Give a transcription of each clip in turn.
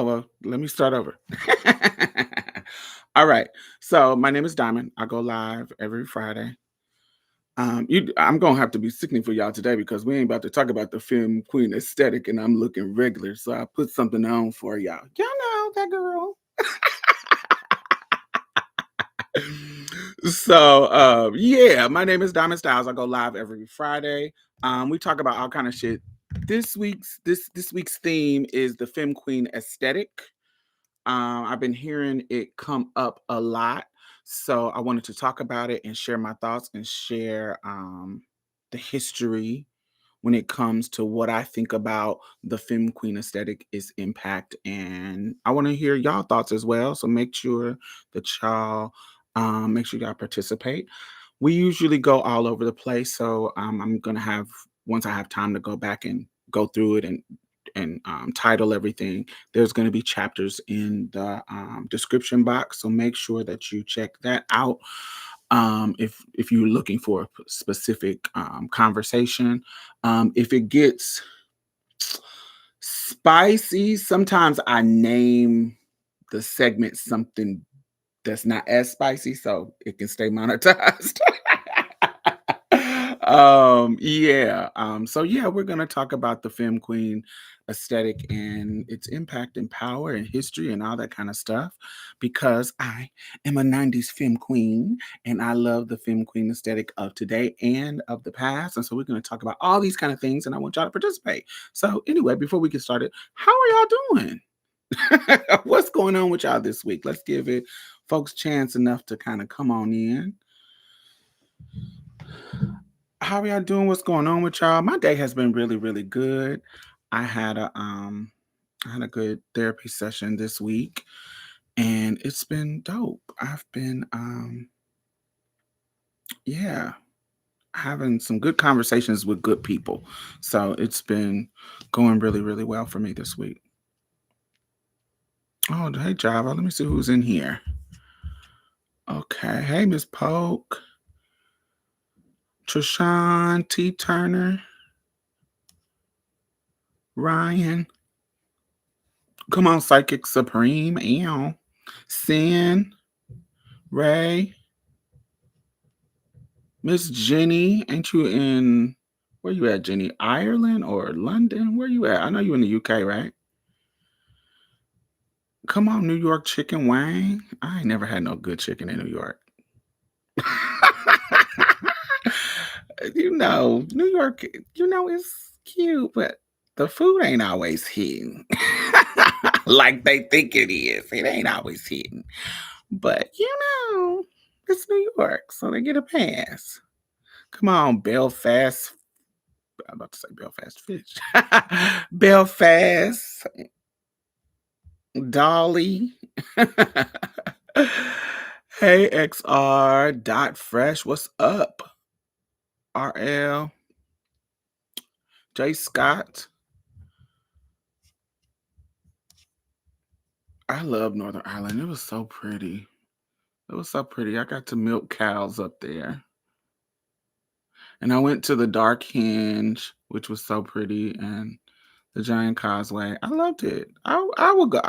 Well, let me start over. All right. So my name is Diamond. I go live every Friday. I'm gonna have to be sickening for y'all today because we ain't about to talk about the film Queen aesthetic, and I'm looking regular. So I put something on for y'all. Y'all know that girl. Yeah, my name is Diamond Stylz. I go live every Friday. We talk about all kind of shit. This week's theme is the Femme Queen aesthetic. I've been hearing it come up a lot. So I wanted to talk about it and share my thoughts and share the history when it comes to what I think about the Femme Queen aesthetic, its impact. And I want to hear y'all thoughts as well. So make sure y'all participate. We usually go all over the place. So I'm going to have, once I have time to go back and go through it and title everything, there's going to be chapters in the description box, so make sure that you check that out if you're looking for a specific conversation. If it gets spicy, sometimes I name the segment something that's not as spicy so it can stay monetized. So we're gonna talk about the Femme Queen aesthetic and its impact and power and history and all that kind of stuff. Because I am a 90s Femme Queen and I love the Femme Queen aesthetic of today and of the past. And so we're gonna talk about all these kind of things and I want y'all to participate. So anyway, before we get started, how are y'all doing? What's going on with y'all this week? Let's give it folks chance enough to kind of come on in. How are y'all doing? What's going on with y'all? My day has been really, really good. I had a good therapy session this week and it's been dope. I've been yeah, having some good conversations with good people. So it's been going really, really well for me this week. Oh, hey Java, let me see who's in here. Okay. Hey Miss Polk, Trishawn, T Turner, Ryan. Come on, Psychic Supreme, Ew. Sin, Ray, Miss Jenny. Ain't you in, where you at, Jenny? Ireland or London? Where you at? I know you in the UK, right? Come on, New York chicken wang. I ain't never had no good chicken in New York. New York, it's cute, but the food ain't always hitting like they think it is. It ain't always hitting. But it's New York, so they get a pass. Come on, Belfast. I'm about to say Belfast Fish. Belfast, Dolly. Hey, XR. Dot Fresh. What's up? RL. J. Scott. I love Northern Ireland. It was so pretty. It was so pretty. I got to milk cows up there. And I went to the Dark Hinge, which was so pretty, and the Giant Causeway. I loved it. I will go.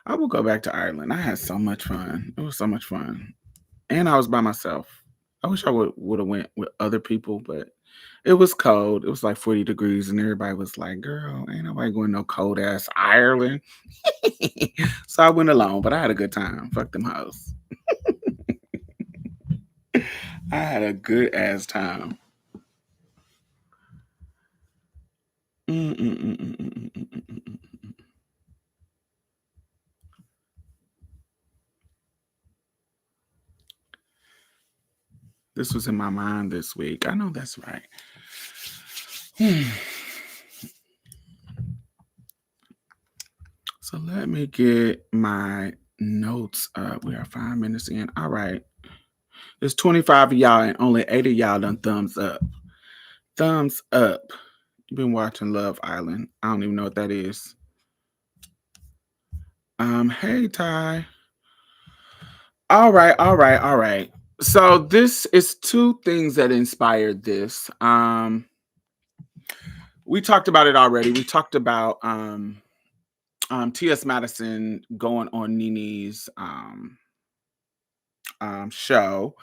I will go back to Ireland. I had so much fun. It was so much fun, and I was by myself. I wish I would have went with other people, but it was cold. It was like 40 degrees, and everybody was like, "Girl, ain't nobody going no cold ass Ireland." So I went alone, but I had a good time. Fuck them hoes. I had a good ass time. Mm, mm, mm, mm, mm, mm, mm, mm, mm, mm. This was in my mind this week. I know that's right. So let me get my notes up. We are 5 minutes in. All right. There's 25 of y'all and only 8 of y'all done thumbs up. Thumbs up. You've been watching Love Island. I don't even know what that is. Hey Ty. All right, all right, all right. So this is two things that inspired this. We talked about it already. We talked about T.S. Madison going on Nene's show.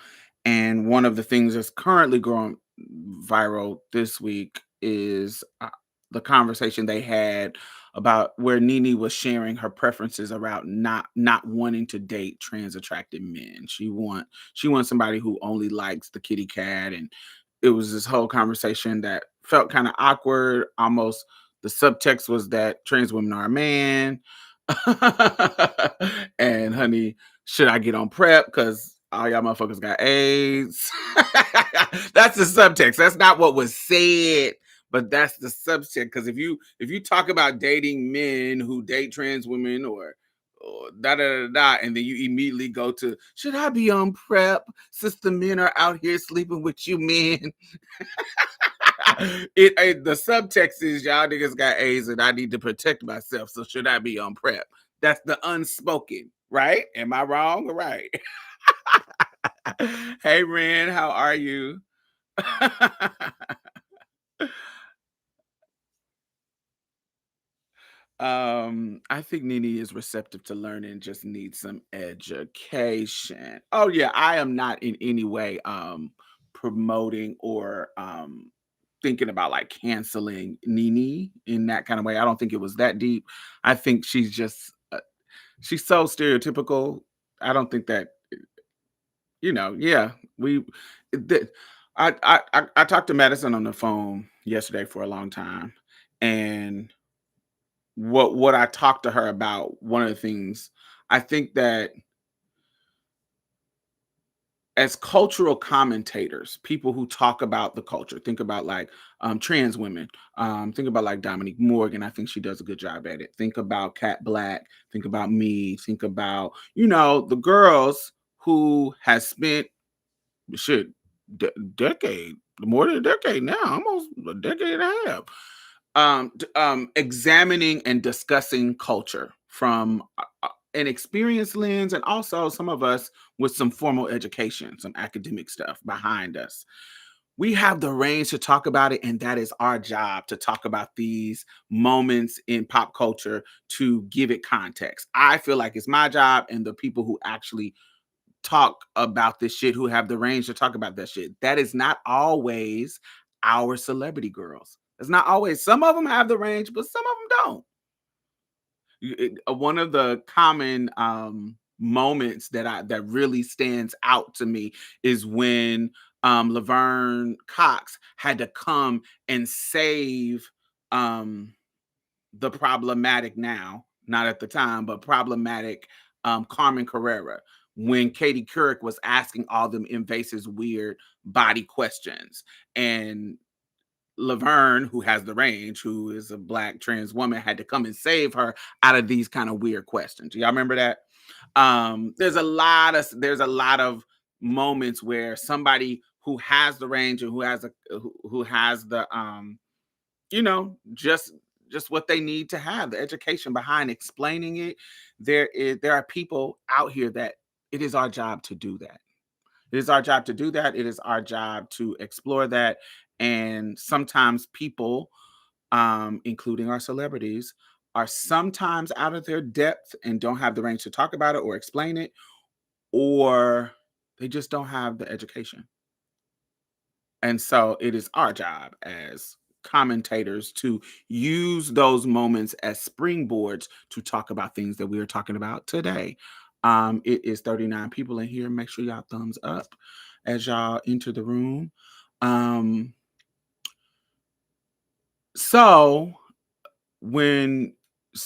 And one of the things that's currently going viral this week is the conversation they had about where Nene was sharing her preferences around not wanting to date trans attracted men. She wants somebody who only likes the kitty cat, and it was this whole conversation that felt kind of awkward. Almost the subtext was that trans women are a man. And honey, should I get on prep? Because all y'all motherfuckers got AIDS. That's the subtext. That's not what was said, but that's the subtext. Because if you talk about dating men who date trans women or da da da da, and then you immediately go to should I be on prep since the men are out here sleeping with you men? The subtext is y'all niggas got AIDS and I need to protect myself. So should I be on prep? That's the unspoken, right? Am I wrong or right? Hey Ren, how are you? I think Nene is receptive to learning, just needs some education. Oh yeah, I am not in any way promoting or thinking about like canceling Nene in that kind of way. I don't think it was that deep. I think she's just she's so stereotypical. I don't think that yeah, we the, I talked to Madison on the phone yesterday for a long time, and what I talked to her about, one of the things I think that as cultural commentators, people who talk about the culture, think about like trans women, think about like Dominique Morgan. I think she does a good job at it. Think about Kat Black. Think about me. Think about the girls who has spent shit decade, more than a decade now, almost a decade and a half, examining and discussing culture from an experience lens, and also some of us with some formal education, some academic stuff behind us. We have the range to talk about it, and that is our job, to talk about these moments in pop culture, to give it context. I feel like it's my job, and the people who actually talk about this shit, who have the range to talk about that shit. That is not always our celebrity girls. It's not always. Some of them have the range, but some of them don't. One of the common moments that really stands out to me is when Laverne Cox had to come and save um, the problematic, now, not at the time, but problematic Carmen Carrera, when Katie Couric was asking all them invasive, weird body questions. And Laverne, who has the range, who is a black trans woman, had to come and save her out of these kind of weird questions. Y'all remember that? There's a lot of moments where somebody who has the range and who has the just what they need to have, the education behind explaining it. There are people out here that it is our job to do that. It is our job to do that. It is our job to explore that. And sometimes people, including our celebrities, are sometimes out of their depth and don't have the range to talk about it or explain it, or they just don't have the education. And so it is our job as commentators to use those moments as springboards to talk about things that we are talking about today. It is 39 people in here. Make sure y'all thumbs up as y'all enter the room. Um, so when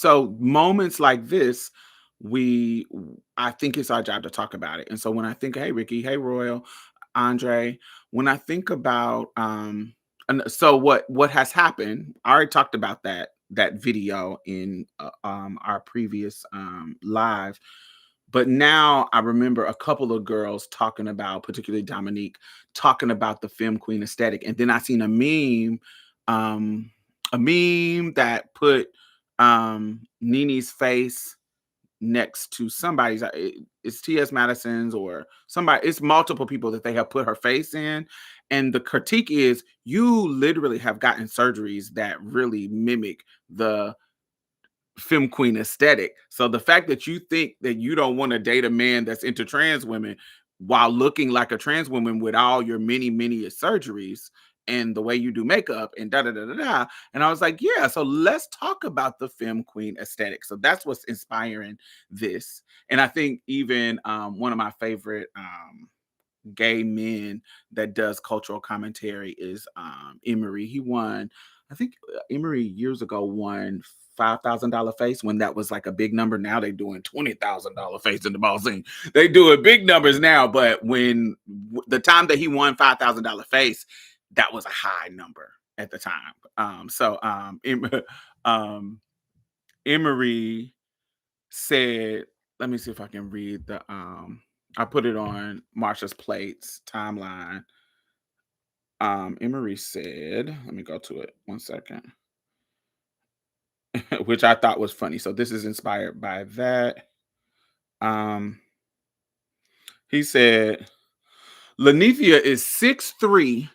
moments like this, we I think it's our job to talk about it. And so when I think, hey Ricky, hey Royal, Andre, when I think about and so what has happened, I already talked about that video in our previous live, but now I remember a couple of girls talking about, particularly Dominique, talking about the femme queen aesthetic. And then I seen um, a meme that put Nene's face next to somebody's. It's T.S. Madison's or somebody. It's multiple people that they have put her face in. And the critique is, you literally have gotten surgeries that really mimic the femme queen aesthetic. So the fact that you think that you don't want to date a man that's into trans women while looking like a trans woman with all your many surgeries and the way you do makeup and da da da da da. And I was like, yeah, so let's talk about the femme queen aesthetic. So that's what's inspiring this. And I think even one of my favorite gay men that does cultural commentary is Emery. He won, I think Emery years ago won $5,000 face when that was like a big number. Now they doing $20,000 face in the ball scene. They doing big numbers now, but when the time that he won $5,000 face, that was a high number at the time. Um, Emery said, let me see if I can read the I put it on Marsha's plates timeline. Emery said, let me go to it 1 second, which I thought was funny. So this is inspired by that. Um, he said, Lanithia is 6'3"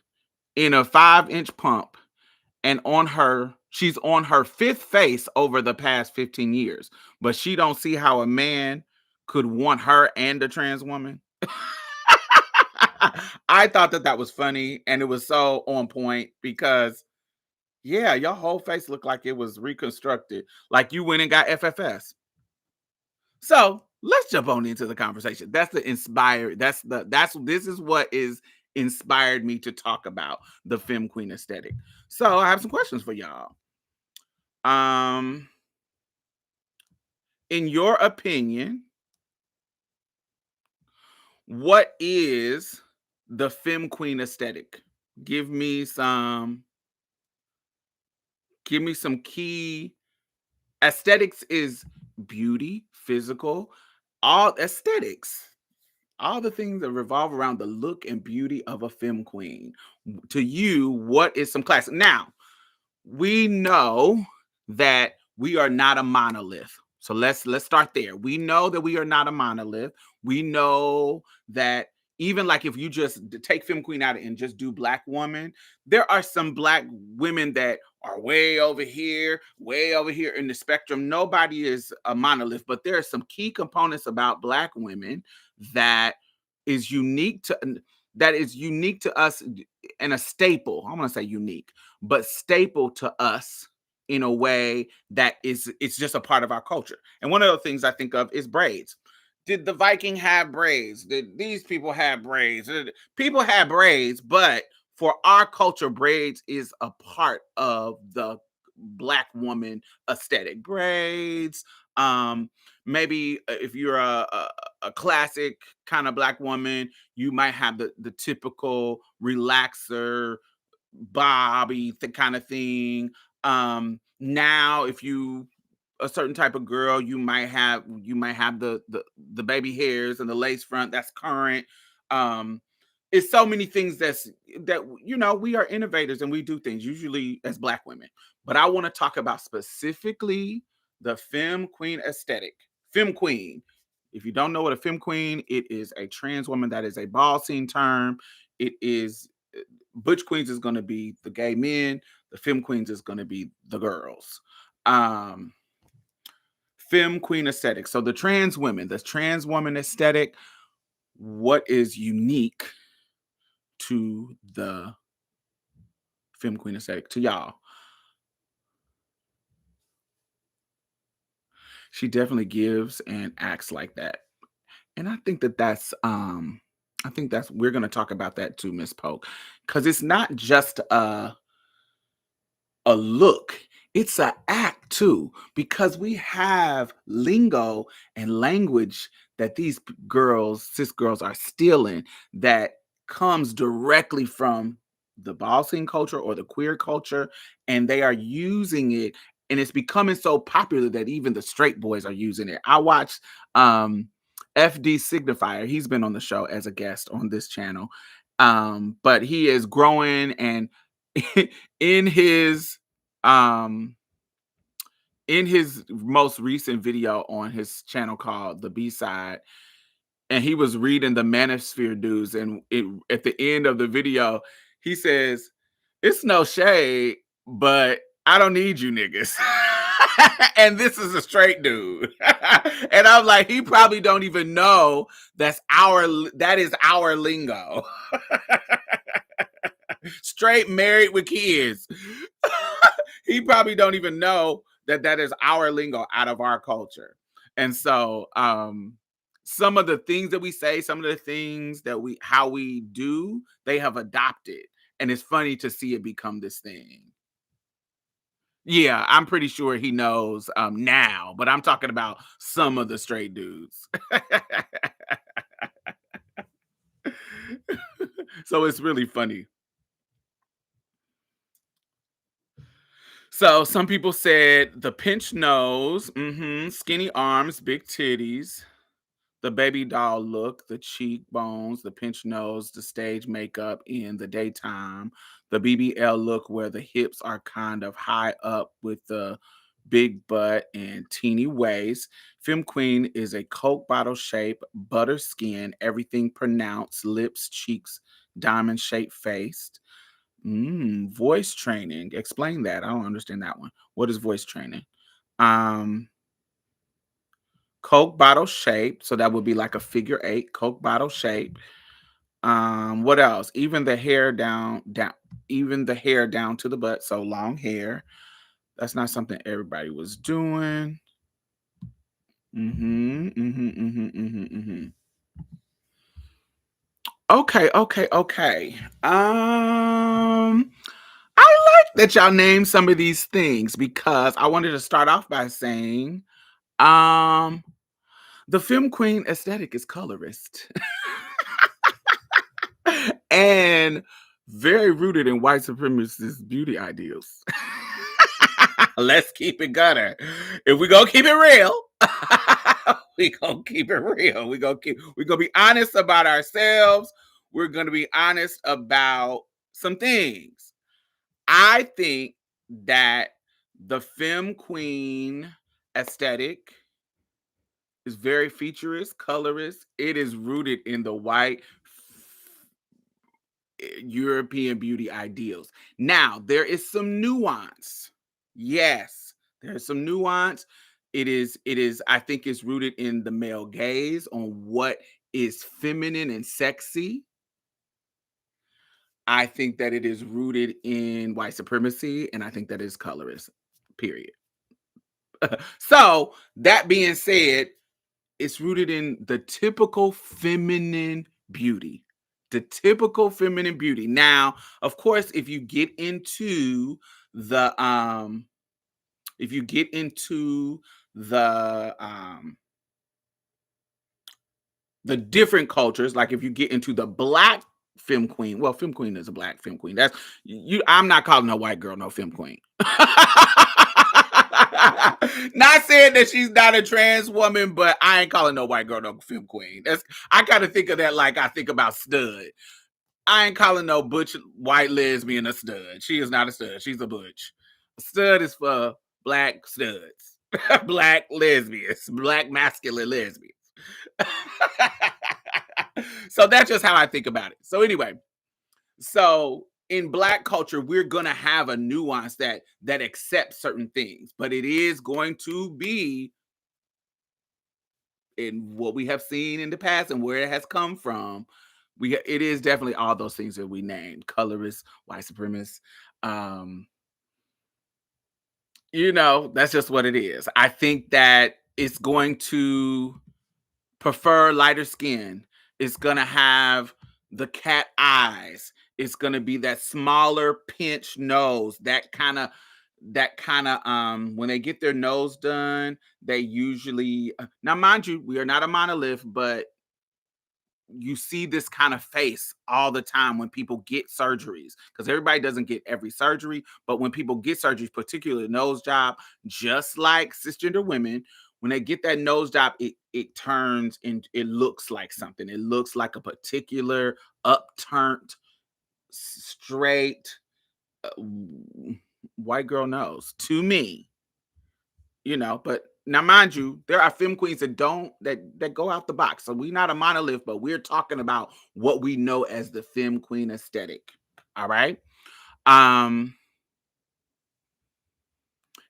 in a 5-inch pump, and she's on her fifth face over the past 15 years, but she don't see how a man could want her and a trans woman. I thought that was funny, and it was so on point because, yeah, your whole face looked like it was reconstructed, like you went and got FFS. So let's jump on into the conversation. This is what is inspired me to talk about the femme queen aesthetic. So I have some questions for y'all. In your opinion, what is the femme queen aesthetic? Give me some key aesthetics. Is beauty, physical, all aesthetics, all the things that revolve around the look and beauty of a femme queen. To you, what is some classic? Now, we know that we are not a monolith. So let's start there. We know that we are not a monolith. We know that even like if you just take femme queen out and just do black woman, there are some black women that are way over here in the spectrum. Nobody is a monolith, but there are some key components about black women that is unique to us, and a staple. I want to say unique, but staple to us in a way that it's just a part of our culture. And one of the things I think of is braids. Did the Viking have braids? Did these people have braids? People had braids, but for our culture, braids is a part of the black woman aesthetic. Braids, maybe if you're a classic kind of black woman, you might have the typical relaxer Bobby kind of thing. Now if you a certain type of girl, you might have the baby hairs and the lace front. That's current. Um, it's so many things that we are innovators and we do things usually as black women. But I want to talk about specifically the femme queen aesthetic. Femme queen. If you don't know what a femme queen, it is a trans woman. That is a ball scene term. It is butch queens is going to be the gay men. The femme queens is going to be the girls. Femme queen aesthetic. So the trans women, the trans woman aesthetic, what is unique to the femme queen aesthetic to y'all? She definitely gives and acts like that. And I think that's we're going to talk about that too, Miss Polk, because it's not just a look, it's an act too, because we have lingo and language that these cis girls are stealing, that comes directly from the ball scene culture or the queer culture, and they are using it, and it's becoming so popular that even the straight boys are using it. I watched FD Signifier. He's been on the show as a guest on this channel, but he is growing, and in his um most recent video on his channel called The B-Side, and he was reading the Manosphere dudes, and at the end of the video he says, it's no shade, but I don't need you niggas. And this is a straight dude. And I'm like, he probably don't even know that is our lingo. Straight, married with kids. He probably don't even know that is our lingo out of our culture. And so some of the things that we say, some of the things that how we do, they have adopted. And it's funny to see it become this thing. Yeah, I'm pretty sure he knows now, but I'm talking about some of the straight dudes. So it's really funny. So some people said the pinched nose, skinny arms, big titties, the baby doll look, the cheekbones, the pinched nose, the stage makeup in the daytime, the BBL look where the hips are kind of high up with the big butt and teeny waist. Femme Queen is a Coke bottle shape, butter skin, everything pronounced, lips, cheeks, diamond shaped face. Voice training. Explain that. I don't understand that one. What is voice training? Um, Coke bottle shape. So that would be like a figure eight, Coke bottle shape. What else? Even the hair down to the butt. So long hair. That's not something everybody was doing. Okay, okay, okay. I like that y'all named some of these things because I wanted to start off by saying, um, the Femme Queen aesthetic is colorist and very rooted in white supremacist beauty ideals. Let's keep it gutter. If we gonna keep it real, we gonna keep it real. We gonna be honest about ourselves. We're gonna be honest about some things. I think that the Femme Queen aesthetic is very futurist, colorist. It is rooted in the white European beauty ideals. Now, there is some nuance. Yes, there's some nuance. I think it's rooted in the male gaze on what is feminine and sexy. I think that it is rooted in white supremacy, and I think that is colorist. Period. So, that being said, it's rooted in the typical feminine beauty. The typical feminine beauty. Now, of course, the if you get into the different cultures, like if you get into the black Femme Queen, well, Femme Queen is a black Femme Queen. That's you. I'm not calling a white girl no Femme Queen. Not saying that she's not a trans woman, but I ain't calling no white girl no Femme Queen. I gotta think of that like I think about stud. I ain't calling no butch white lesbian a stud. She is not a stud. She's a butch. A stud is for black studs, black lesbians, black masculine lesbians. So that's just how I think about it. So anyway, so in black culture, we're gonna have a nuance that accepts certain things, but it is going to be in what we have seen in the past and where it has come from. It is definitely all those things that we named: colorists, white supremacists. Um, that's just what it is. I think that it's going to prefer lighter skin. It's gonna have the cat eyes. It's gonna be that smaller pinched nose. That kind of when they get their nose done, they usually now mind you, we are not a monolith, but you see this kind of face all the time when people get surgeries because everybody doesn't get every surgery, but when people get surgeries, particularly nose job, just like cisgender women, when they get that nose job, it turns and it looks like something. It looks like a particular upturned, straight white girl nose to me. But now mind you, there are Femme Queens that go out the box. So we're not a monolith, but we're talking about what we know as the Femme Queen aesthetic. All right. Um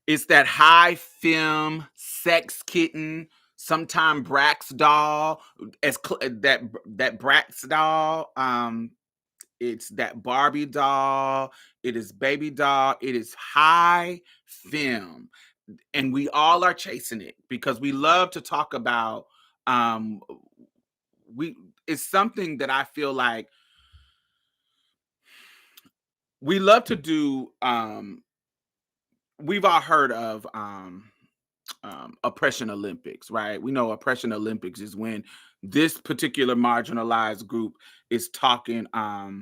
It's that high femme, sex kitten, sometime Brax doll, that Brax doll. It's that Barbie doll. It is baby doll. It is high femme, and we all are chasing it because we love to talk about. Um, we It's something that I feel like we love to do. We've all heard of oppression Olympics, right? We know oppression Olympics is when this particular marginalized group is talking about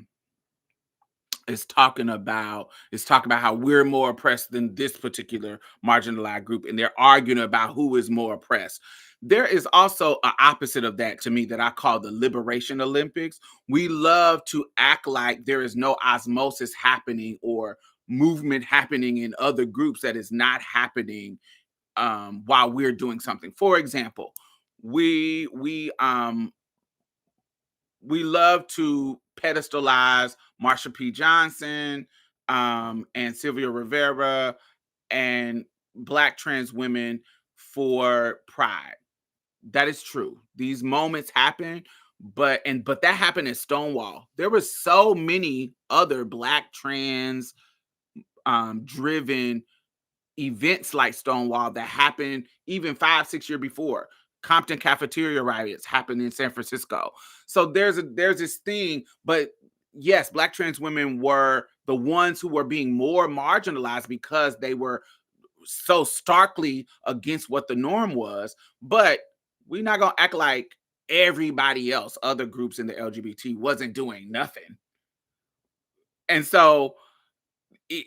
how we're more oppressed than this particular marginalized group, and they're arguing about who is more oppressed. There is also an opposite of that to me that I call the liberation Olympics. We love to act like there is no osmosis happening or movement happening in other groups that is not happening while we're doing something. For example, we we um we love to pedestalize Marsha P. Johnson and Sylvia Rivera and Black trans women for pride. That is true. These moments happen, but that happened at Stonewall. There were so many other Black trans driven events like Stonewall that happened even 5, 6 years before. Compton cafeteria riots happened in San Francisco. So there's this thing, but yes, Black trans women were the ones who were being more marginalized because they were so starkly against what the norm was. But we're not gonna act like everybody else, other groups in the LGBT, wasn't doing nothing. And so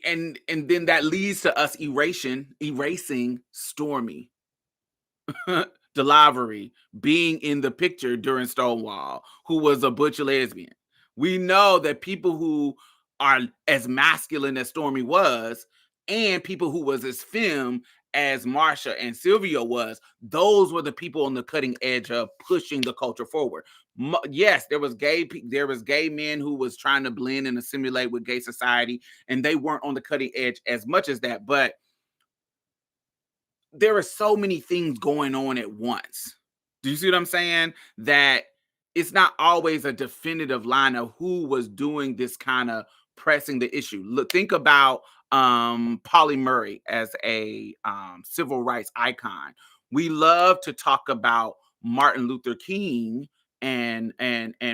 and then that leads to us erasing Stormy Delavery being in the picture during Stonewall, who was a butch lesbian. We know that people who are as masculine as Stormy was, and people who was as femme as Marsha and Sylvia was, those were the people on the cutting edge of pushing the culture forward. Yes, there was gay men who was trying to blend and assimilate with gay society, and they weren't on the cutting edge as much as that, but there are so many things going on at once. Do you see what I'm saying? That it's not always a definitive line of who was doing this kind of pressing the issue. Look, think about Polly Murray as a civil rights icon. We love to talk about Martin Luther King and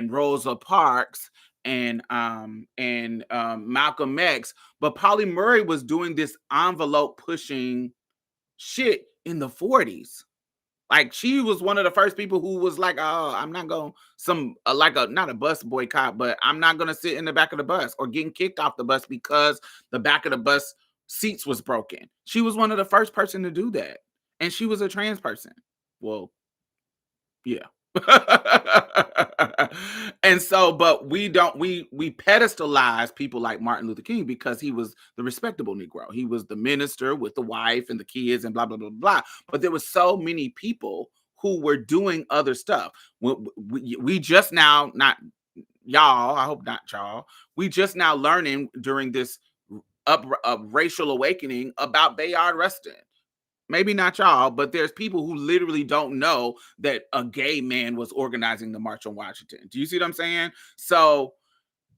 Rosa Parks and Malcolm X, but Polly Murray was doing this envelope pushing shit in the 40s. Like she was one of the first people who was like, "Oh, I'm not going some like a not a bus boycott, but I'm not going to sit in the back of the bus or getting kicked off the bus because the back of the bus seats was broken." She was one of the first person to do that, and she was a trans person. Well, yeah. And so, but we don't we pedestalize people like Martin Luther King because he was the respectable Negro. He was the minister with the wife and the kids and blah blah blah blah. But there was so many people who were doing other stuff. We just now not y'all. I hope not y'all. We just now learning during this racial awakening about Bayard Rustin. Maybe not y'all, but there's people who literally don't know that a gay man was organizing the March on Washington. Do you see what I'm saying? So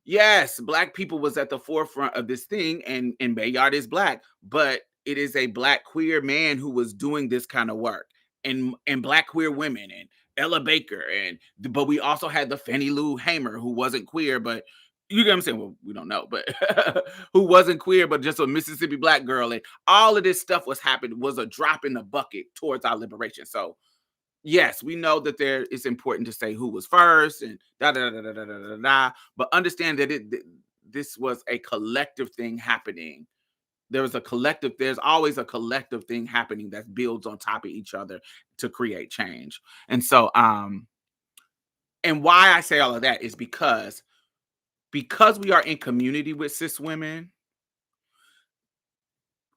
yes, Black people was at the forefront of this thing, and Bayard is Black, but it is a Black queer man who was doing this kind of work, and Black queer women, and Ella Baker, but we also had the Fannie Lou Hamer who wasn't queer, but you get what I'm saying? Well, we don't know, but who wasn't queer, but just a Mississippi Black girl, and all of this stuff was happening was a drop in the bucket towards our liberation. So yes, we know that there it's important to say who was first and da da da da da da da da, but understand that this was a collective thing happening. There's always a collective thing happening that builds on top of each other to create change. And so and why I say all of that is because we are in community with cis women,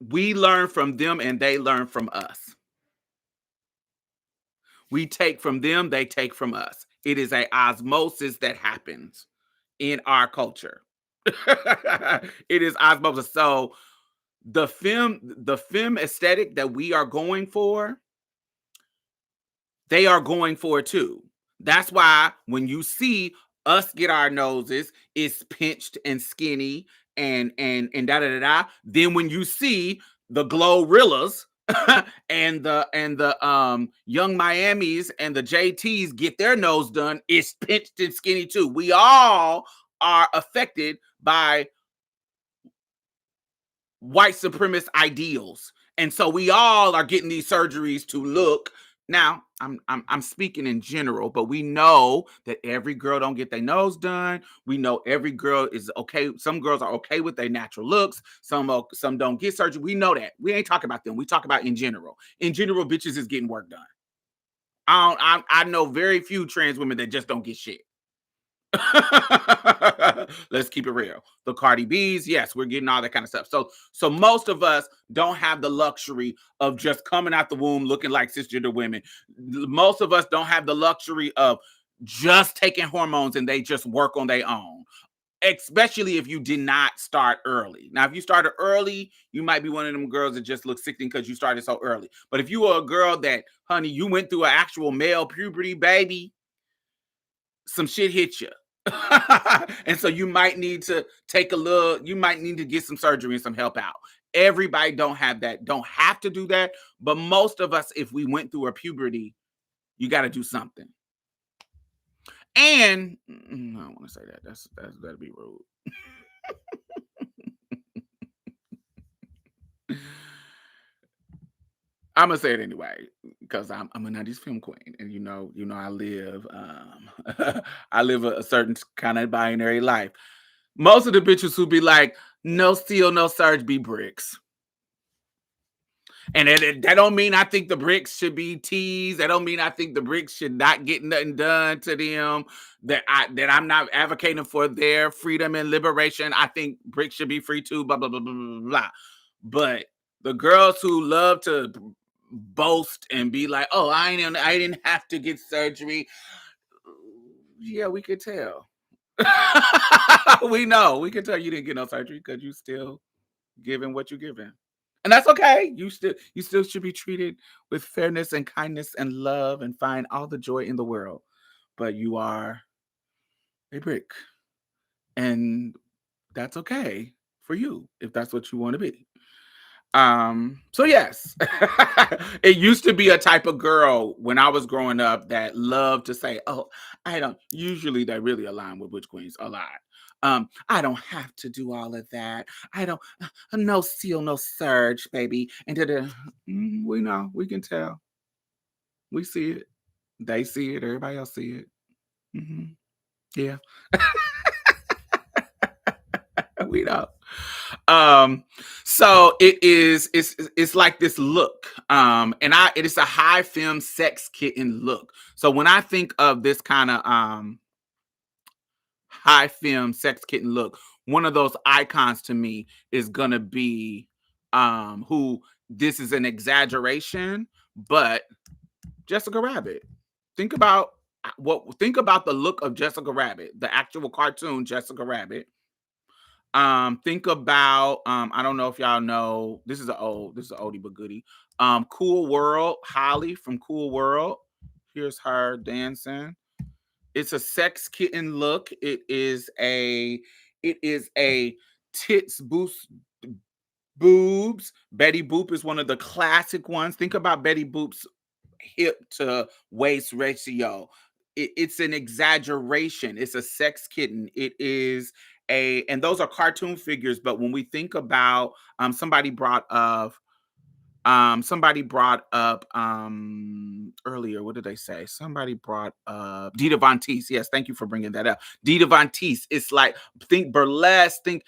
we learn from them and they learn from us. We take from them, they take from us. It is a osmosis that happens in our culture. It is osmosis. So the femme aesthetic that we are going for, they are going for it too. That's why when you see us get our noses, it's pinched and skinny and da da da da. Then when you see the Glorrillas and the young Miamis and the JTs get their nose done, it's pinched and skinny too. We all are affected by white supremacist ideals. And so we all are getting these surgeries to look. Now, I'm speaking in general, but we know that every girl don't get their nose done. We know every girl is okay. Some girls are okay with their natural looks. Some don't get surgery. We know that. We ain't talking about them. We talk about in general. In general, bitches is getting work done. I know very few trans women that just don't get shit. Let's keep it real. The Cardi B's, yes, we're getting all that kind of stuff. So most of us don't have the luxury of just coming out the womb looking like cisgender women. Most of us don't have the luxury of just taking hormones and they just work on their own. Especially if you did not start early. Now, if you started early, you might be one of them girls that just look 16 because you started so early. But if you were a girl that, honey, you went through an actual male puberty, baby, some shit hit you. And so you might need to you might need to get some surgery and some help out. Everybody don't have that, don't have to do that. But most of us, if we went through a puberty, you got to do something. And I don't want to say that. That'd be rude. I'm gonna say it anyway because I'm a '90s film queen, and I live I live a certain kind of binary life. Most of the bitches who be like, no steel, no surge, be bricks. And that don't mean I think the bricks should be teased. That don't mean I think the bricks should not get nothing done to them. That I'm not advocating for their freedom and liberation. I think bricks should be free too. Blah blah blah blah blah blah. But the girls who love to boast and be like, "Oh, I didn't have to get surgery." Yeah, we could tell. We know. We can tell you didn't get no surgery because you still giving what you're giving. And that's okay. You still should be treated with fairness and kindness and love and find all the joy in the world. But you are a brick. And that's okay for you if that's what you want to be. So yes. It used to be a type of girl when I was growing up that loved to say, "Oh, I don't." Usually they really align with witch queens a lot. I don't have to do all of that. I don't no seal, no surge, baby. And we know, we can tell. We see it. They see it, everybody else see it. Hmm. Yeah. We know. Um, so it's like this look. It is a high femme sex kitten look. So when I think of this kind of high femme sex kitten look, one of those icons to me is gonna be who this is an exaggeration, but Jessica Rabbit. Think about think about the look of Jessica Rabbit, the actual cartoon Jessica Rabbit. Think about I don't know if y'all know, this is an oldie but goodie. Cool World, Holly from Cool World. Here's her dancing. It's a sex kitten look. It is a tits boost boobs. Betty Boop is one of the classic ones. Think about Betty Boop's hip to waist ratio. It's an exaggeration. It's a sex kitten. It is and those are cartoon figures. But when we think about somebody brought up earlier, what did they say? Somebody brought up Dita Von Teese. Yes, thank you for bringing that up. Dita Von Teese. It's like, think burlesque, think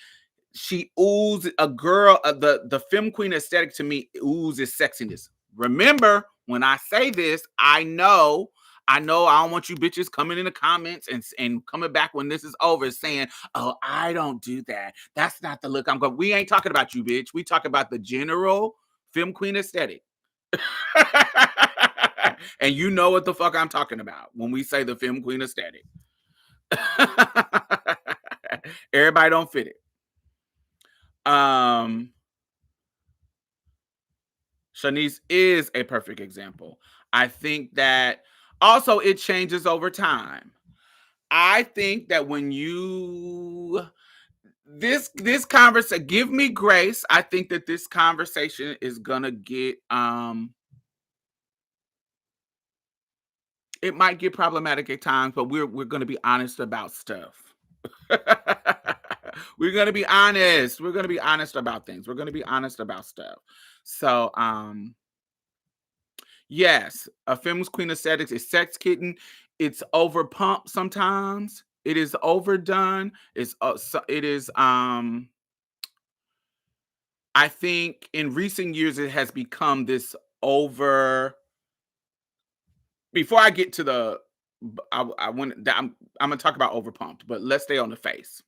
she oozes a girl, the femme queen aesthetic to me oozes sexiness. Remember, when I say this, I don't want you bitches coming in the comments and coming back when this is over saying, "Oh, I don't do that. That's not the look I'm going." We ain't talking about you, bitch. We talk about the general femme queen aesthetic. And you know what the fuck I'm talking about when we say the femme queen aesthetic. Everybody don't fit it. Um, Shanice is a perfect example. I think that also it changes over time. I think that when you this conversation, give me grace. I think that this conversation is gonna get it might get problematic at times, but we're gonna be honest about stuff. We're gonna be honest. We're gonna be honest about things. We're gonna be honest about stuff. So yes, a feminist queen aesthetics is sex kitten. It's over pumped sometimes. It is overdone. It is I think in recent years it has become this over. Before I get to the, I want I'm gonna talk about overpumped, but let's stay on the face.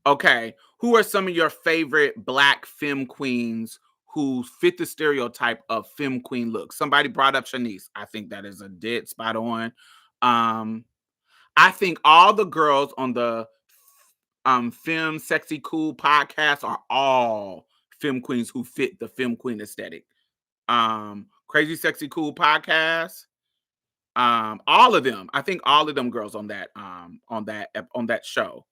Okay, who are some of your favorite Black femme queens who fit the stereotype of femme queen look? Somebody brought up Shanice. I think that is a dead spot on. Um, I think all the girls on the Femme Sexy Cool podcast are all femme queens who fit the femme queen aesthetic. Crazy Sexy Cool podcast, all of them. I think all of them girls on that show.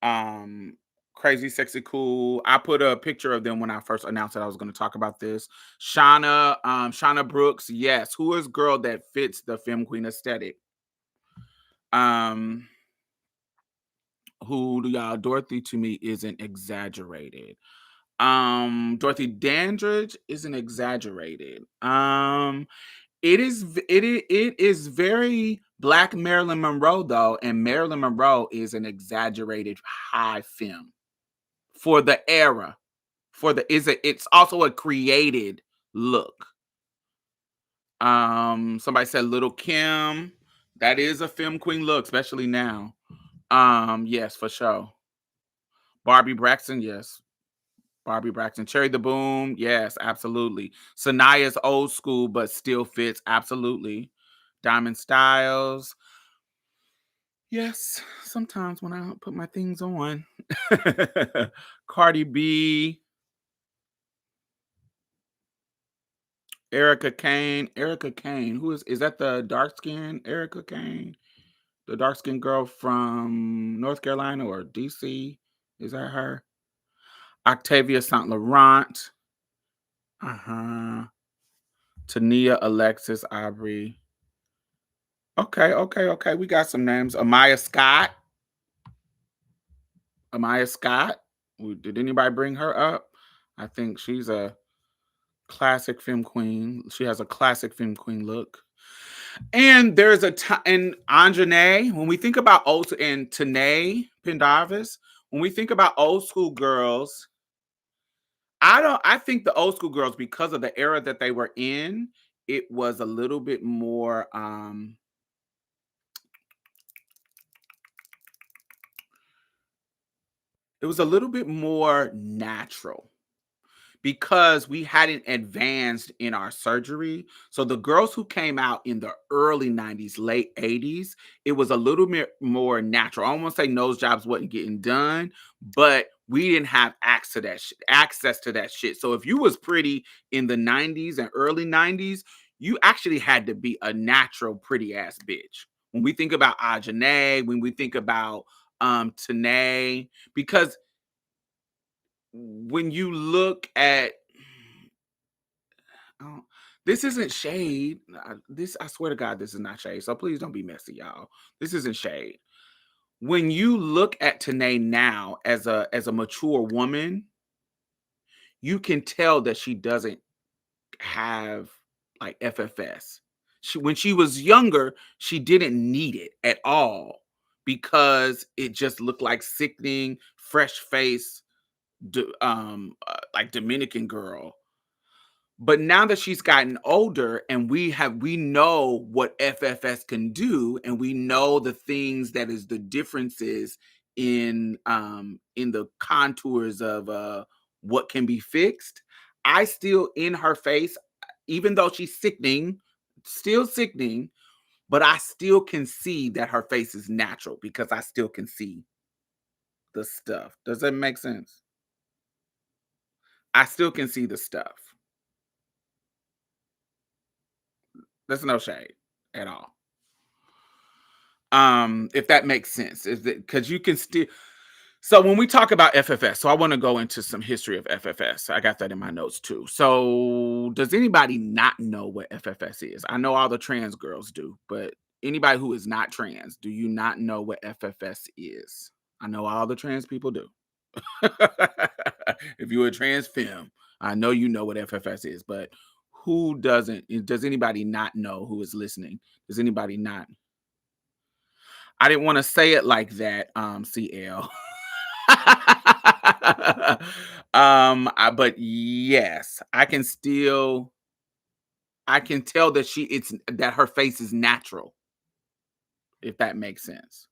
Um Crazy Sexy Cool. I put a picture of them when I first announced that I was going to talk about this. Shauna Brooks, yes. Who is girl that fits the femme queen aesthetic? Um who do y'all? Dorothy to me isn't exaggerated. Dorothy Dandridge isn't exaggerated. It is very Black Marilyn Monroe though, and Marilyn Monroe is an exaggerated high femme for the era. It's also a created look. Somebody said Little Kim. That is a femme queen look, especially now. Yes, for sure. Barbie Braxton, yes. Barbie Braxton. Cherry the Boom, yes, absolutely. Sanaya's old school, but still fits, absolutely. Diamond Styles. Yes, sometimes when I put my things on. Cardi B, Erica Kane. Erica Kane. Is that the dark skin Erica Kane? The dark skinned girl from North Carolina or DC? Is that her? Octavia Saint Laurent. Uh-huh. Tania Alexis Aubrey. Okay. We got some names. Amaya Scott. Amaya Scott. Did anybody bring her up? I think she's a classic femme queen. She has a classic femme queen look. And there's a time, and Anjanae, when we think about old, and Tanae Pendarvis, when we think about old school girls, I think the old school girls, because of the era that they were in, it was a little bit more, it was a little bit more natural because we hadn't advanced in our surgery. So the girls who came out in the early 90s, late 80s, it was a little bit more natural. I almost say nose jobs wasn't getting done, but we didn't have access to that shit. So if you was pretty in the 90s and early 90s, you actually had to be a natural pretty ass bitch. When we think about Ajane, when we think about Tanae, because when you look at oh, this isn't shade. I swear to God, this is not shade. So please don't be messy, y'all. This isn't shade. When you look at Tanae now as a mature woman, you can tell that she doesn't have like FFS. When she was younger, she didn't need it at all because it just looked like sickening, fresh face, like Dominican girl. But now that she's gotten older and we know what FFS can do, and we know the things that is the differences in the contours of what can be fixed. I still in her face, even though she's sickening, still sickening, but I still can see that her face is natural because I still can see the stuff. Does that make sense? I still can see the stuff. There's no shade at all. If that makes sense, is that because you can still. So when we talk about FFS, so I want to go into some history of FFS. I got that in my notes too. So does anybody not know what FFS is? I know all the trans girls do, but anybody who is not trans, do you not know what FFS is? I know all the trans people do. If you're a trans femme, I know you know what FFS is, but who doesn't? Does anybody not know who is listening? Does anybody not? I didn't want to say it like that, CL. But yes, I can tell that it's that her face is natural, if that makes sense.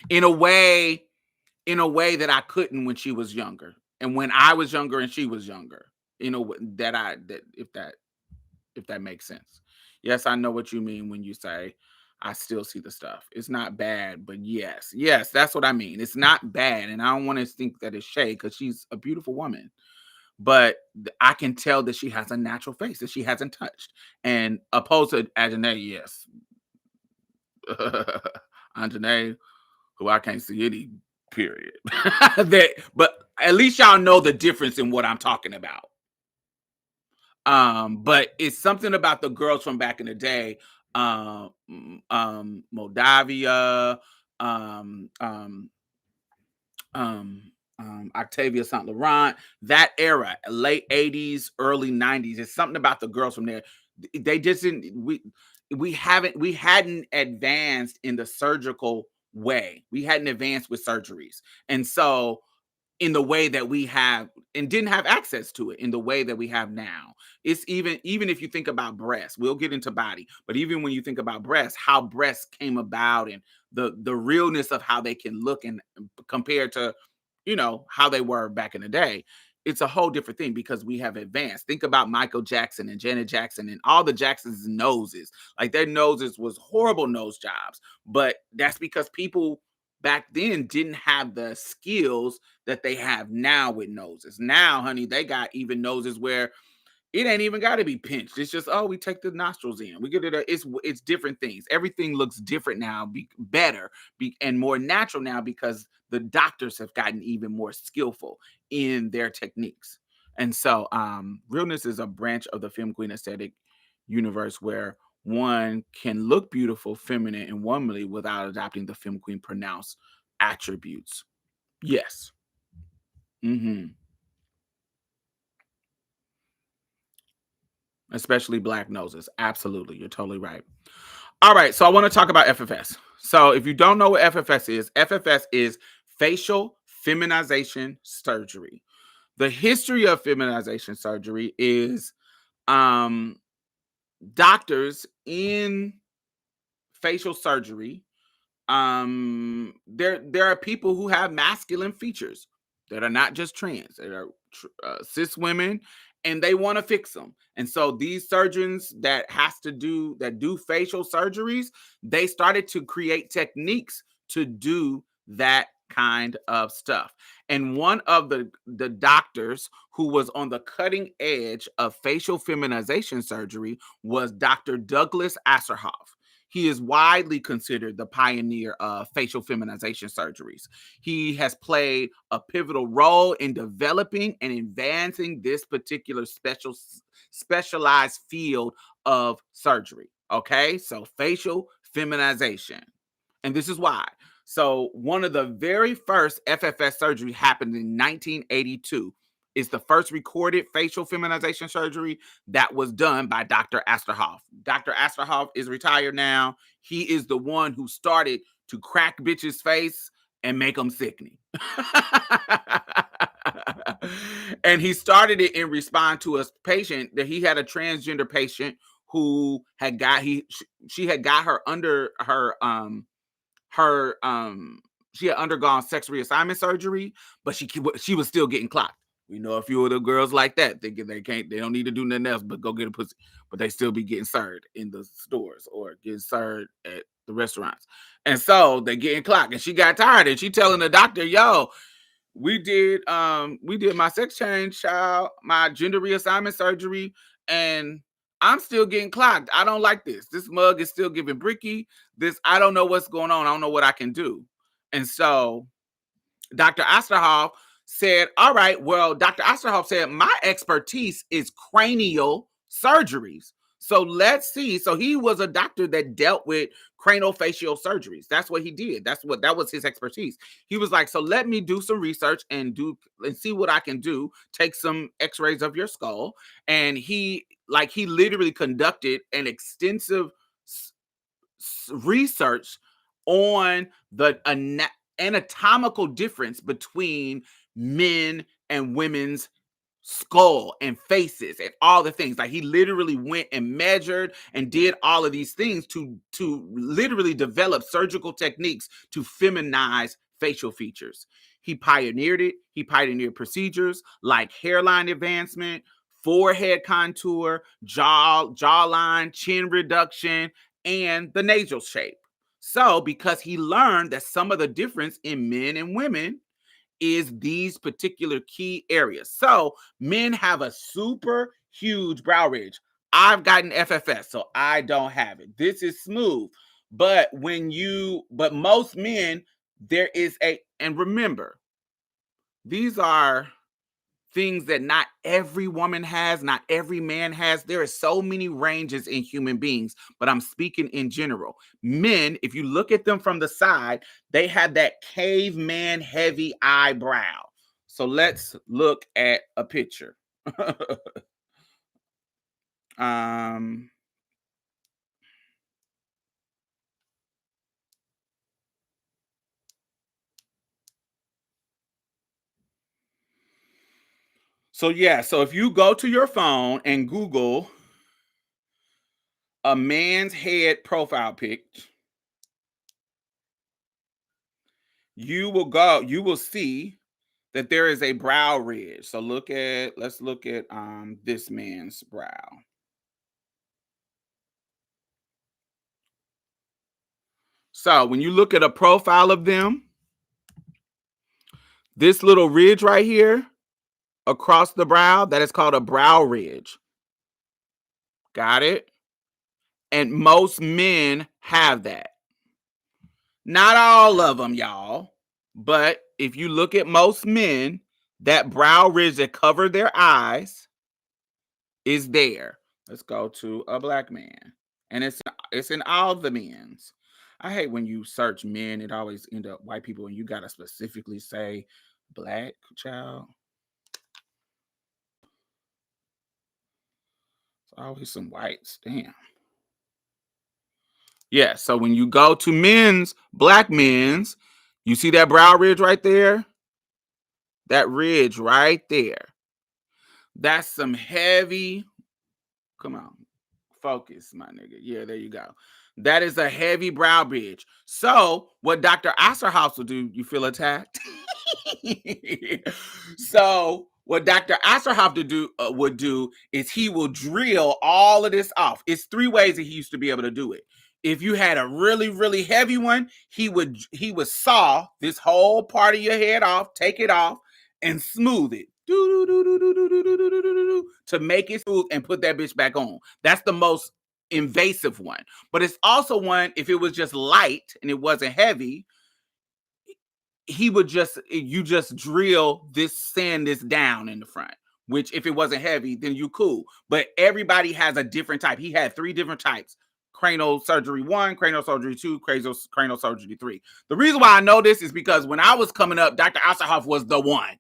In a way, in a way that I couldn't when she was younger. And when I was younger and she was younger. You know that if that makes sense. Yes, I know what you mean when you say I still see the stuff. It's not bad, but yes, yes, that's what I mean. It's not bad, and I don't want to think that it's shade because she's a beautiful woman. But I can tell that she has a natural face that she hasn't touched. And opposed to Ajane, yes, Ajane, who I can't see any period. But at least y'all know the difference in what I'm talking about. But it's something about the girls from back in the day, Moldavia, um, um, Octavia Saint Laurent, that era, late 80s, early 90s. It's something about the girls from there. They just didn't we hadn't advanced in the surgical way. We hadn't advanced with surgeries. And so in the way that we have and didn't have access to it in the way that we have now. It's even if you think about breasts, we'll get into body, but even when you think about breasts, how breasts came about and the realness of how they can look and compared to how they were back in the day, it's a whole different thing because we have advanced. Think about Michael Jackson and Janet Jackson and all the Jacksons' noses. Like their noses was horrible nose jobs, but that's because people back then didn't have the skills that they have now with noses. Now, honey, they got even noses where it ain't even got to be pinched. It's just, oh, we take the nostrils in. We get it. It's different things. Everything looks different now, better, and more natural now because the doctors have gotten even more skillful in their techniques. And so, realness is a branch of the femme queen aesthetic universe where one can look beautiful, feminine, and womanly without adopting the femme queen pronounced attributes. Yes. Hmm. Especially black noses. Absolutely. You're totally right. All right. So I want to talk about FFS. So if you don't know what FFS is facial feminization surgery. The history of feminization surgery is um, doctors in facial surgery. There are people who have masculine features that are not just trans. They are cis women, and they want to fix them. And so these surgeons that do facial surgeries, they started to create techniques to do that kind of stuff. And one of the doctors who was on the cutting edge of facial feminization surgery was Dr. Douglas Ousterhout. He is widely considered the pioneer of facial feminization surgeries. He has played a pivotal role in developing and advancing this particular specialized field of surgery. Okay, so facial feminization. And this is why. So, one of the very first FFS surgery happened in 1982. It's the first recorded facial feminization surgery that was done by Dr. Ousterhout. Dr. Ousterhout is retired now. He is the one who started to crack bitches' face and make them sickening. And he started it in response to a patient that he had a transgender patient who had got she had got her under her she had undergone sex reassignment surgery, but she was still getting clocked. We know a few of the girls like that. They don't need to do nothing else but go get a pussy, but they still be getting served in the stores or getting served at the restaurants. And so they getting clocked. And she got tired and she telling the doctor, yo, we did my sex change, child, my gender reassignment surgery, and I'm still getting clogged. I don't like this. This mug is still giving bricky. I don't know what's going on. I don't know what I can do. And so Dr. Ousterhout said, all right, well, Dr. Ousterhout said, my expertise is cranial surgeries. So let's see. So he was a doctor that dealt with craniofacial surgeries. That's what he did. That was his expertise. He was like, so let me do some research and see what I can do. Take some x-rays of your skull. And he literally conducted an extensive research on the anatomical difference between men and women's skull and faces and all the things. Like, he literally went and measured and did all of these things to literally develop surgical techniques to feminize facial features. He pioneered it. He pioneered procedures like hairline advancement, forehead contour, jawline, chin reduction, and the nasal shape. So, because he learned that some of the difference in men and women is these particular key areas. So, men have a super huge brow ridge. I've gotten FFS, so I don't have it. This is smooth. But most men, there is and remember, these are things that not every woman has, not every man has. There are so many ranges in human beings, but I'm speaking in general. Men, if you look at them from the side, they have that caveman heavy eyebrow. So let's look at a picture. So if you go to your phone and Google a man's head profile pic, you will see that there is a brow ridge. So let's look at this man's brow. So when you look at a profile of them, this little ridge right here across the brow, that is called a brow ridge. Got it? And most men have that. Not all of them, y'all. But if you look at most men, that brow ridge that covered their eyes is there. Let's go to a black man. And it's in all the men's. I hate when you search men, it always end up white people, and you gotta specifically say black, child. It's always some whites. Damn. Yeah, so when you go to men's, black men's, you see that brow ridge right there? That ridge right there. That's some heavy. Come on. Focus, my nigga. Yeah, there you go. That is a heavy brow ridge. So what Dr. Ousterhout will do, you feel attacked? So what Dr. Ousterhout would do is he will drill all of this off. It's 3 ways that he used to be able to do it. If you had a really, really heavy one, he would saw this whole part of your head off, take it off, and smooth it. To make it smooth and put that bitch back on. That's the most invasive one. But it's also one, if it was just light and it wasn't heavy, you just drill this, sand this down in the front. Which, if it wasn't heavy, then you cool. But everybody has a different type. He had 3 different types. Cranial surgery 1, cranial surgery 2, cranial surgery 3. The reason why I know this is because when I was coming up, Dr. Ousterhout was the one.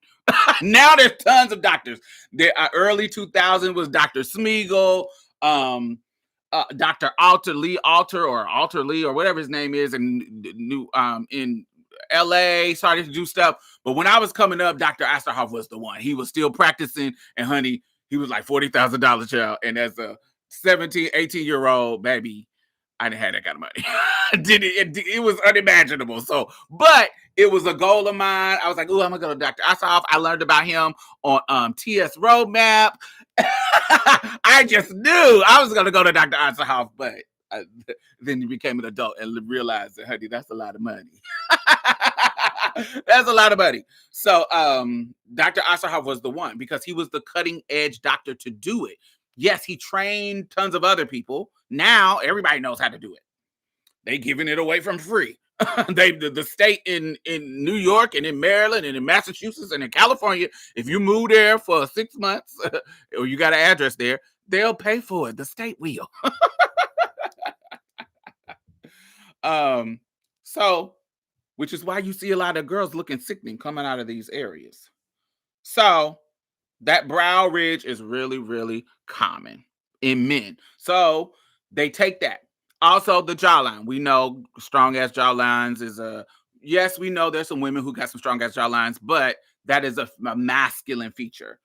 Now there's tons of doctors. There, early 2000 was Dr. Smeagol, Dr. Alter Lee, or whatever his name is, and in LA started to do stuff. But when I was coming up, Dr. Ousterhout was the one. He was still practicing, and honey, he was like $40,000 child. And as a 17, 18-year-old baby, I didn't have that kind of money. It was unimaginable. So, but it was a goal of mine. I was like, "Ooh, I'm gonna go to Dr. Ousterhout." I learned about him on TS Roadmap. I just knew I was gonna go to Dr. Ousterhout, but then you became an adult and realized that, honey, that's a lot of money. That's a lot of money. So Dr. Ousterhout was the one because he was the cutting edge doctor to do it. Yes, he trained tons of other people. Now everybody knows how to do it. They giving it away from free. The state in New York and in Maryland and in Massachusetts and in California, if you move there for 6 months or you got an address there, they'll pay for it. The state will. So, which is why you see a lot of girls looking sickening coming out of these areas. So that brow ridge is really, really common in men. So they take that. Also, the jawline. We know strong ass jawlines is a yes, we know there's some women who got some strong ass jawlines, but that is a masculine feature.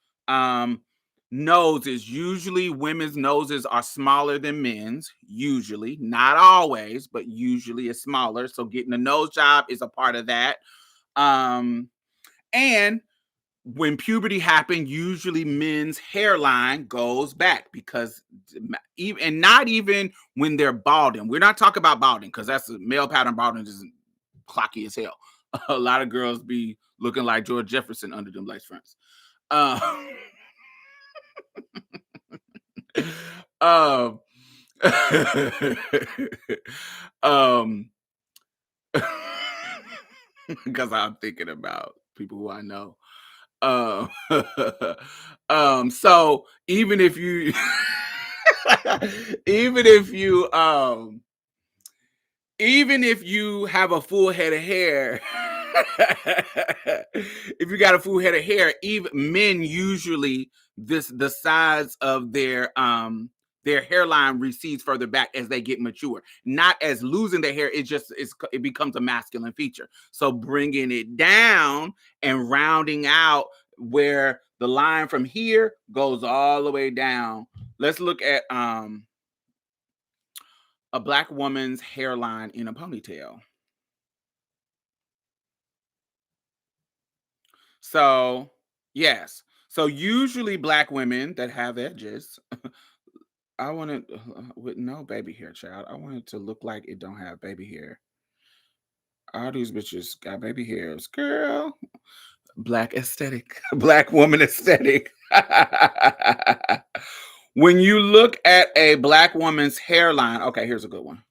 Noses. Usually women's noses are smaller than men's, usually, not always, but usually it's smaller. So getting a nose job is a part of that. And when puberty happened, usually men's hairline goes back because even and not even when they're balding. We're not talking about balding because that's male pattern balding is clocky as hell. A lot of girls be looking like George Jefferson under them lace fronts. Um, um, because I'm thinking about people who I know. Um, so even if you, even if you, even if you have a full head of hair, if you got a full head of hair, even men usually the size of their hairline recedes further back as they get mature. Not as losing their hair, it becomes a masculine feature. So bringing it down and rounding out where the line from here goes all the way down. Let's look at a black woman's hairline in a ponytail. So, yes. So usually black women that have edges, I wanted with no baby hair, child. I want it to look like it don't have baby hair. All these bitches got baby hairs, girl. Black aesthetic, black woman aesthetic. When you look at a black woman's hairline, okay, here's a good one.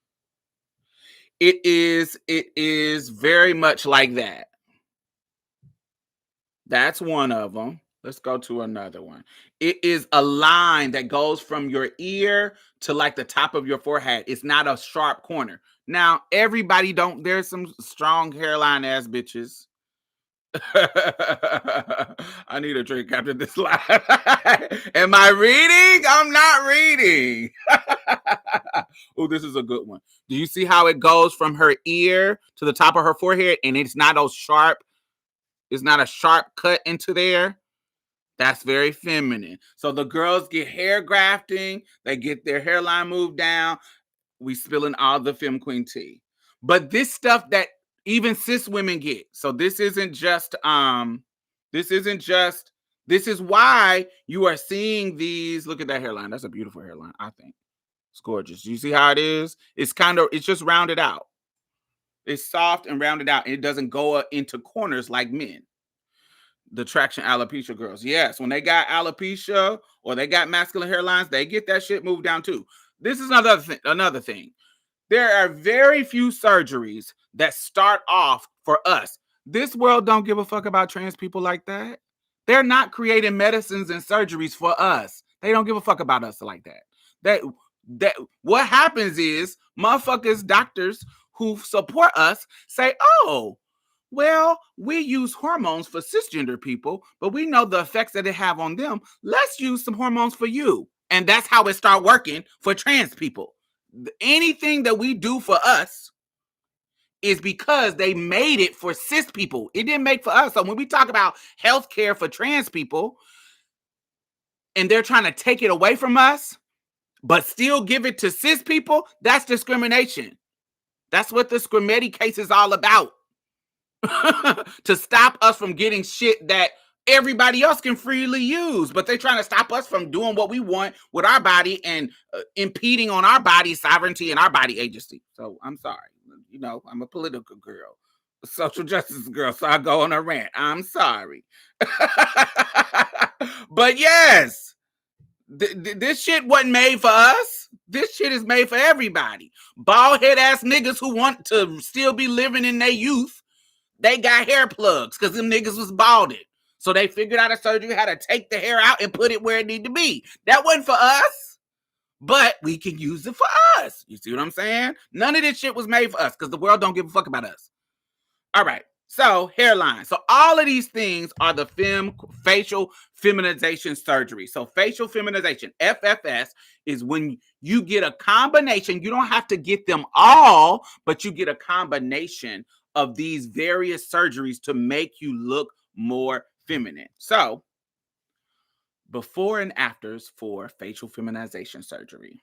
It is very much like that. That's one of them. Let's go to another one. It is a line that goes from your ear to like the top of your forehead. It's not a sharp corner. Now, everybody don't, there's some strong hairline ass bitches. I need a drink after this live. Am I reading? I'm not reading. Oh, this is a good one. Do you see how it goes from her ear to the top of her forehead and it's not a sharp cut into there? That's very feminine. So the girls get hair grafting, they get their hairline moved down. We spilling all the femme queen tea. But this stuff that even cis women get. So this isn't just this is why you are seeing these. Look at that hairline. That's a beautiful hairline, I think. It's gorgeous. You see how it is? It's just rounded out. It's soft and rounded out, and it doesn't go into corners like men. The traction alopecia girls. Yes, when they got alopecia or they got masculine hairlines, they get that shit moved down too. This is another thing. There are very few surgeries that start off for us. This world don't give a fuck about trans people like that. They're not creating medicines and surgeries for us. They don't give a fuck about us like that. That what happens is motherfuckers, doctors who support us say, oh, well, we use hormones for cisgender people, but we know the effects that it have on them. Let's use some hormones for you. And that's how it start working for trans people. Anything that we do for us is because they made it for cis people. It didn't make for us. So when we talk about healthcare for trans people and they're trying to take it away from us, but still give it to cis people, that's discrimination. That's what the Scrimeti case is all about. To stop us from getting shit that everybody else can freely use, but they're trying to stop us from doing what we want with our body and impeding on our body sovereignty and our body agency. So I'm sorry, I'm a political girl. social justice girl, so I go on a rant. I'm sorry. But yes, this shit wasn't made for us. This shit is made for everybody. Bald head ass niggas who want to still be living in their youth, they got hair plugs because them niggas was balded. So they figured out a surgery how to take the hair out and put it where it need to be. That wasn't for us, but we can use it for us. You see what I'm saying? None of this shit was made for us because the world don't give a fuck about us. All right. So hairline. So all of these things are the facial feminization surgery. So facial feminization, FFS, is when you get a combination. You don't have to get them all, but you get a combination of these various surgeries to make you look more feminine. So before and afters for facial feminization surgery.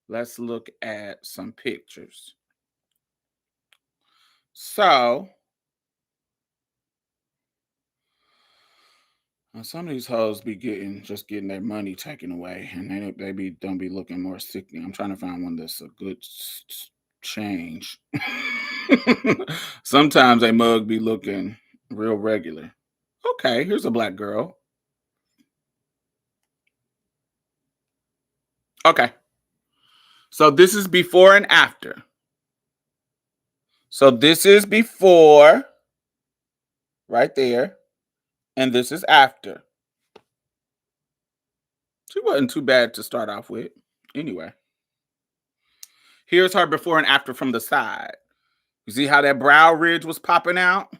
Let's look at some pictures. So some of these hoes be getting their money taken away, and they don't be looking more sickening. I'm trying to find one that's a good change. Sometimes a mug be looking real regular. Okay, here's a black girl. Okay, so this is before and after. So this is before, right there, and this is after. She wasn't too bad to start off with. Anyway, here's her before and after from the side. You see how that brow ridge was popping out?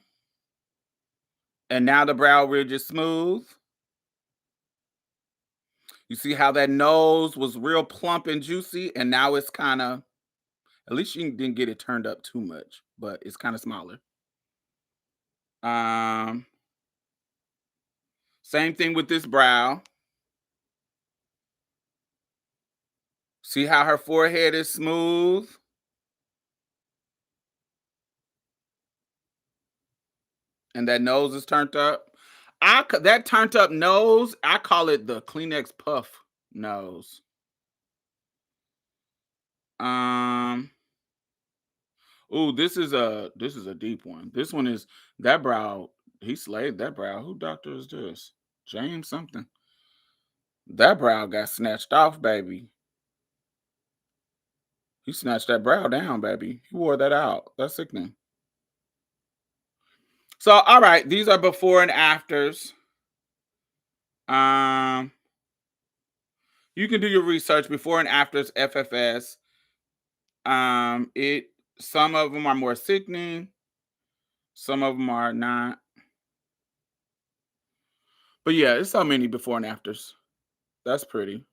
And now the brow ridge is smooth. You see how that nose was real plump and juicy, and now it's kind of, at least you didn't get it turned up too much, but it's kind of smaller. Same thing with this brow. See how her forehead is smooth? And that nose is turned up. That turned up nose, I call it the Kleenex puff nose. Ooh, this is a deep one. This one is that brow. He slayed that brow. Who doctor is this? James something. That brow got snatched off, baby. He snatched that brow down, baby. He wore that out. That's sickening. So, all right, these are before and afters. You can do your research before and afters FFS. Some of them are more sickening, some of them are not. But yeah, it's so many before and afters. That's pretty.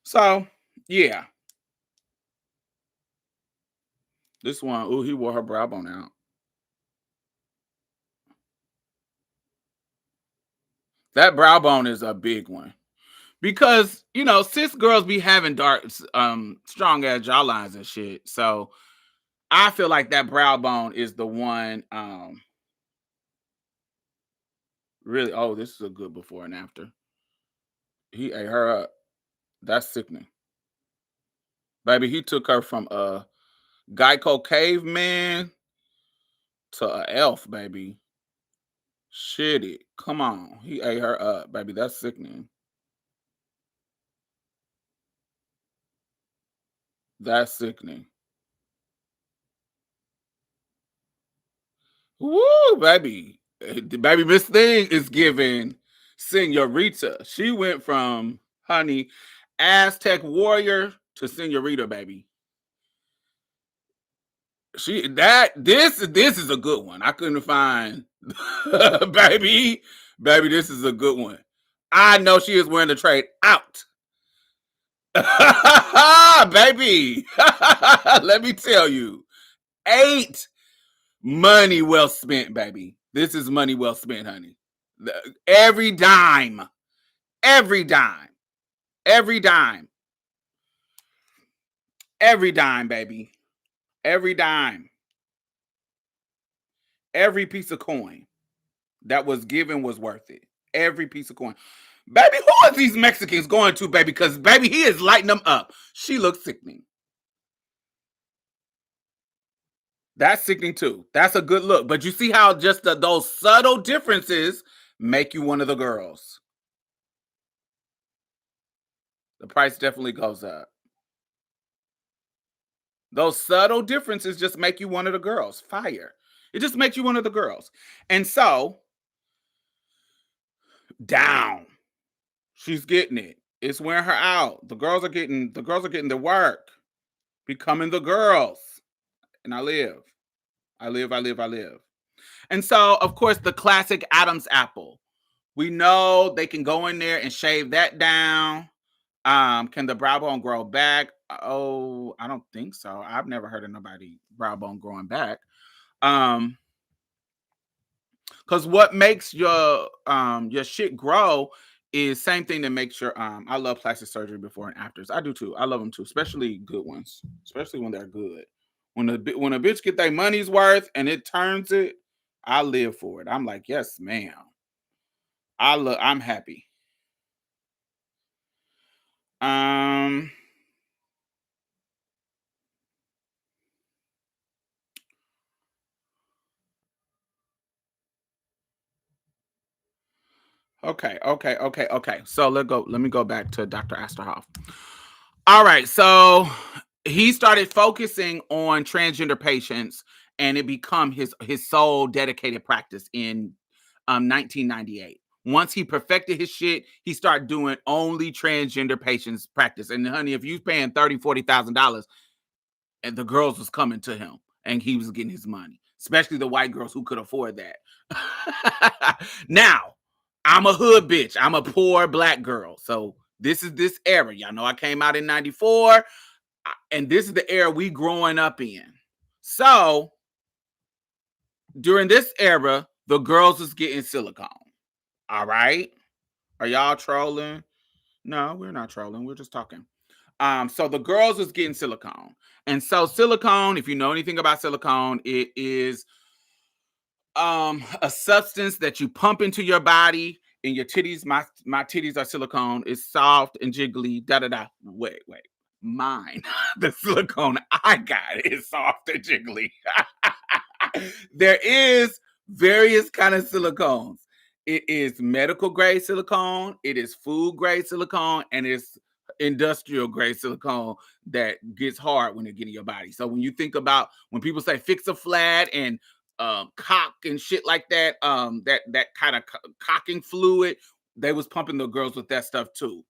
So, yeah. This one, ooh, he wore her brow bone out. That brow bone is a big one. Because, cis girls be having dark, strong ass jawlines and shit. So I feel like that brow bone is the one, really. Oh, this is a good before and after. He ate her up. That's sickening. Baby, he took her from a Geico caveman to a elf, baby. Shit it. Come on. He ate her up, baby. That's sickening. That's sickening. Woo, baby. The baby Miss Thing is giving Senorita. She went from, honey, Aztec warrior to Senorita, baby. This is a good one. I couldn't find baby. Baby, this is a good one. I know she is wearing the trade out. Baby. Let me tell you. 8 money well spent, baby. This is money well spent, honey. Every dime. Every dime. Every dime. Every dime, baby. Every dime. Every piece of coin that was given was worth it. Every piece of coin. Baby, who are these Mexicans going to, baby? Because, baby, he is lighting them up. She looks sickening. That's sickening too. That's a good look. But you see how just those subtle differences make you one of the girls. The price definitely goes up. Those subtle differences just make you one of the girls. Fire. It just makes you one of the girls. And so, down. She's getting it. It's wearing her out. The girls are getting the work. Becoming the girls. And I live. I live, I live, I live. And so, of course, the classic Adam's apple. We know they can go in there and shave that down. Can the brow bone grow back? Oh, I don't think so. I've never heard of nobody brow bone growing back. Um, because what makes your shit grow is same thing that makes your I love plastic surgery before and afters. I do too. I love them too, especially good ones, especially when they're good. When a bitch get their money's worth and it turns it, I live for it. I'm like, yes, ma'am. I'm happy. Um okay. So let me go back to Dr. Asterhoff. All right, so he started focusing on transgender patients and it become his sole dedicated practice in 1998. Once he perfected his shit, he started doing only transgender patients practice. And honey, if you paying $30,000, $40,000, and the girls was coming to him and he was getting his money, especially the white girls who could afford that. Now, I'm a hood bitch. I'm a poor black girl. So this is this era. Y'all know I came out in 94 and this is the era we growing up in. So during this era, the girls was getting silicone. All right. Are y'all trolling? No, we're not trolling. We're just talking. So the girls was getting silicone. And so silicone, if you know anything about silicone, it is a substance that you pump into your body and your titties. My titties are silicone. It's soft and jiggly. Da da da. Wait. Mine, the silicone I got is soft and jiggly. There is various kind of silicones. It is medical grade silicone, it is food grade silicone, and it's industrial grade silicone that gets hard when it get in your body. So when you think about when people say fix a flat and cock and shit like that, that kind of cocking fluid, they was pumping the girls with that stuff too.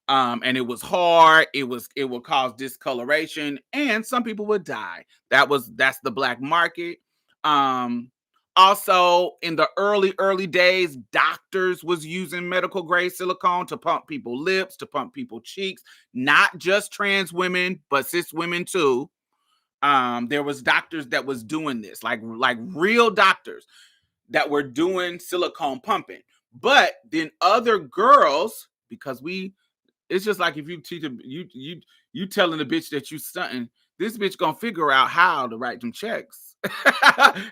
And it was hard. It would cause discoloration, and some people would die. That's the black market. Um, Also, in the early days, doctors was using medical grade silicone to pump people lips, to pump people cheeks, not just trans women, but cis women too. There was doctors that was doing this, like real doctors that were doing silicone pumping. But then other girls, because it's just like if you teach you telling the bitch that you stunting, this bitch gonna figure out how to write them checks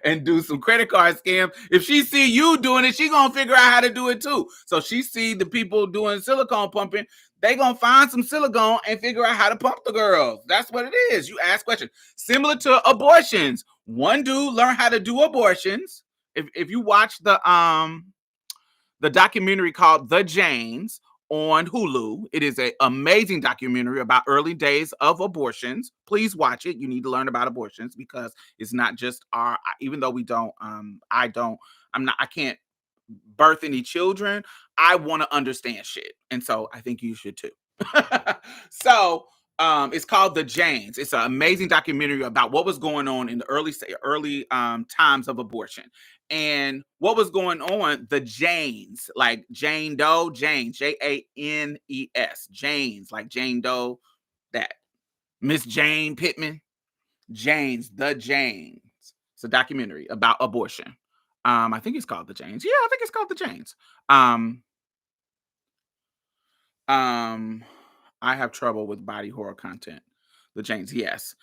and do some credit card scams. If she see you doing it, she gonna figure out how to do it too. So she see the people doing silicone pumping, they gonna find some silicone and figure out how to pump the girls. That's what it is. You ask questions. Similar to abortions. One dude learned how to do abortions. If you watch the documentary called The Janes on Hulu. It is an amazing documentary about early days of abortions. Please watch it. You need to learn about abortions because it's not just even though we don't, I can't birth any children. I want to understand shit. And so I think you should too. So it's called The Janes. It's an amazing documentary about what was going on in the early times of abortion and what was going on. The Janes, like Jane Doe, Janes, Janes, Janes, like Jane Doe, that Miss Jane Pittman, Janes, The Janes. It's a documentary about abortion. I think it's called The Janes. Yeah, I think it's called The Janes. Um, um, I have trouble with body horror content. The Janes, yes.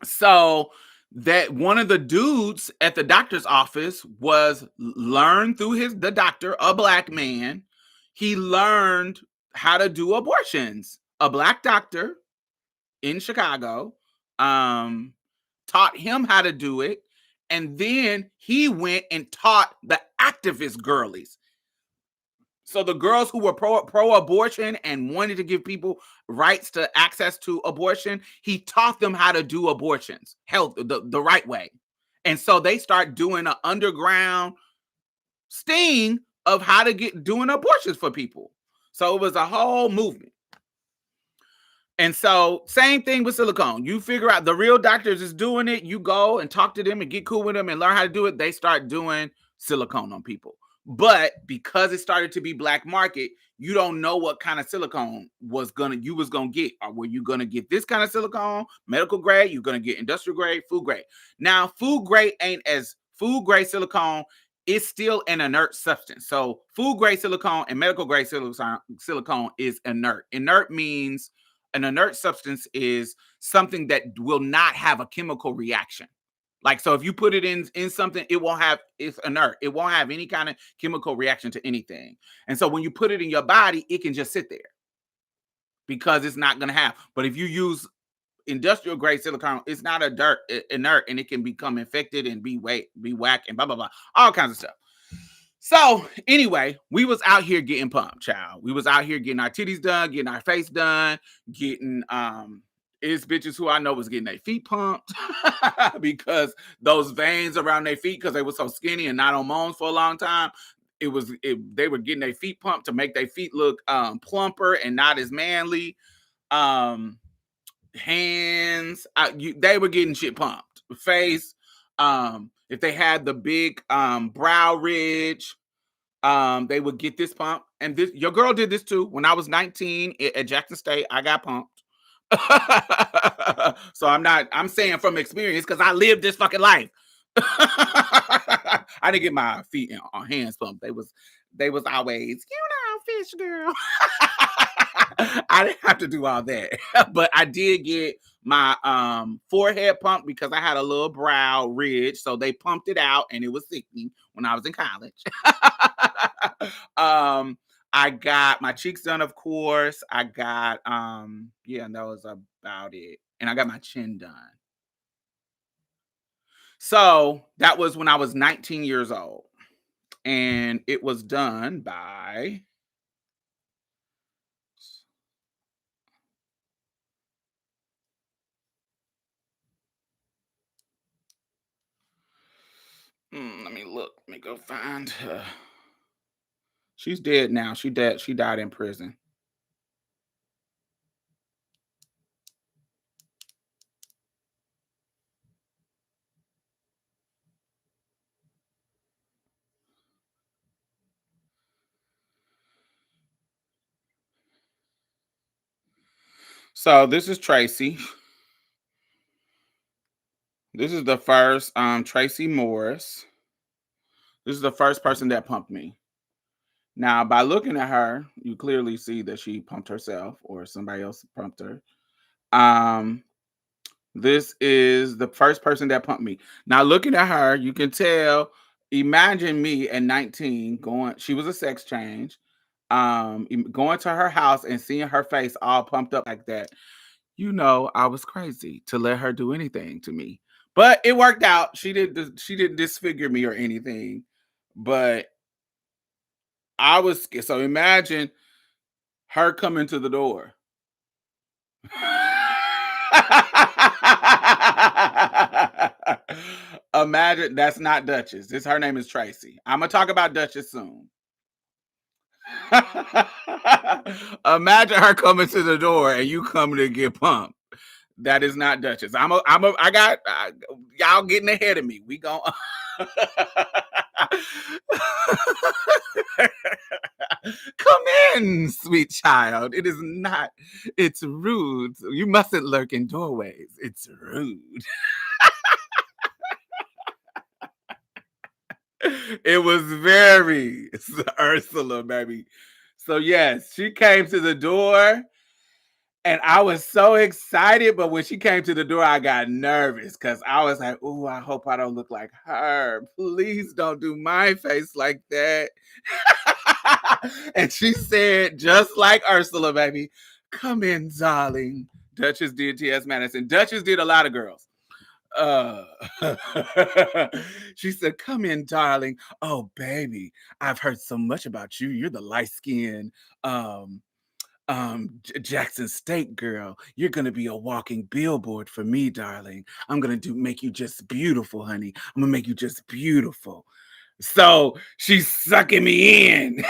So that one of the dudes at the doctor's office was learned through the doctor, a black man. He learned how to do abortions. A black doctor in Chicago taught him how to do it. And then he went and taught the activist girlies. So the girls who were pro-abortion and wanted to give people rights to access to abortion, he taught them how to do abortions, health, the right way. And so they start doing an underground sting of how to get doing abortions for people. So it was a whole movement. And so same thing with silicone. You figure out the real doctors is doing it. You go and talk to them and get cool with them and learn how to do it. They start doing silicone on people. But because it started to be black market, you don't know what kind of silicone you was gonna get. Or were you gonna get this kind of silicone, medical grade? You're gonna get industrial grade, food grade. Now, food grade silicone is still an inert substance. So food grade silicone and medical grade silicone is inert. Inert means an inert substance is something that will not have a chemical reaction. Like, so if you put it in something, it's inert. It won't have any kind of chemical reaction to anything. And so when you put it in your body, it can just sit there because it's not going to have. But if you use industrial grade silicone, it's not inert, and it can become infected and be whack and blah, blah, blah, all kinds of stuff. So anyway, we was out here getting pumped, child. We was out here getting our titties done, getting our face done, getting is bitches who I know was getting their feet pumped because those veins around their feet, because they were so skinny and not on moans for a long time. They were getting their feet pumped to make their feet look plumper and not as manly. Hands, they were getting shit pumped. Face, if they had the big brow ridge, they would get this pump. And this, your girl did this too. When I was 19 at Jackson State, I got pumped. So I'm saying from experience because I lived this fucking life. I didn't get my feet and hands pumped. They was always, fish girl. I didn't have to do all that, but I did get my forehead pumped because I had a little brow ridge, so they pumped it out and it was sickening when I was in college. I got my cheeks done, of course. I got that was about it. And I got my chin done. So that was when I was 19 years old. And it was done by let me look. Let me go find her. She's dead now. She died in prison. So this is Tracy. This is the first Tracy Morris. This is the first person that pumped me. Now, by looking at her, you clearly see that she pumped herself or somebody else pumped her. This is the first person that pumped me. Now, looking at her, you can tell, imagine me at 19 she was a sex change, going to her house and seeing her face all pumped up like that. I was crazy to let her do anything to me. But it worked out. She didn't disfigure me or anything. But I was scared. So imagine her coming to the door. Imagine that's not Duchess. Her name is Tracy. I'm gonna talk about Duchess soon. Imagine her coming to the door and you coming to get pumped. That is not Duchess. I got y'all getting ahead of me. We gon' come in, sweet child. It is not. It's rude. You mustn't lurk in doorways. It's rude. It was very Ursula, baby. So yes, she came to the door And I was so excited, but when she came to the door, I got nervous because I was like, "Ooh, I hope I don't look like her. Please don't do my face like that." And she said, just like Ursula, baby, "Come in, darling." Duchess did T.S. Madison. Duchess did a lot of girls. Uh, she said, "Come in, darling. Oh, baby, I've heard so much about you. You're the light-skinned Jackson State girl. You're gonna be a walking billboard for me, darling. I'm gonna make you just beautiful, honey. I'm gonna make you just beautiful." So she's sucking me in.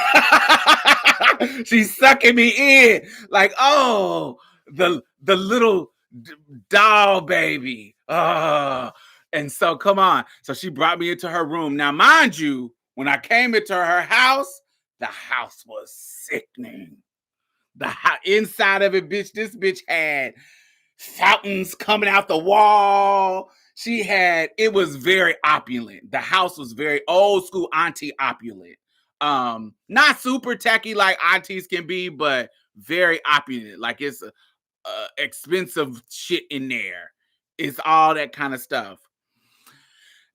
She's sucking me in. Like, oh, the little doll baby. And so come on. So she brought me into her room. Now, mind you, when I came into her house, the house was sickening. The inside of it, bitch, this bitch had fountains coming out the wall. It was very opulent. The house was very old school auntie opulent. Not super tacky like aunties can be, but very opulent. Like it's expensive shit in there. It's all that kind of stuff.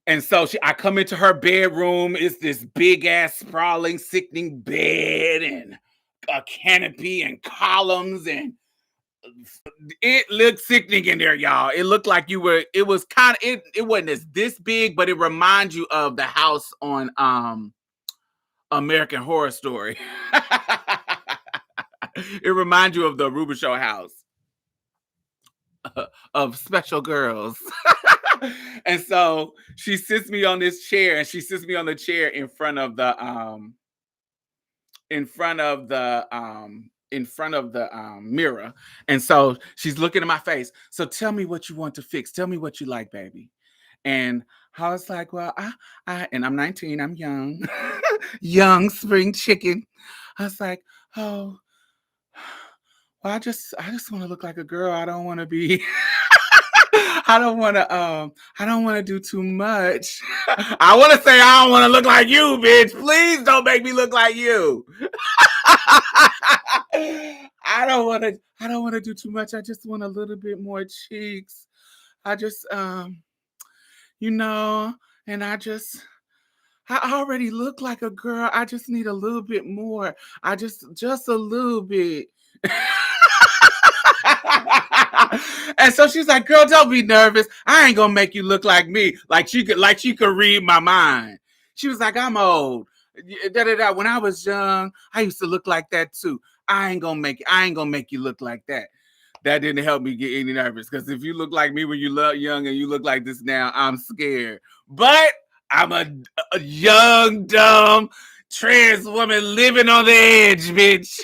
And so I come into her bedroom. It's this big ass sprawling, sickening bed and a canopy and columns, and it looked sickening in there, y'all. It looked like it was kind of, it wasn't this big, but it reminds you of the house on American Horror Story. It reminds you of the Ruben Show house of special girls. And so she sits me on this chair, and she sits me on the chair in front of the mirror. And so she's looking at my face. "So tell me what you want to fix. Tell me what you like, baby." And I was like, "Well, and I'm 19, I'm young, young spring chicken." I was like, "Oh, well, I just want to look like a girl. I don't want to be I don't want to do too much." I want to say I don't want to look like you, bitch. Please don't make me look like you. I don't want to do too much. I just want a little bit more cheeks. I just and I already look like a girl. I just need a little bit more. I just a little bit. And so she's like, "Girl, don't be nervous. I ain't gonna make you look like me." Like she could read my mind. She was like, "I'm old. When I was young, I used to look like that too. I ain't gonna make you look like that." That didn't help me get any nervous, because if you look like me when you look young and you look like this now, I'm scared. But I'm a young, dumb, trans woman living on the edge, bitch.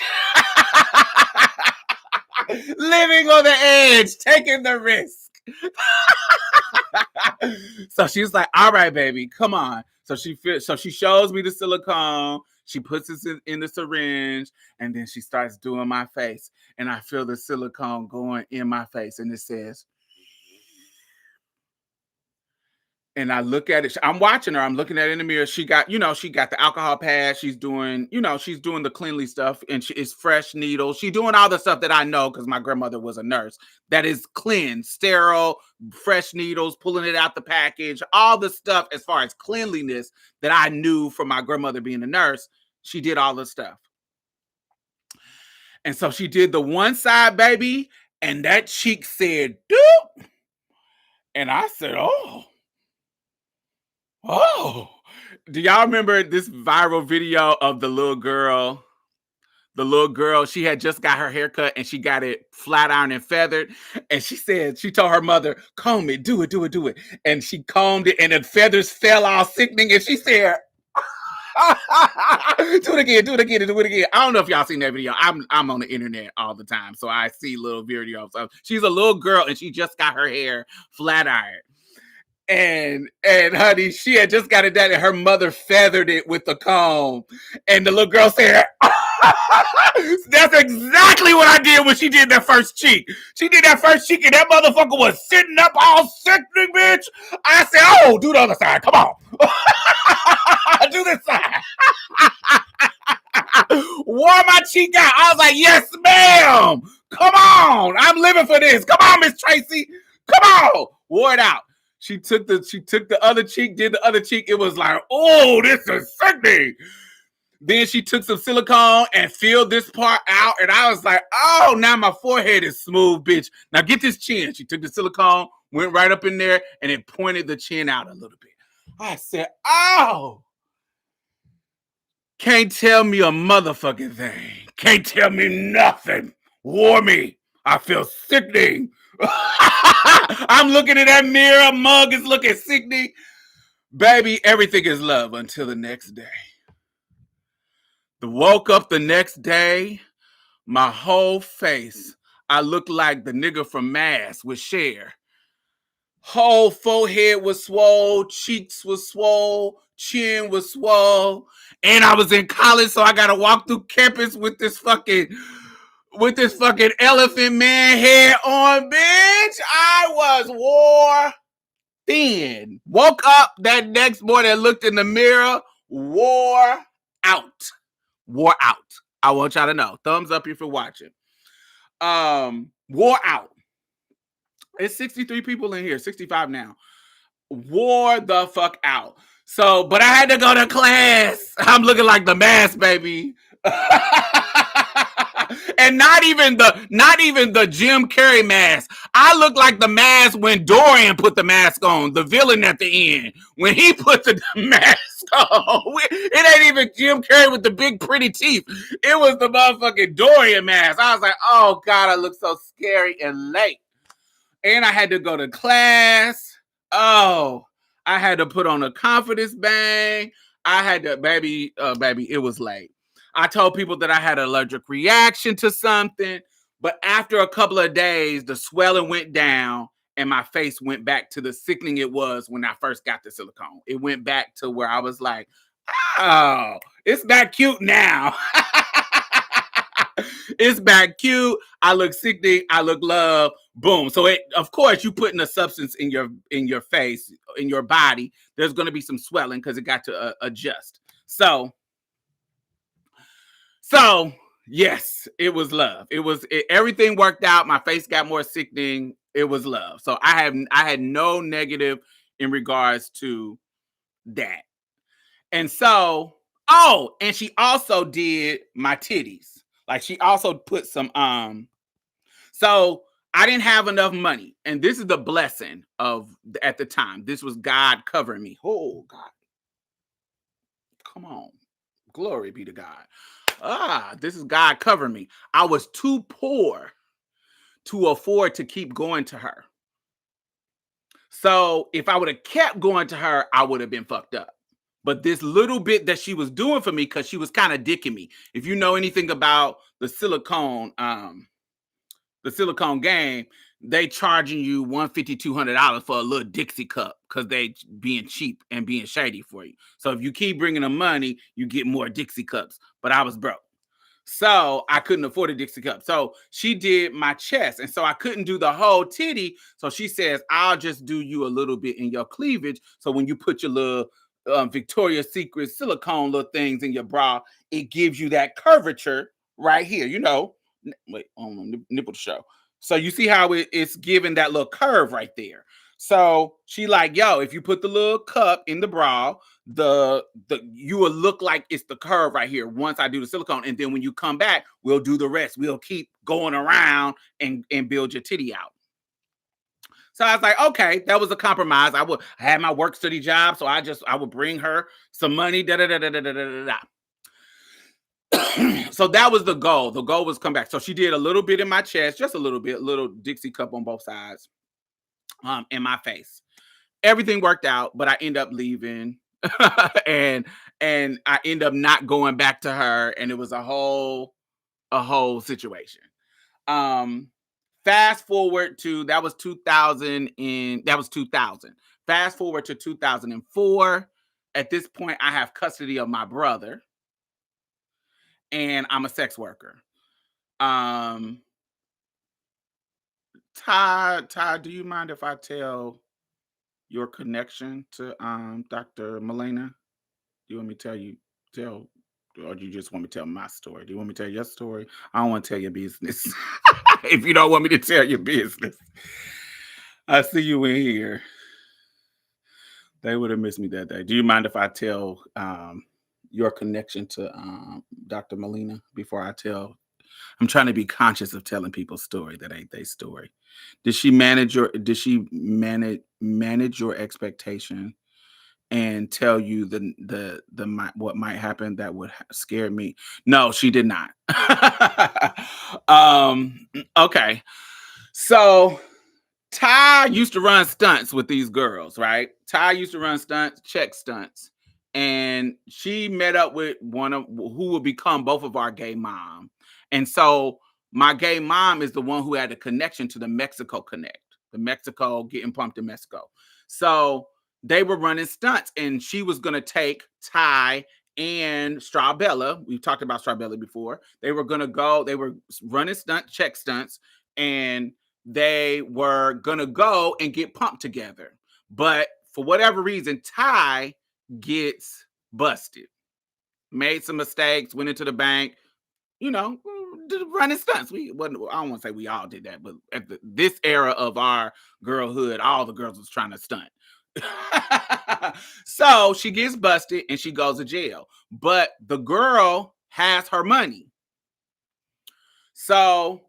Living on the edge, taking the risk. So she's like, "All right, baby, come on." So she shows me the silicone. She puts it in the syringe, and then she starts doing my face. And I feel the silicone going in my face, and it says, and I look at it. I'm watching her. I'm looking at it in the mirror. She got the alcohol pad. She's doing the cleanly stuff, and it's fresh needles. She's doing all the stuff that I know because my grandmother was a nurse. That is clean, sterile, fresh needles, pulling it out the package, all the stuff as far as cleanliness that I knew from my grandmother being a nurse. She did all the stuff. And so she did the one side, baby, and that cheek said, "Doop." And I said, "Oh. Oh." Do y'all remember this viral video of the little girl? The little girl, she had just got her haircut and she got it flat ironed and feathered. And she told her mother, "Comb it, do it, do it, do it." And she combed it and the feathers fell all sickening. And she said, "Do it again, do it again, do it again." I don't know if y'all seen that video. I'm on the internet all the time, so I see little videos. She's a little girl and she just got her hair flat ironed. And honey, she had just got it done, and her mother feathered it with the comb. And the little girl said, "That's exactly what I did when she did that first cheek. She did that first cheek, and that motherfucker was sitting up all sickening, bitch." I said, "Oh, do the other side. Come on." Do this side. Wore my cheek out. I was like, "Yes, ma'am. Come on. I'm living for this. Come on, Miss Tracy. Come on. Wore it out. She took the other cheek, did the other cheek. It was like, oh, this is sickening. Then she took some silicone and filled this part out. And I was like, oh, now my forehead is smooth, bitch. Now get this chin. She took the silicone, went right up in there, and it pointed the chin out a little bit. I said, oh. Can't tell me a motherfucking thing. Can't tell me nothing. Wore me. I feel sickening. I'm looking in that mirror. Mug is looking sickening. Baby, everything is love until the next day. Woke up the next day, my whole face, I looked like the nigga from Mass with Cher. Whole forehead was swole, cheeks was swole, chin was swole, and I was in college, so I gotta walk through campus with this fucking elephant man head on, bitch. I was wore thin. Woke up that next morning, looked in the mirror, wore out. Wore out. I want y'all to know. Thumbs up if you're watching. Wore out. It's 63 people in here, 65 now. Wore the fuck out. So, but I had to go to class. I'm looking like the mask, baby. And not even the Jim Carrey mask. I look like the mask when Dorian put the mask on, the villain at the end. When he put the mask on. It ain't even Jim Carrey with the big pretty teeth. It was the motherfucking Dorian mask. I was like, oh God, I look so scary and late. And I had to go to class. Oh, I had to put on a confidence bang. I had to, baby, it was late. I told people that I had an allergic reaction to something, but after a couple of days, the swelling went down and my face went back to the sickening it was when I first got the silicone. It went back to where I was like, oh, it's back cute now. It's back cute. I look sickening. I look love. Boom. So of course, you putting a substance in your face, in your body. There's going to be some swelling because it got to adjust. So yes, it was love. Everything worked out. My face got more sickening. It was love. So I had no negative in regards to that. And so, and she also did my titties. Like she also put some so I didn't have enough money. And this is the blessing of at the time. This was God covering me. Oh God. Come on. Glory be to God. This is God covering me. I was too poor to afford to keep going to her. So if I would have kept going to her, I would have been fucked up. But this little bit that she was doing for me, because she was kind of dicking me. If you know anything about the silicone game, they charging you $150, $200 for a little Dixie cup because they being cheap and being shady for you. So if you keep bringing them money, you get more Dixie cups. But I was broke. So I couldn't afford a Dixie cup. So she did my chest. And so I couldn't do the whole titty. So she says, I'll just do you a little bit in your cleavage. So when you put your little Victoria's Secret silicone little things in your bra, it gives you that curvature right here. You know, wait, on the nipple to show. So you see how it's giving that little curve right there. So she like, yo, if you put the little cup in the bra, you will look like it's the curve right here once I do the silicone. And then when you come back, we'll do the rest. We'll keep going around and build your titty out. So I was like, okay, that was a compromise. I had my work study job, so I would bring her some money. So that was the goal. The goal was come back. So she did a little bit in my chest, just a little bit, little Dixie cup on both sides, in my face. Everything worked out, but I end up leaving, and I end up not going back to her, and it was a whole situation. Fast forward to that was 2000. Fast forward to 2004. At this point, I have custody of my brother, and I'm a sex worker. Todd, do you mind if I tell your connection to Dr. Milena? Do you want me to tell, or do you just want me to tell my story? Do you want me to tell your story? I don't want to tell your business. If you don't want me to tell your business, I see you in here. They would have missed me that day. Do you mind if I tell your connection to Dr. Molina before I tell? I'm trying to be conscious of telling people's story that ain't their story. Did she manage your expectation and tell you what might happen that would scare me? No, she did not. Okay. So Ty used to run stunts with these girls, right? Ty used to run stunts, check stunts. And she met up with one of who would become both of our gay mom. And so my gay mom is the one who had a connection to the Mexico Connect, the Mexico getting pumped in Mexico. So they were running stunts, and she was gonna take Ty and Strawbella. We've talked about Strawbella before. They were gonna go, they were running check stunts, and they were gonna go and get pumped together. But for whatever reason, Ty gets busted, made some mistakes, went into the bank, you know, running stunts. I don't want to say we all did that, but at this era of our girlhood, all the girls was trying to stunt. So she gets busted and she goes to jail. But the girl has her money. So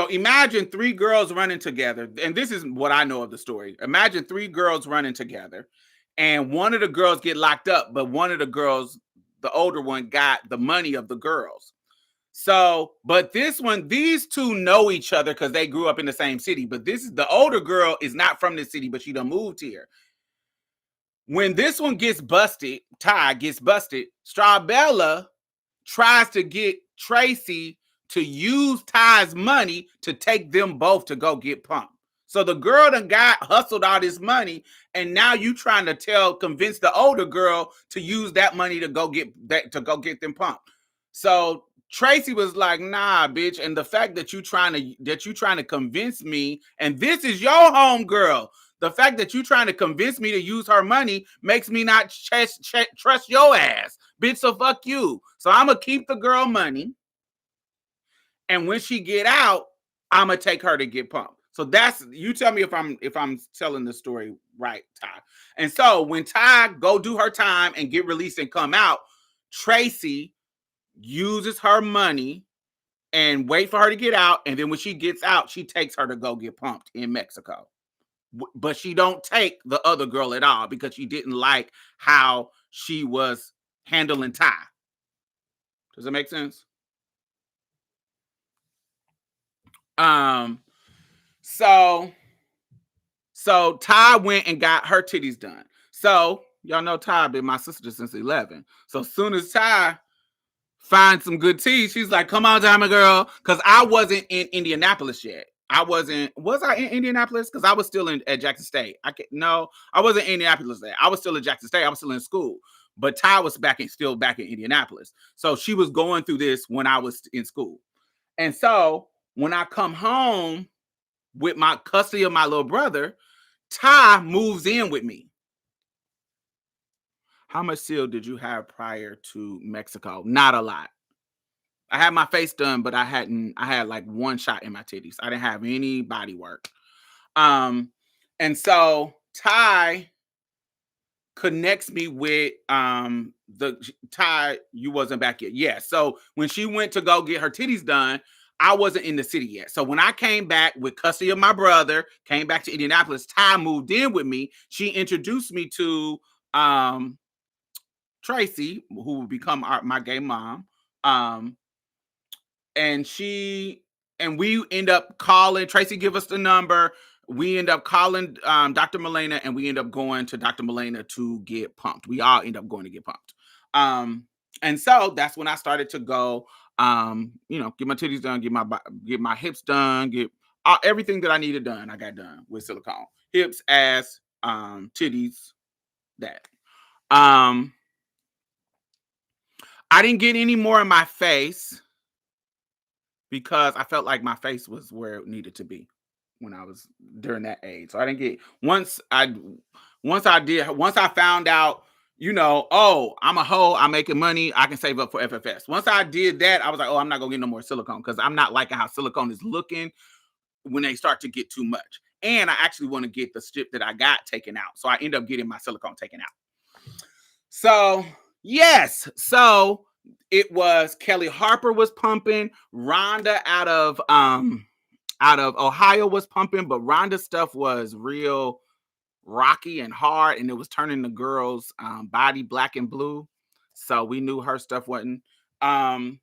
imagine three girls running together, and this is what I know of the story. Imagine three girls running together, and one of the girls get locked up, but one of the girls, the older one, got the money of the girls. So, but these two know each other because they grew up in the same city. But the older girl is not from this city, but she done moved here. When this one gets busted, Ty gets busted, Strawbella tries to get Tracy to use Ty's money to take them both to go get pumped. So the girl done hustled all this money, and now you trying to convince the older girl to use that money to go get them pumped. So Tracy was like, "Nah, bitch." And the fact that you trying to convince me, and this is your home girl. The fact that you trying to convince me to use her money makes me not trust your ass, bitch. So fuck you. So I'm gonna keep the girl money, and when she get out, I'm gonna take her to get pumped. So that's, you tell me if I'm telling the story right, Ty. And so when Ty go do her time and get released and come out, Tracy uses her money and wait for her to get out, and then when she gets out, she takes her to go get pumped in Mexico. But she don't take the other girl at all because she didn't like how she was handling Ty. Does that make sense? So Ty went and got her titties done. So y'all know Ty been my sister since 11. So as soon as Ty finds some good tea, she's like, "Come on, Ty, my girl," because I wasn't in Indianapolis yet. Was I in Indianapolis? Because I was still at Jackson State. I wasn't in Indianapolis there. I was still at Jackson State. I was still in school. But Ty was still back in Indianapolis. So she was going through this when I was in school. And so when I come home with my custody of my little brother, Ty moves in with me. How much seal did you have prior to Mexico? Not a lot. I had my face done, but I had like one shot in my titties. I didn't have any body work. And so Ty connects me with the Ty, you wasn't back yet. Yeah. So when she went to go get her titties done, I wasn't in the city yet. So when I came back with custody of my brother, came back to Indianapolis, Ty moved in with me. She introduced me to Tracy, who would become my gay mom. And we end up calling, Tracy give us the number. We end up calling Dr. Molina, and we end up going to Dr. Molina to get pumped. We all end up going to get pumped. And so that's when I started to go, get my titties done, get my hips done, get everything that I needed done. I got done with silicone. Hips, ass, titties, that. I didn't get any more in my face because I felt like my face was where it needed to be when I was during that age. So I didn't get once I found out you know, oh, I'm a hoe, I'm making money, I can save up for FFS. Once I did that, I was like, oh, I'm not gonna get no more silicone because I'm not liking how silicone is looking when they start to get too much. And I actually want to get the strip that I got taken out. So I end up getting my silicone taken out. So, yes. So it was Kelly Harper was pumping, Rhonda out of Ohio was pumping, but Rhonda's stuff was real rocky and hard, and it was turning the girls' body black and blue. So we knew her stuff wasn't. So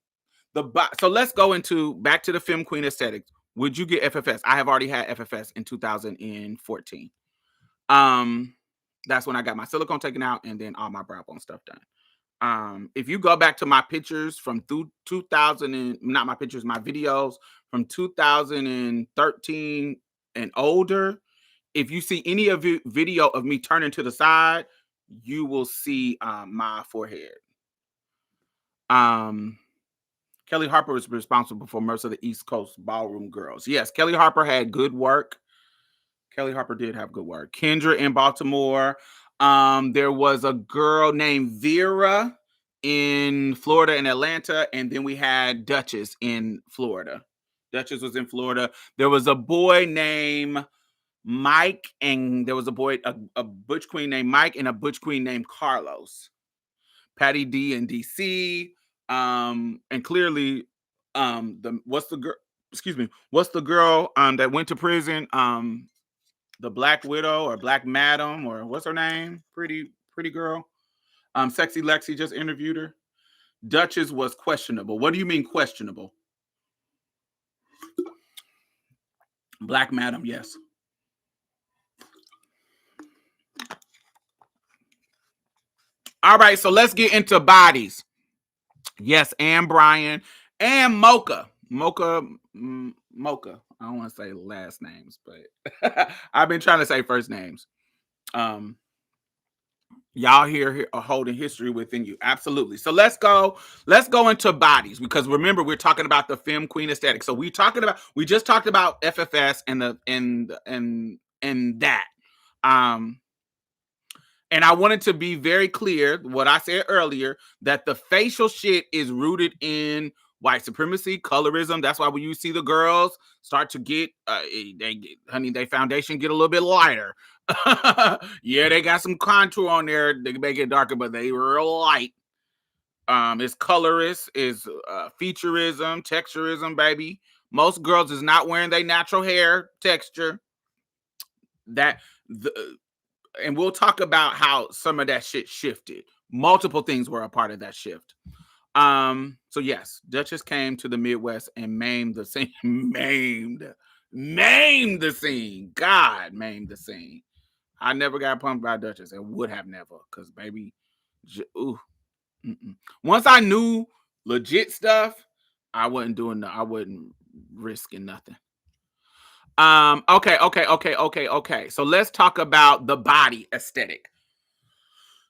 let's go into back to the Femme Queen aesthetics. Would you get FFS? I have already had FFS in 2014. That's when I got my silicone taken out and then all my brow bone stuff done. If you go back to my pictures from 2000 and not my pictures, my videos from 2013 and older, if you see any of the video of me turning to the side, you will see my forehead. Kelly Harper was responsible for most of the East Coast ballroom girls. Yes, Kelly Harper had good work. Kelly Harper did have good work. Kendra in Baltimore. There was a girl named Vera in Florida and Atlanta, and then we had Duchess in Florida. Duchess was in Florida. There was a boy named Mike, and there was a boy, a butch queen named Mike, and a butch queen named Carlos. Patty D in DC. And clearly, what's the girl that went to prison? The Black Widow or Black Madam, or what's her name? Pretty girl. Sexy Lexi just interviewed her. Duchess was questionable. What do you mean questionable? Black Madam, yes. All right, so let's get into bodies. Yes, and Brian and Mocha. Mocha. I don't want to say last names, but I've been trying to say first names. Y'all here are holding history within you. Absolutely. So let's go into bodies, because remember, we're talking about the Femme Queen aesthetic. So we just talked about FFS and that. And I wanted to be very clear, what I said earlier, that the facial shit is rooted in white supremacy, colorism. That's why when you see the girls start to get, their foundation get a little bit lighter. Yeah, they got some contour on there. They make it darker, but they real light. It's colorist, is featureism, texturism, baby. Most girls is not wearing their natural hair texture. And we'll talk about how some of that shit shifted. Multiple things were a part of that shift. So yes, Duchess came to the Midwest and maimed the scene. Maimed the scene. God, maimed the scene. I never got pumped by Duchess, and would have never, because baby, once I knew legit stuff, I wasn't risking nothing. Okay. So let's talk about the body aesthetic.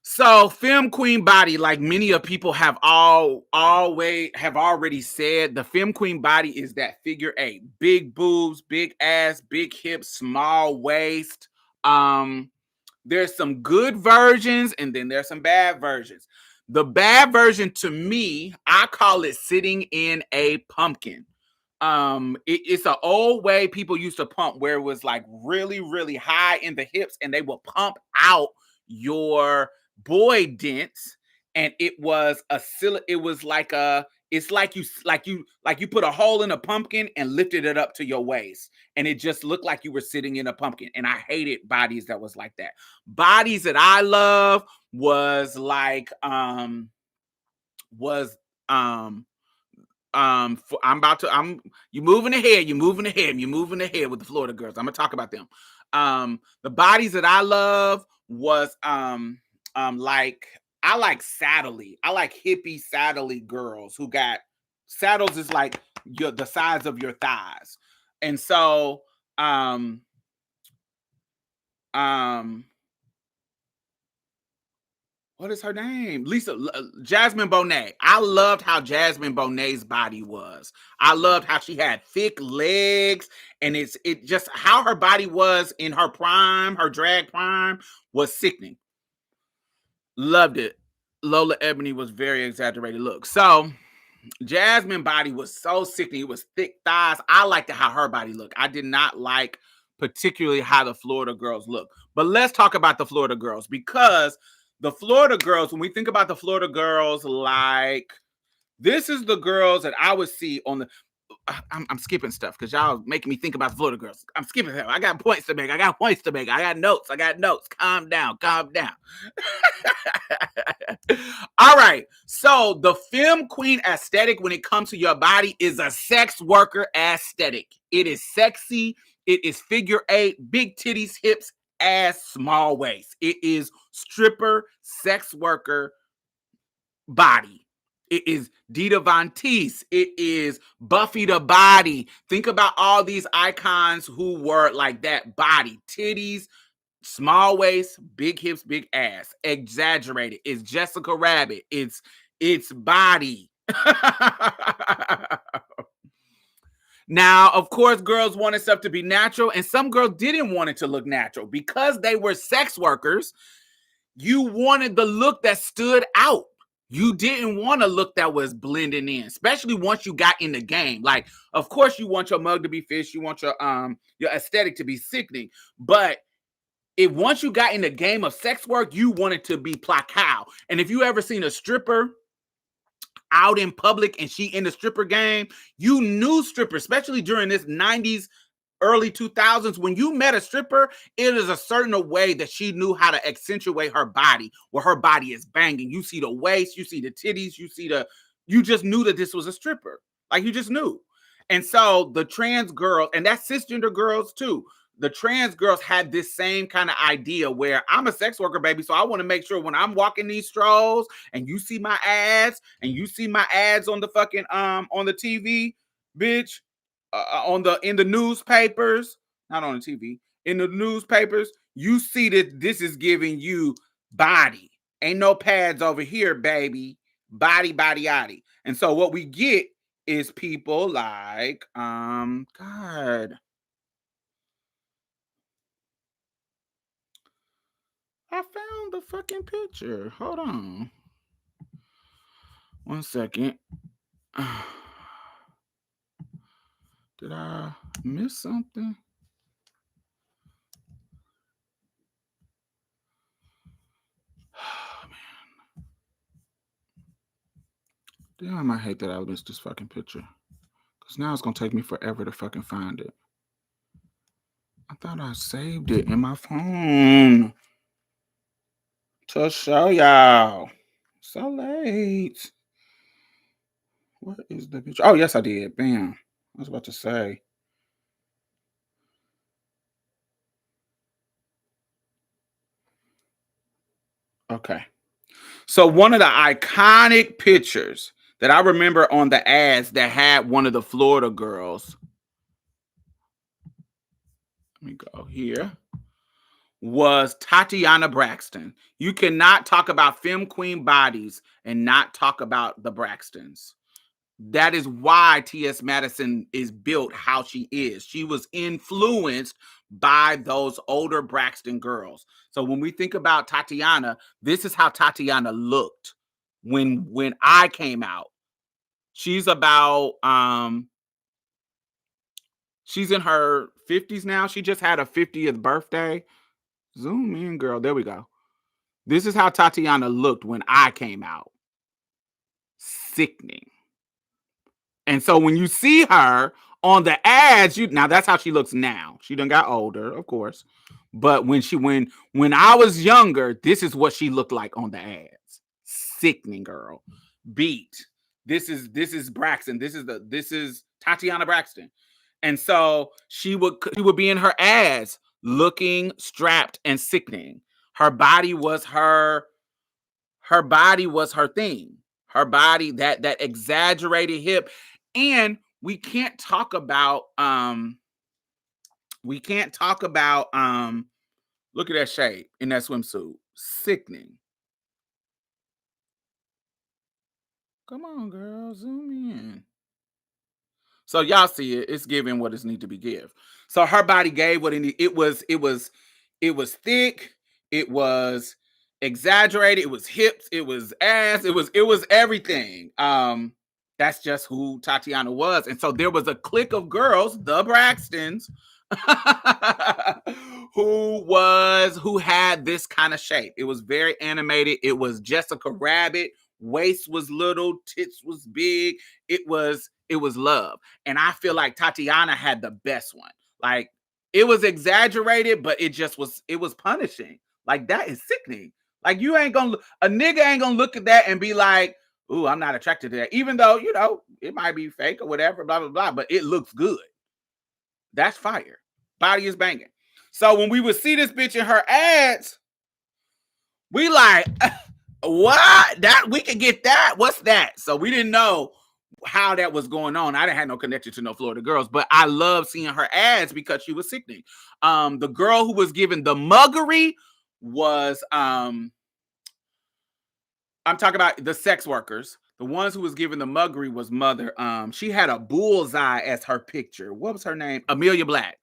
So Femme Queen body, like many of people have already said, the Femme Queen body is that figure 8. Big boobs, big ass, big hips, small waist. There's some good versions, and then there's some bad versions. The bad version, to me, I call it sitting in a pumpkin. It's an old way people used to pump, where it was like really, really high in the hips, and they will pump out your boy dents, and it was like you put a hole in a pumpkin and lifted it up to your waist, and it just looked like you were sitting in a pumpkin. And I hated bodies that was like that. Bodies that I love was like you moving ahead with the Florida girls. I'm gonna talk about them. The bodies that I love was like, I like saddly. I like hippie saddly girls who got saddles is like the size of your thighs. And so what is her name? Jasmine Bonet. I loved how Jasmine Bonet's body was. I loved how she had thick legs, and it just how her body was in her prime, her drag prime, was sickening. Loved it. Lola Ebony was very exaggerated look. So Jasmine body was so sickening. It was thick thighs. I liked how her body looked. I did not like particularly how the Florida girls look. But let's talk about the Florida girls, because the Florida girls, when we think about the Florida girls, like, this is the girls that I would see on the. I'm skipping stuff because y'all making me think about the Florida girls. I'm skipping them. I got points to make. I got notes. Calm down. All right. So the femme queen aesthetic when it comes to your body is a sex worker aesthetic. It is sexy. It is figure eight, big titties, hips, ass, small waist. It is stripper, sex worker body. It is Dita Von Teese. It is Buffy the Body. Think about all these icons who were like that body. Titties, small waist, big hips, big ass. Exaggerated. It's Jessica Rabbit. It's body. Now, of course, girls wanted stuff to be natural, and some girls didn't want it to look natural. Because they were sex workers, you wanted the look that stood out. You didn't want a look that was blending in, especially once you got in the game. Like, of course, you want your mug to be fish, you want your aesthetic to be sickening, but once you got in the game of sex work, you wanted to be placow. And if you ever seen a stripper out in public and she in the stripper game, you knew strippers, especially during this 90s, early 2000s, when you met a stripper, it is a certain way that she knew how to accentuate her body, where her body is banging. You see the waist, you see the titties, you just knew that this was a stripper. Like, you just knew. And so the trans girl, and that's cisgender girls too, the trans girls had this same kind of idea where I'm a sex worker, baby. So I want to make sure when I'm walking these strolls and you see my ads and you see my ads on the fucking, on the TV, bitch, in the newspapers, not on the TV, in the newspapers, you see that this is giving you body. Ain't no pads over here, baby. Body, body, yaddy. And so what we get is people like, God. I found the fucking picture. Hold on. 1 second. Did I miss something? Oh, man. Damn, I hate that I missed this fucking picture. Because now it's going to take me forever to fucking find it. I thought I saved it in my phone to show y'all. So late. What is the picture? Oh, yes, I did. Bam. I was about to say. Okay. So one of the iconic pictures that I remember on the ads that had one of the Florida girls. Let me go here. Was Tatiana Braxton. You cannot talk about femme queen bodies and not talk about the Braxtons. That is why T.S. Madison is built how she is. She was influenced by those older Braxton girls. So when we think about Tatiana, this is how Tatiana looked when I came out. She's about she's in her 50s now. She just had a 50th birthday. Zoom in, girl. There we go. This is how Tatiana looked when I came out. Sickening. And so when you see her on the ads, now that's how she looks now. She done got older, of course. But when I was younger, this is what she looked like on the ads. Sickening, girl. Beat. This is Braxton. This is Tatiana Braxton. And so she would be in her ads looking strapped and sickening. Her body was her thing. Her body, that exaggerated hip. And we can't talk about look at that shape in that swimsuit. Sickening. Come on, girl, zoom in. So y'all see it. It's giving what it needs to be give. So her body gave what it needed. It was thick. It was exaggerated. It was hips. It was ass. It was everything. That's just who Tatiana was. And so there was a clique of girls, the Braxtons, who had this kind of shape. It was very animated. It was Jessica Rabbit. Waist was little, tits was big. It was love. And I feel like Tatiana had the best one. Like, it was exaggerated, but it was punishing. Like, that is sickening. Like, a nigga ain't gonna look at that and be like, ooh, I'm not attracted to that. Even though, it might be fake or whatever, blah, blah, blah, but it looks good. That's fire. Body is banging. So when we would see this bitch in her ads, we like, what? That we could get that? What's that? So we didn't know how that was going on. I didn't have no connection to no Florida girls, but I love seeing her ads because she was sickening. The girl who was given the muggery was I'm talking about the sex workers. The ones who was given the muggery was Mother. She had a bullseye as her picture. What was her name? Amelia Black.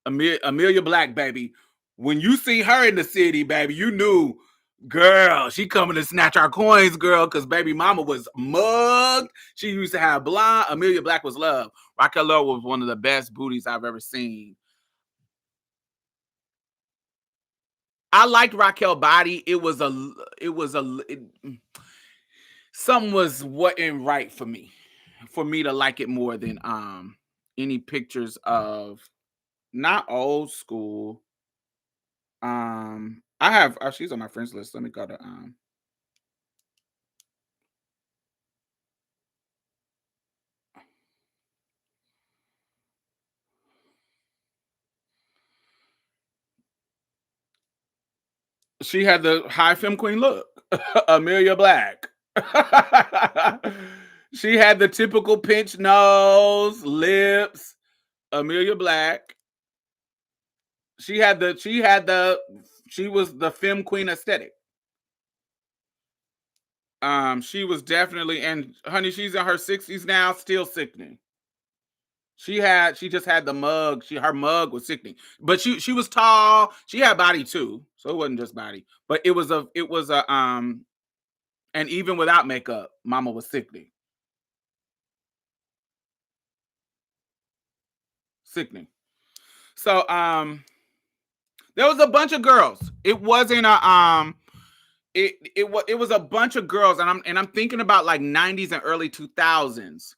Amelia Black, baby. When you see her in the city, baby, you knew, girl, she coming to snatch our coins, girl, because baby mama was mugged. She used to have blonde. Amelia Black was love. Raquel Love was one of the best booties I've ever seen. I liked Raquel body. Something wasn't right for me to like it more than any pictures of, not old school. I have, she's on my friends list. Let me go to she had the high femme queen look. Amelia Black. She had the typical pinched nose, lips. Amelia Black. She was the femme queen aesthetic. She was definitely, and honey, she's in her 60s now, still sickening. She just had the mug. Her mug was sickening, but she was tall. She had body too, so it wasn't just body. But it was a and even without makeup, Mama was sickening. Sickening. So there was a bunch of girls. It wasn't a it was a bunch of girls, and I'm thinking about like 90s and early 2000s.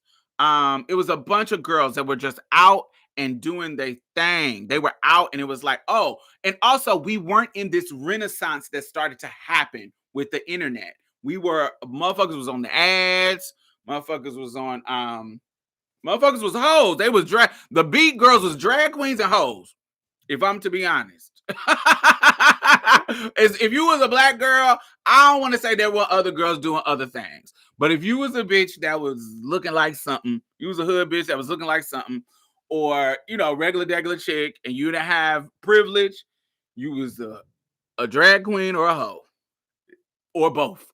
It was a bunch of girls that were just out and doing their thing. They were out, and it was like, oh, and also we weren't in this renaissance that started to happen with the internet. Motherfuckers was on the ads, motherfuckers was on motherfuckers was hoes. They was the beat girls was drag queens and hoes, if I'm to be honest. If you was a black girl, I don't want to say there were other girls doing other things. But if you was a bitch that was looking like something, you was a hood bitch that was looking like something, or regular chick, and you didn't have privilege, you was a drag queen or a hoe, or both.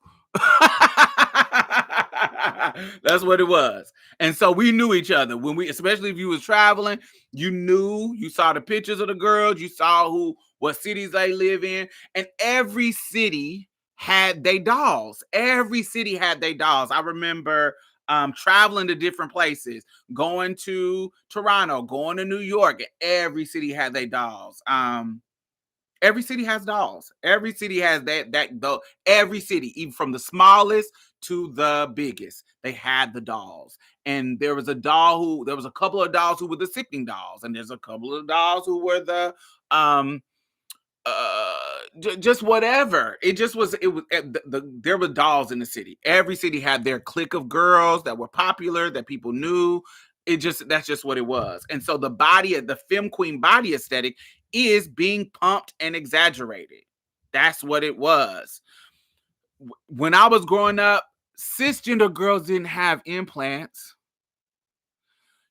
That's what it was. And so we knew each other especially if you was traveling, you saw the pictures of the girls, you saw what cities they live in, and every city had their dolls. Every city had their dolls. I remember traveling to different places, going to Toronto, going to New York. Every city had their dolls. Every city has dolls. Every city has every city, even from the smallest to the biggest, they had the dolls. And there was a couple of dolls who were the sickening dolls, and there's a couple of dolls who were the just whatever. There were dolls in the city. Every city had their clique of girls that were popular, that people knew. That's just what it was. And so the femme queen body aesthetic is being pumped and exaggerated. That's what it was. When I was growing up, cisgender girls didn't have implants.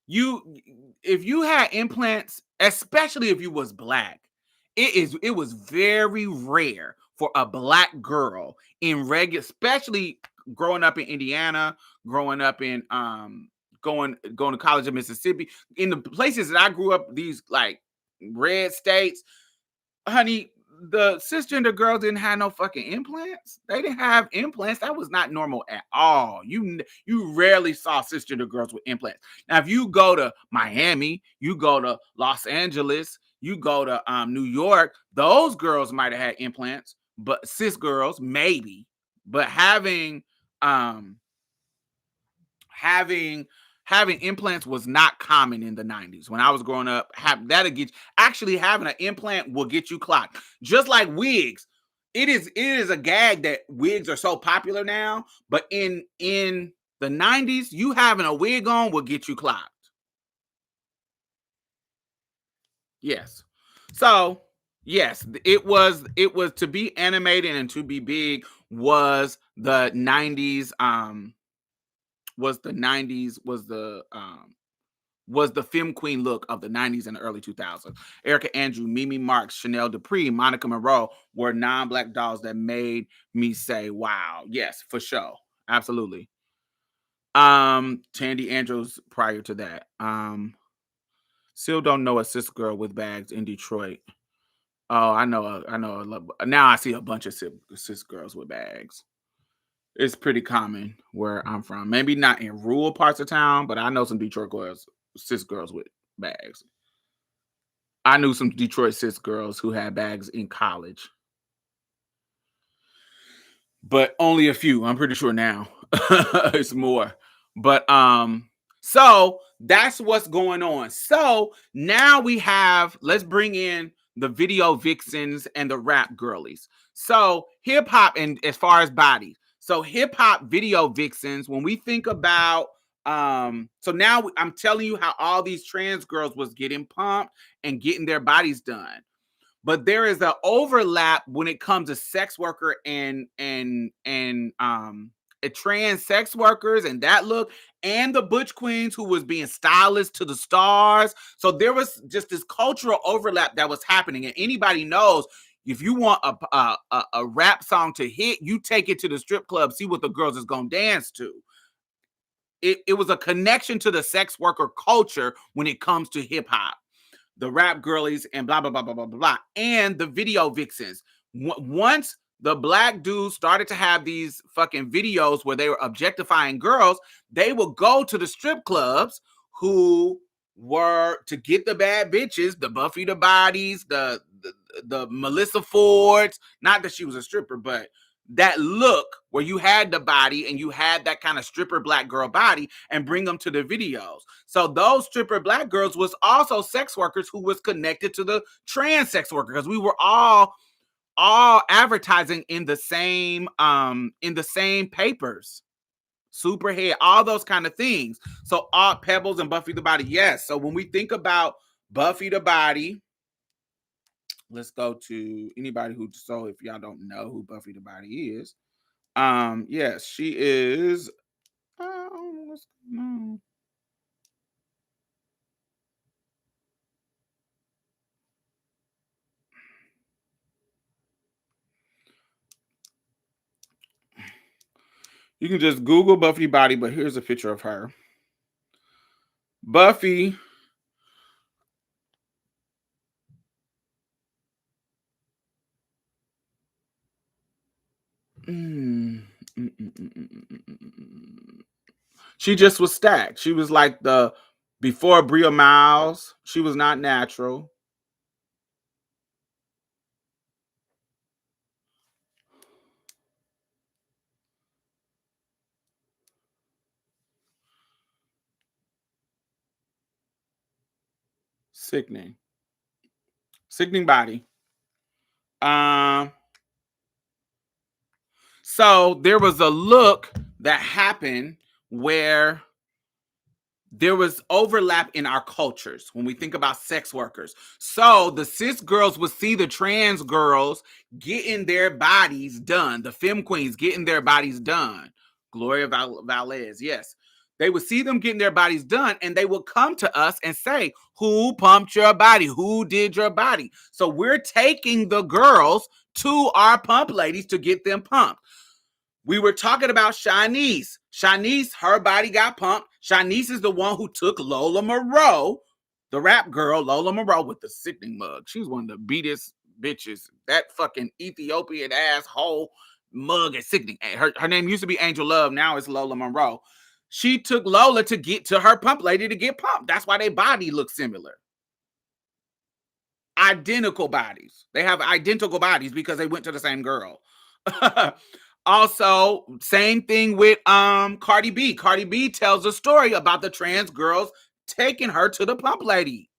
If you had implants, especially if you was black, it was very rare for a black girl especially growing up in Indiana, growing up in going to college in Mississippi, in the places that I grew up, these like red states, honey, the cisgender girls didn't have no fucking implants. They didn't have implants. That was not normal at all. You rarely saw cisgender girls with implants. Now, if you go to Miami, you go to Los Angeles, you go to New York, those girls might have had implants, but cis girls maybe. But having implants was not common in the 90s. When I was growing up, actually having an implant will get you clocked. Just like wigs. It is a gag that wigs are so popular now, but in the 90s, you having a wig on will get you clocked. Yes. So, yes, it was to be animated and to be big was the 90s was the femme queen look of the 90s and the early 2000s. Erica Andrew, Mimi Marks, Chanel Dupree, Monica Monroe were non-black dolls that made me say, wow. Yes, for sure. Absolutely. Tandy Andrews prior to that. Still don't know a cis girl with bags in Detroit. Oh, I know. Now I see a bunch of cis girls with bags. It's pretty common where I'm from. Maybe not in rural parts of town, but I know some Detroit girls, cis girls with bags. I knew some Detroit cis girls who had bags in college, but only a few. I'm pretty sure now it's more. But so that's what's going on. So now let's bring in the video vixens and the rap girlies. So hip hop, and as far as bodies, so hip hop video vixens, when we think about so now I'm telling you how all these trans girls was getting pumped and getting their bodies done. But there is an overlap when it comes to sex worker and trans sex workers and that look, and the butch queens who was being stylists to the stars. So there was just this cultural overlap that was happening. And anybody knows, if you want a rap song to hit, you take it to the strip club, see what the girls is gonna dance to. It was a connection to the sex worker culture when it comes to hip hop. The rap girlies and blah, blah, blah, blah, blah, blah, and the video vixens. Once the black dudes started to have these fucking videos where they were objectifying girls, they would go to the strip clubs who were to get the bad bitches, the Buffy the Bodies, the Melissa Fords. Not that she was a stripper, but that look where you had the body and you had that kind of stripper black girl body, and bring them to the videos. So those stripper black girls was also sex workers who was connected to the trans sex worker, because we were all advertising in the same papers, Superhead, all those kind of things. So all Pebbles and Buffy the Body. Yes. So when we think about Buffy the Body, let's go to anybody who, so if y'all don't know who Buffy the Body is, yes, she is. What's going on? You can just Google Buffy Body, but here's a picture of her. Buffy. She just was stacked. She was like before Bria Miles. She was not natural. Sickening body. So there was a look that happened where there was overlap in our cultures when we think about sex workers. So the cis girls would see the trans girls getting their bodies done, the femme queens getting their bodies done. Gloria Valdez, yes. They would see them getting their bodies done, and they would come to us and say, who pumped your body? Who did your body? So we're taking the girls to our pump ladies to get them pumped. We were talking about Shanice. Shanice, her body got pumped. Shanice is the one who took Lola Moreau, the rap girl, Lola Moreau, with the sickening mug. She was one of the bitches. That fucking Ethiopian asshole mug is sickening. Her name used to be Angel Love. Now it's Lola Monroe. She took Lola to get to her pump lady to get pumped. That's why their body looks similar. Identical bodies. They have identical bodies because they went to the same girl. Also, same thing with Cardi B. Cardi B tells a story about the trans girls taking her to the pump lady.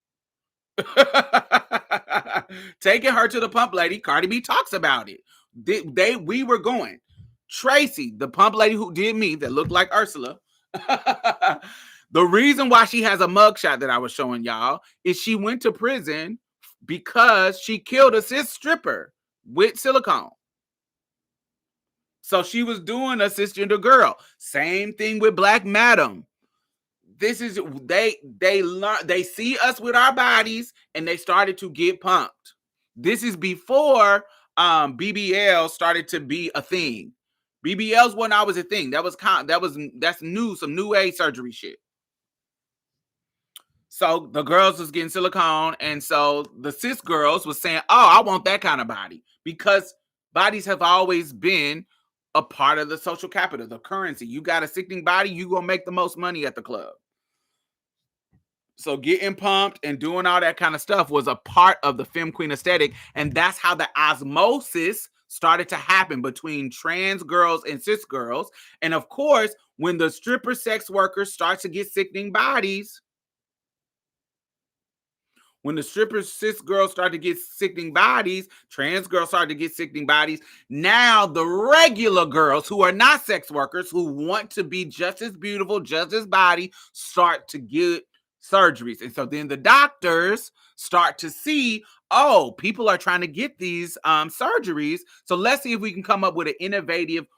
Taking her to the pump lady. Cardi B talks about it. We were going. Tracy, the pump lady who did me that looked like Ursula. The reason why she has a mugshot that I was showing y'all is she went to prison because she killed a cis stripper with silicone. So she was doing a cisgender girl. Same thing with Black Madam. This is they learn, they see us with our bodies and they started to get pumped. This is before BBL started to be a thing. BBLs wasn't always a thing. That's new, some new age surgery shit. So the girls was getting silicone, and so the cis girls was saying, "Oh, I want that kind of body," because bodies have always been a part of the social capital, the currency. You got a sickening body, you gonna make the most money at the club. So getting pumped and doing all that kind of stuff was a part of the femme queen aesthetic, and that's how the osmosis started to happen between trans girls and cis girls. And of course, when the stripper sex workers start to get sickening bodies, when the strippers, cis girls started to get sickening bodies, trans girls started to get sickening bodies. Now the regular girls who are not sex workers, who want to be just as beautiful, just as body, start to get surgeries. And so then the doctors start to see, oh, people are trying to get these surgeries. So let's see if we can come up with an innovative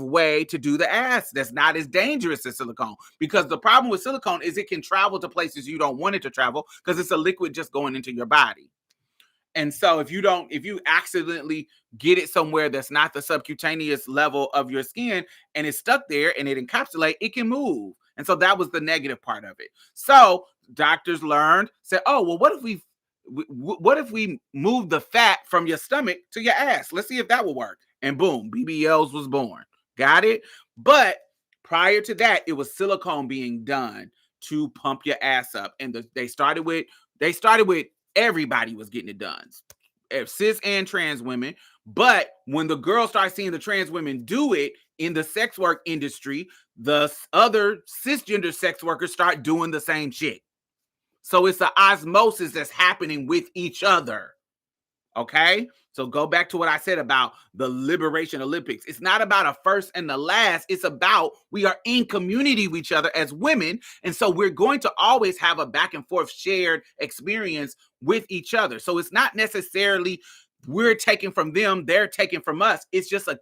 way to do the ass that's not as dangerous as silicone. Because the problem with silicone is it can travel to places you don't want it to travel because it's a liquid just going into your body. And so if you accidentally get it somewhere that's not the subcutaneous level of your skin and it's stuck there and it encapsulates, it can move. And so that was the negative part of it. So doctors said, oh, well, what if we move the fat from your stomach to your ass? Let's see if that will work. And boom, BBLs was born. Got it? But prior to that, it was silicone being done to pump your ass up. And they started with everybody was getting it done, cis and trans women. But when the girls start seeing the trans women do it in the sex work industry, the other cisgender sex workers start doing the same shit. So it's the osmosis that's happening with each other. Okay? So go back to what I said about the Liberation Olympics. It's not about a first and the last. It's about we are in community with each other as women. And so we're going to always have a back and forth shared experience with each other. So it's not necessarily we're taking from them, they're taking from us. It's just a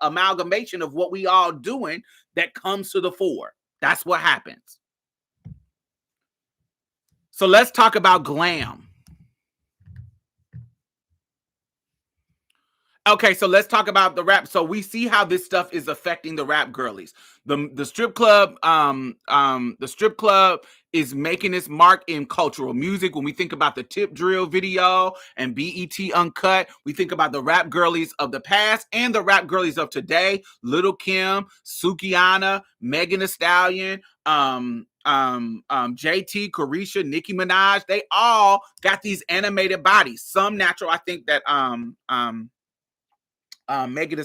amalgamation of what we all doing that comes to the fore. That's what happens. So let's talk about glam. Okay, so let's talk about the rap. So we see how this stuff is affecting the rap girlies. The strip club, the strip club is making its mark in cultural music. When we think about the Tip Drill video and BET Uncut, we think about the rap girlies of the past and the rap girlies of today. Lil' Kim, Sukihana, Megan Thee Stallion, JT, Carisha, Nicki Minaj. They all got these animated bodies. Some natural. I think that Megan Thee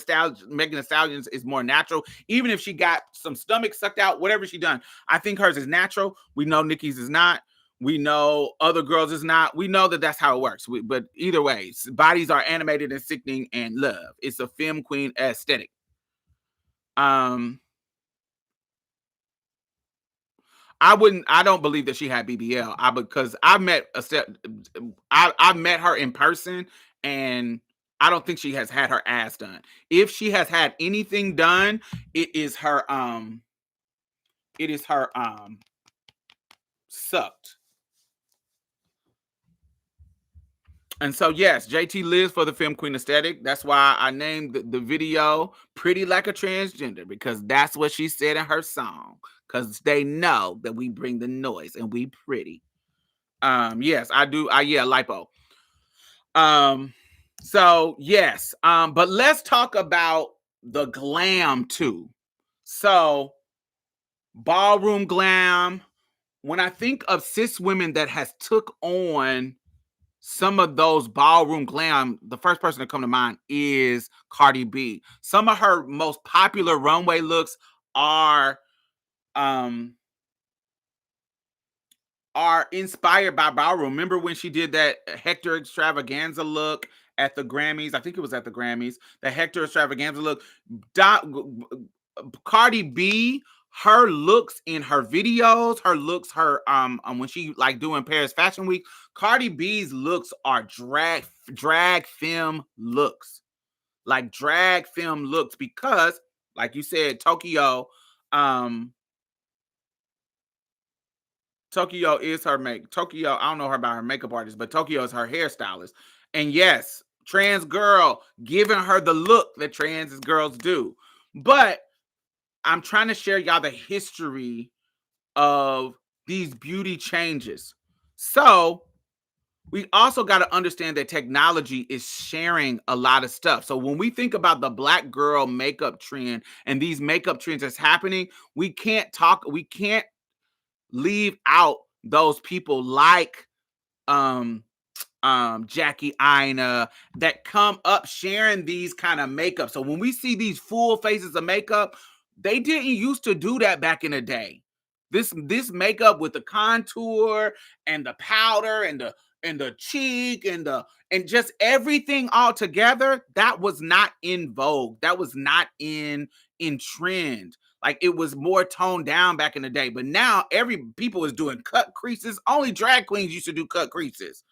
Stallion is more natural. Even if she got some stomach sucked out, whatever she done, I think hers is natural. We know Nicki's is not. We know other girls is not. We know that that's how it works. But either way, bodies are animated and sickening and love. It's a femme queen aesthetic. I don't believe that she had BBL. Because I met her in person, and I don't think she has had her ass done. If she has had anything done, it is her sucked. And so yes, JT lives for the femme queen aesthetic. That's why I named the video Pretty Like a Transgender, because that's what she said in her song. Because they know that we bring the noise and we pretty. Yes, I do. Yeah, lipo. Um, so yes, but let's talk about the glam too. So ballroom glam. When I think of cis women that has took on some of those ballroom glam, the first person to come to mind is Cardi B. Some of her most popular runway looks are um are inspired by ballroom. Remember when she did that Hector extravaganza look at the Grammys? I think it was at the Grammys. The Hector extravaganza look. Cardi B, her looks in her videos, her looks, her when she like doing Paris Fashion Week, Cardi B's looks are drag femme looks, like drag femme looks, because like you said, um Tokyo is her make. Tokyo, I don't know her about her makeup artist, but Tokyo is her hairstylist. And yes, trans girl giving her the look that trans girls do. But I'm trying to share y'all the history of these beauty changes. So we also got to understand that technology is sharing a lot of stuff. So when we think about the black girl makeup trend and these makeup trends that's happening, we can't leave out those people like um Jackie Ina that come up sharing these kind of makeup. So when we see these full faces of makeup, they didn't used to do that back in the day. This makeup with the contour and the powder and the cheek and just everything all together, that was not in vogue. That was not in trend. Like it was more toned down back in the day. But now people is doing cut creases. Only drag queens used to do cut creases.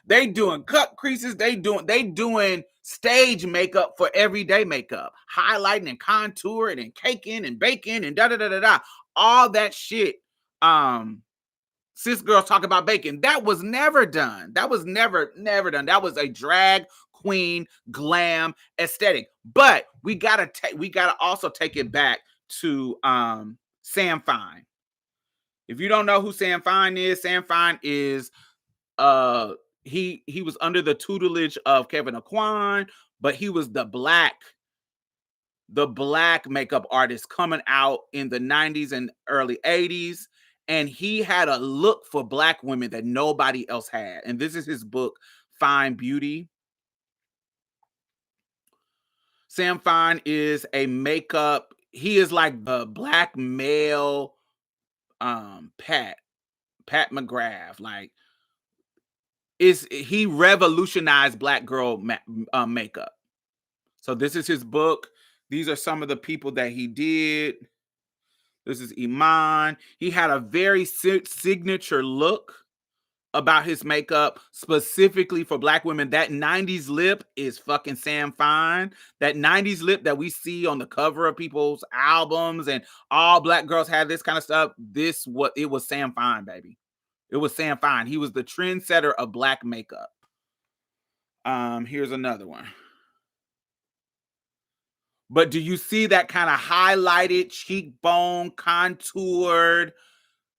They doing cut creases. They doing stage makeup for everyday makeup, highlighting and contouring and caking and baking and da da da da da. All that shit. Cis girls talk about baking. That was never done. That was never done. That was a drag queen glam aesthetic. But we gotta also take it back to Sam Fine. If you don't know who Sam Fine is uh he was under the tutelage of Kevin Aquan, but he was the black makeup artist coming out in the 90s and early 80s, and he had a look for black women that nobody else had. And this is his book, Fine Beauty. Sam Fine is a makeup, he is like the black male Pat McGrath. Like is he revolutionized black girl makeup. So this is his book. These are some of the people that he did. This is Iman. He had a very signature look about his makeup specifically for black women. That 90s lip is fucking Sam Fine. That 90s lip that we see on the cover of people's albums and all black girls had this kind of stuff. It was Sam Fine, baby. It was Sam Fine. He was the trendsetter of black makeup. Here's another one. But do you see that kind of highlighted cheekbone, contoured,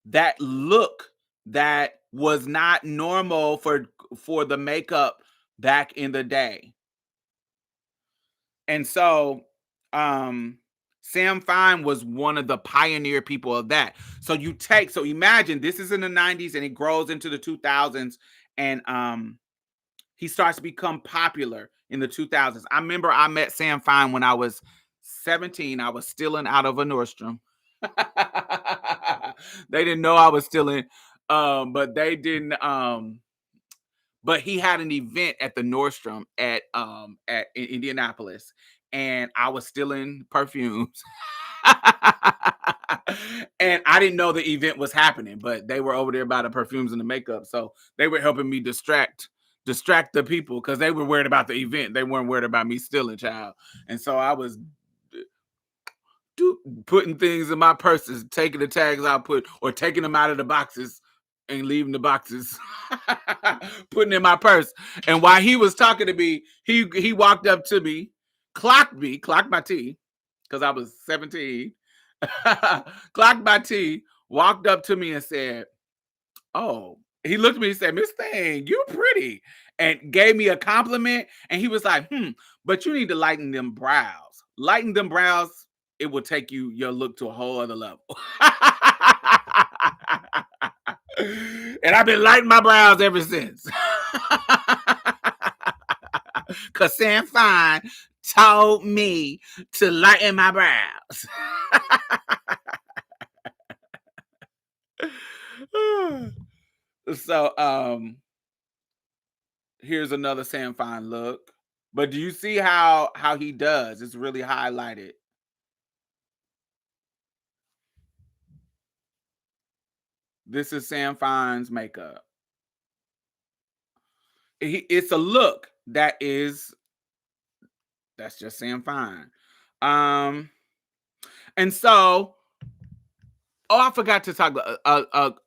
that look that was not normal for the makeup back in the day? And so Sam Fine was one of the pioneer people of that. So imagine this is in the 90s and it grows into the 2000s, and he starts to become popular in the 2000s. I remember I met Sam Fine when I was 17. I was stealing out of a Nordstrom. They didn't know I was stealing, but they didn't. But he had an event at the Nordstrom at in Indianapolis, and I was stealing perfumes. And I didn't know the event was happening, but they were over there by the perfumes and the makeup, so they were helping me distract the people because they were worried about the event. They weren't worried about me stealing, child. And so I was putting things in my purses, taking the tags I put, or taking them out of the boxes and leaving the boxes, putting in my purse. And while he was talking to me, he walked up to me, clocked my tea, because I was 17, clocked my tea, walked up to me and said, "Oh, He looked at me and said, Miss Thing, you pretty. And gave me a compliment. And he was like, but you need to lighten them brows. Lighten them brows, it will take your look to a whole other level. And I've been lightening my brows ever since. Cause Sam Fine told me to lighten my brows. So here's another Sam Fine look. But do you see how he does? It's really highlighted. This is Sam Fine's makeup. It's a look that's just Sam Fine. And so, I forgot to talk about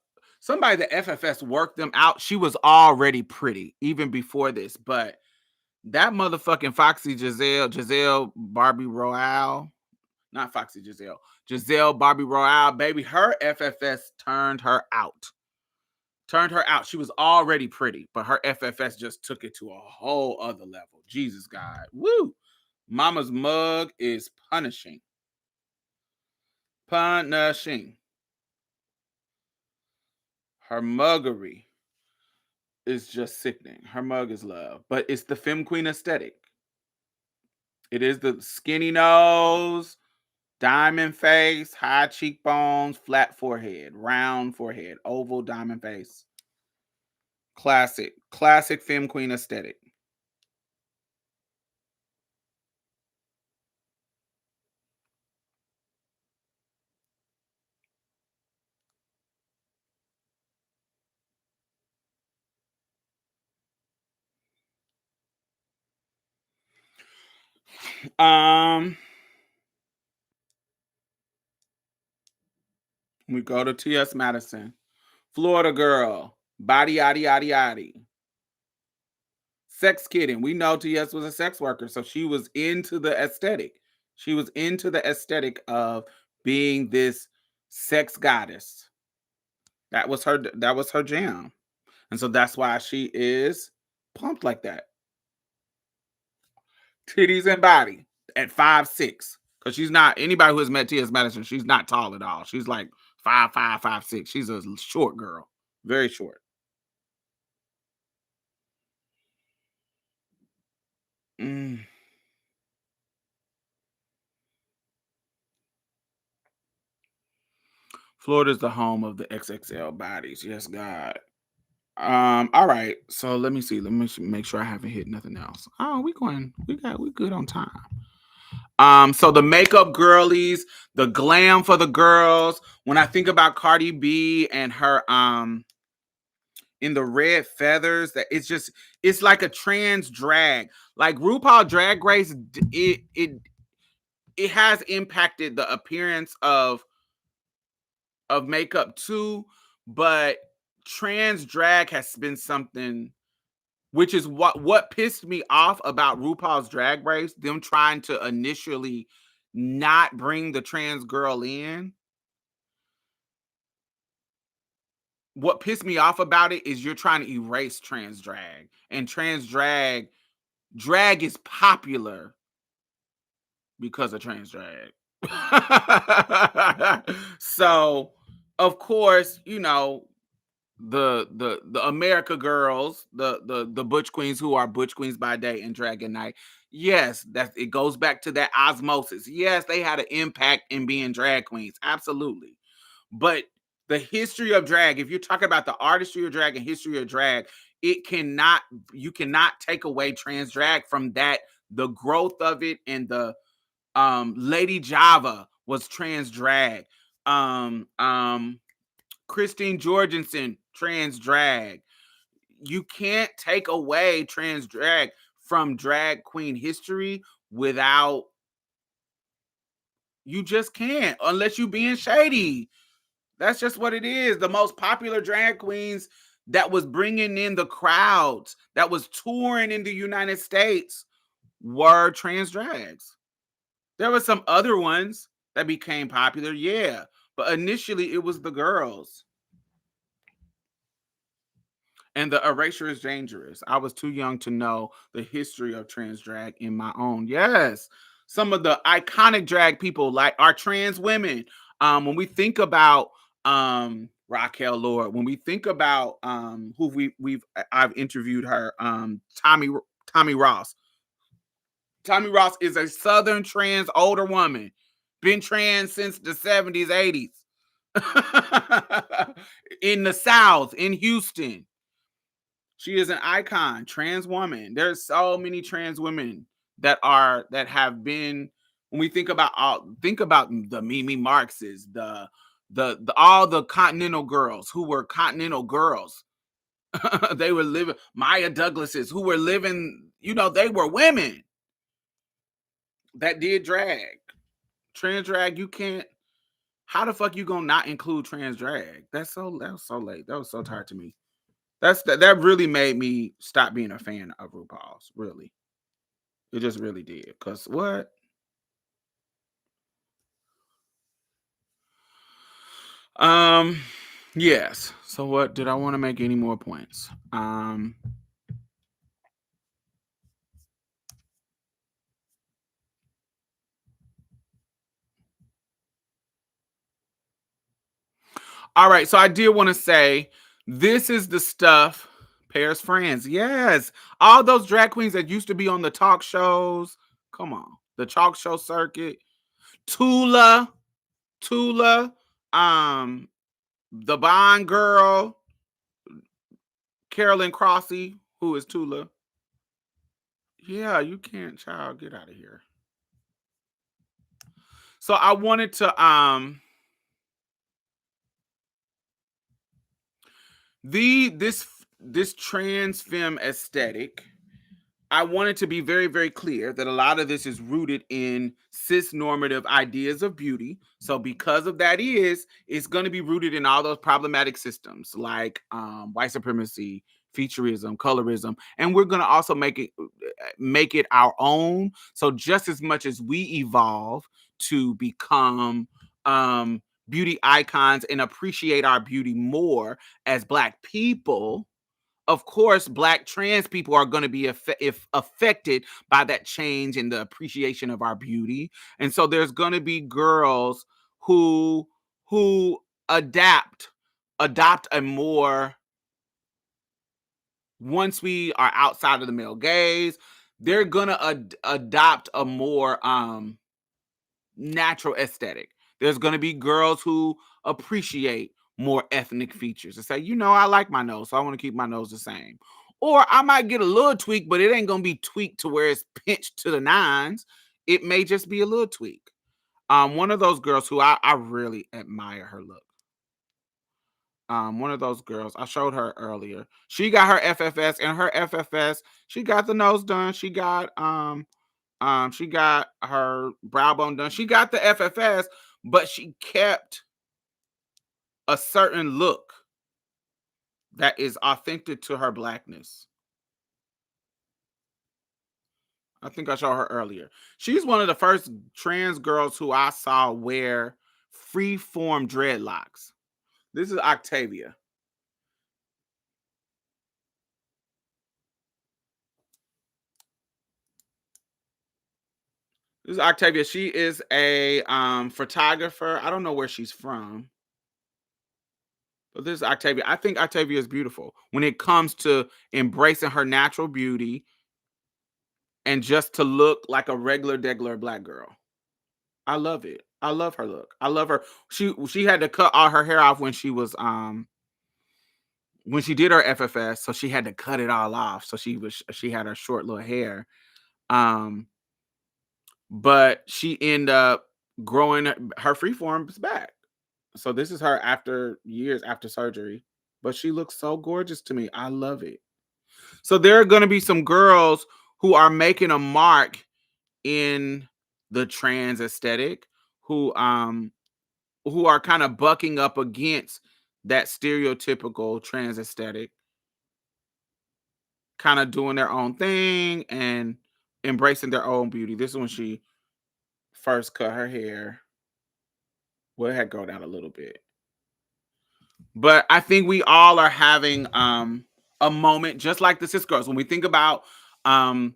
somebody that FFS worked them out. She was already pretty even before this, but that motherfucking Foxy Giselle Barbie Royale, not Foxy Giselle Barbie Royale, baby, her FFS turned her out. She was already pretty, but her FFS just took it to a whole other level. Jesus God. Woo. Mama's mug is punishing. Punishing. Her muggery is just sickening. Her mug is love, but it's the Femme Queen aesthetic. It is the skinny nose, diamond face, high cheekbones, flat forehead, round forehead, oval diamond face. Classic Femme Queen aesthetic. We go to T.S. Madison. Florida girl. Body, yaddy, yaddy, yaddy. Sex kidding. We know T.S. was a sex worker, so she was into the aesthetic. She was into the aesthetic of being this sex goddess. That was her jam. And so that's why she is pumped like that. Titties and body at 5'6". Because she's not, anybody who has met T.S. Madison, she's not tall at all. She's like 5'5", 5'6". She's a short girl. Very short. Florida's the home of the XXL bodies. Yes, God. All right. So let me see. Let me make sure I haven't hit nothing else. Oh, we good on time. So the makeup girlies, the glam for the girls. When I think about Cardi B and her in the red feathers, that it's like a trans drag. Like RuPaul Drag Race, it has impacted the appearance of makeup too, but trans drag has been something, which is what pissed me off about RuPaul's Drag Race, them trying to initially not bring the trans girl in. What pissed me off about it is you're trying to erase trans drag, and trans drag is popular because of trans drag. So, of course, the America girls, the butch queens who are butch queens by day and drag at night. Yes, it goes back to that osmosis. Yes, they had an impact in being drag queens, absolutely. But the history of drag, if you're talking about the artistry of drag and history of drag, you cannot take away trans drag from that. The growth of it, and the Lady Java was trans drag. Christine Jorgensen, trans drag. You can't take away trans drag from drag queen history without, you just can't, unless you being shady. That's just what it is. The most popular drag queens that was bringing in the crowds, that was touring in the United States, were trans drags. There were some other ones that became popular, yeah, but initially it was the girls. And the erasure is dangerous. I was too young to know the history of trans drag in my own. Yes. Some of the iconic drag people like are trans women. When we think about Raquel Lord, when we think about who I've interviewed her, Tommy Ross. Tommy Ross is a Southern trans older woman, been trans since the 70s, 80s. In the South, in Houston. She is an icon, trans woman. There's so many trans women that have been. When we think about the Mimi Marxes, the all the Continental girls who were Continental girls. They were living Maya Douglases who were living. They were women that did drag, trans drag. You can't. How the fuck you gonna not include trans drag? That was so late. That was so tired to me. That really made me stop being a fan of RuPaul's. Really, it just really did. Cause what? Um, yes. So what? Did I want to make any more points? All right. So I did want to say this is the stuff. Paris friends. Yes, all those drag queens that used to be on the talk shows. Come on, the talk show circuit. Tula, Tula, um, the Bond girl, Carolyn Crossy, who is Tula. Yeah, you can't, child, get out of here. So I wanted to this trans femme aesthetic. I wanted to be very, very clear that a lot of this is rooted in cis normative ideas of beauty. So, because of that, it's going to be rooted in all those problematic systems like white supremacy, featureism, colorism, and we're going to also make it our own. So, just as much as we evolve to become beauty icons and appreciate our beauty more as Black people, of course, Black trans people are going to be affected by that change in the appreciation of our beauty. And so there's going to be girls who adapt adopt a more, once we are outside of the male gaze, they're going to adopt a more natural aesthetic. There's going to be girls who appreciate more ethnic features and say, I like my nose, so I want to keep my nose the same. Or I might get a little tweak, but it ain't going to be tweaked to where it's pinched to the nines. It may just be a little tweak. One of those girls who I really admire her look. One of those girls, I showed her earlier. She got her FFS, and her FFS, she got the nose done. She got her brow bone done. She got the FFS, but she kept a certain look that is authentic to her Blackness. I think I showed her earlier. She's one of the first trans girls who I saw wear free form dreadlocks. This is Octavia. This is Octavia. She is a photographer. I don't know where she's from. But this is Octavia. I think Octavia is beautiful when it comes to embracing her natural beauty and just to look like a regular Black girl. I love it. I love her look. I love her. She had to cut all her hair off when she was when she did her FFS, so she had to cut it all off. So she had her short little hair. Um but she ended up growing her freeforms back. So this is her after years after surgery, but she looks so gorgeous to me. I love it. So there are going to be some girls who are making a mark in the trans aesthetic who are kind of bucking up against that stereotypical trans aesthetic, kind of doing their own thing and embracing their own beauty. This is when she first cut her hair. Well, it had grown out a little bit. But I think we all are having a moment, just like the cis girls. When we think about um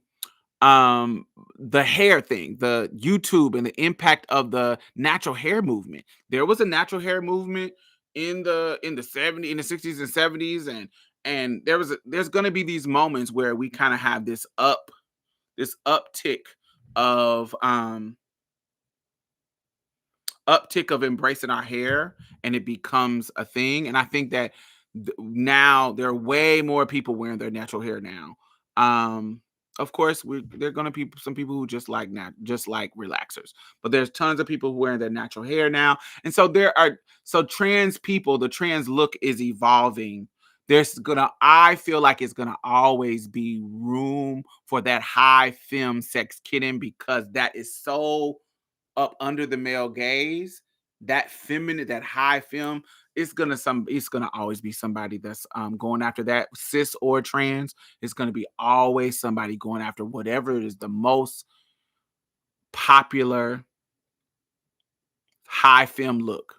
um the hair thing, the YouTube and the impact of the natural hair movement. There was a natural hair movement in the 70s, in the 60s and 70s, and there's going to be these moments where we kind of have this of um uptick of embracing our hair, and it becomes a thing. And I think that now there are way more people wearing their natural hair now. um of course, there are going to be some people who just like relaxers, but there's tons of people wearing their natural hair now. And so trans people, the trans look is evolving. I feel like it's gonna always be room for that high femme sex kitten, because that is so up under the male gaze. That feminine, that high femme, it's gonna always be somebody that's going after that, cis or trans. It's gonna be always somebody going after whatever is the most popular high femme look.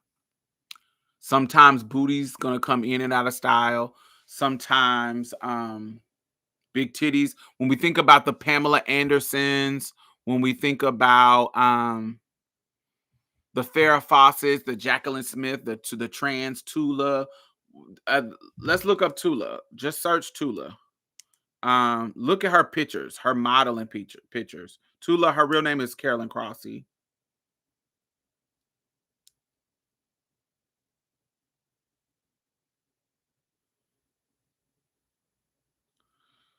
Sometimes booty's gonna come in and out of style. Sometimes big titties. When we think about the Pamela Andersons, when we think about the Farrah Fawcett's, the Jacqueline Smith, the trans Tula. Uh, let's look up Tula. Just search Tula. Look at her pictures, her modeling pictures. Tula, her real name is Carolyn Crossy.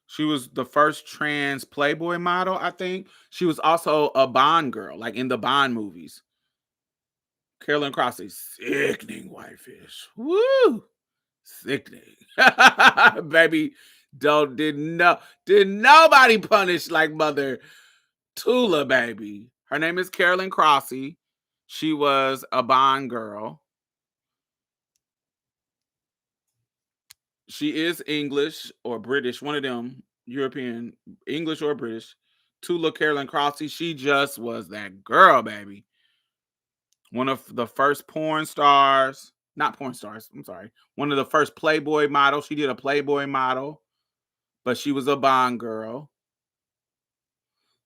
She was the first trans Playboy model, I think. She was also a Bond girl, like in the Bond movies. Carolyn Crossy, sickening whitefish. Woo! Sickening. Baby, don't did nobody punish like Mother Tula, baby. Her name is Carolyn Crossy. She was a Bond girl. She is English or British, one of them, European, English or British. Tula Carolyn Crossy, she just was that girl, baby. One of the first porn stars, not porn stars, I'm sorry. One of the first Playboy models. She did a Playboy model, but she was a Bond girl.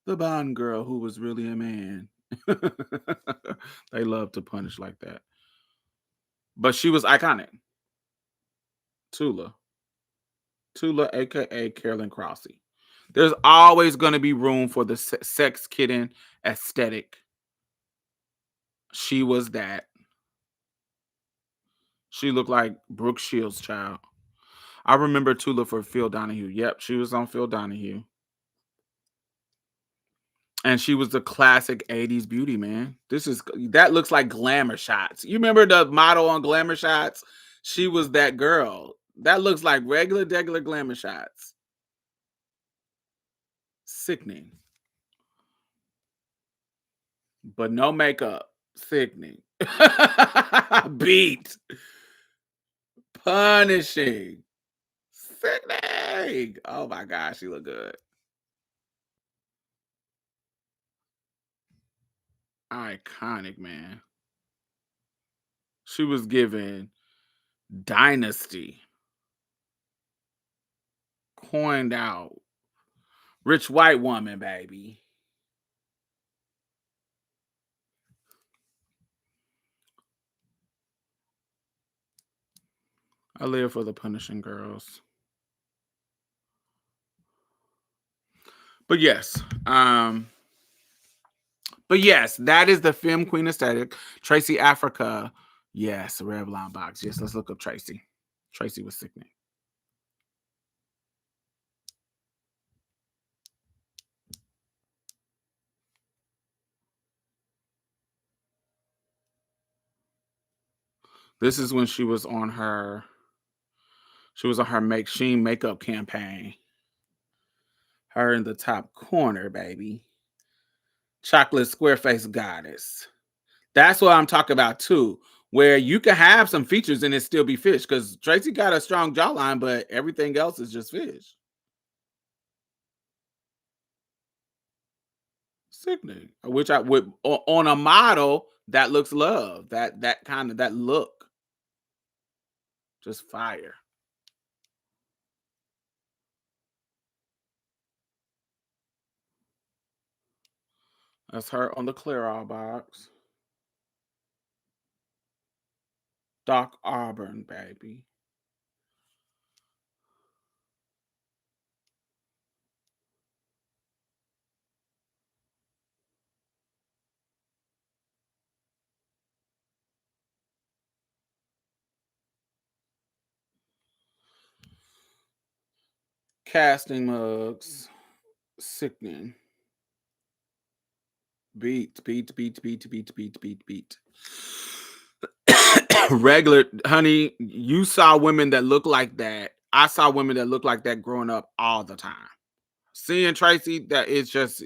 The Bond girl who was really a man. They love to punish like that. But she was iconic. Tula. Tula, aka Carolyn Crossy. There's always going to be room for the sex kitten aesthetic. She was that. She looked like Brooke Shields' child. I remember Tula for Phil Donahue. Yep, she was on Phil Donahue. And she was the classic 80s beauty, man. That looks like Glamour Shots. You remember the model on Glamour Shots? She was that girl. That looks like regular Glamour Shots. Sickening. But no makeup. Sickening. Beat. Punishing. Sickening. Oh my gosh, she look good. Iconic, man. She was given Dynasty. Coined out. Rich white woman, baby. I live for the punishing girls. But yes, that is the Femme Queen aesthetic. Tracy Africa, yes, the Revlon box. Yes, let's look up Tracy. Tracy was sickening. This is when she was on her Make Sheen makeup campaign. Her in the top corner, baby. Chocolate square face goddess. That's what I'm talking about too. Where you can have some features and it still be fish, because Tracy got a strong jawline, but everything else is just fish. Sickening. Which I would on a model that looks love. That kind of that look. Just fire. That's her on the Clairol box. Doc Auburn, baby. Casting mugs. Sickening. Beat. Regular, honey, you saw women that look like that. I saw women that look like that growing up all the time. Seeing Tracy, that is just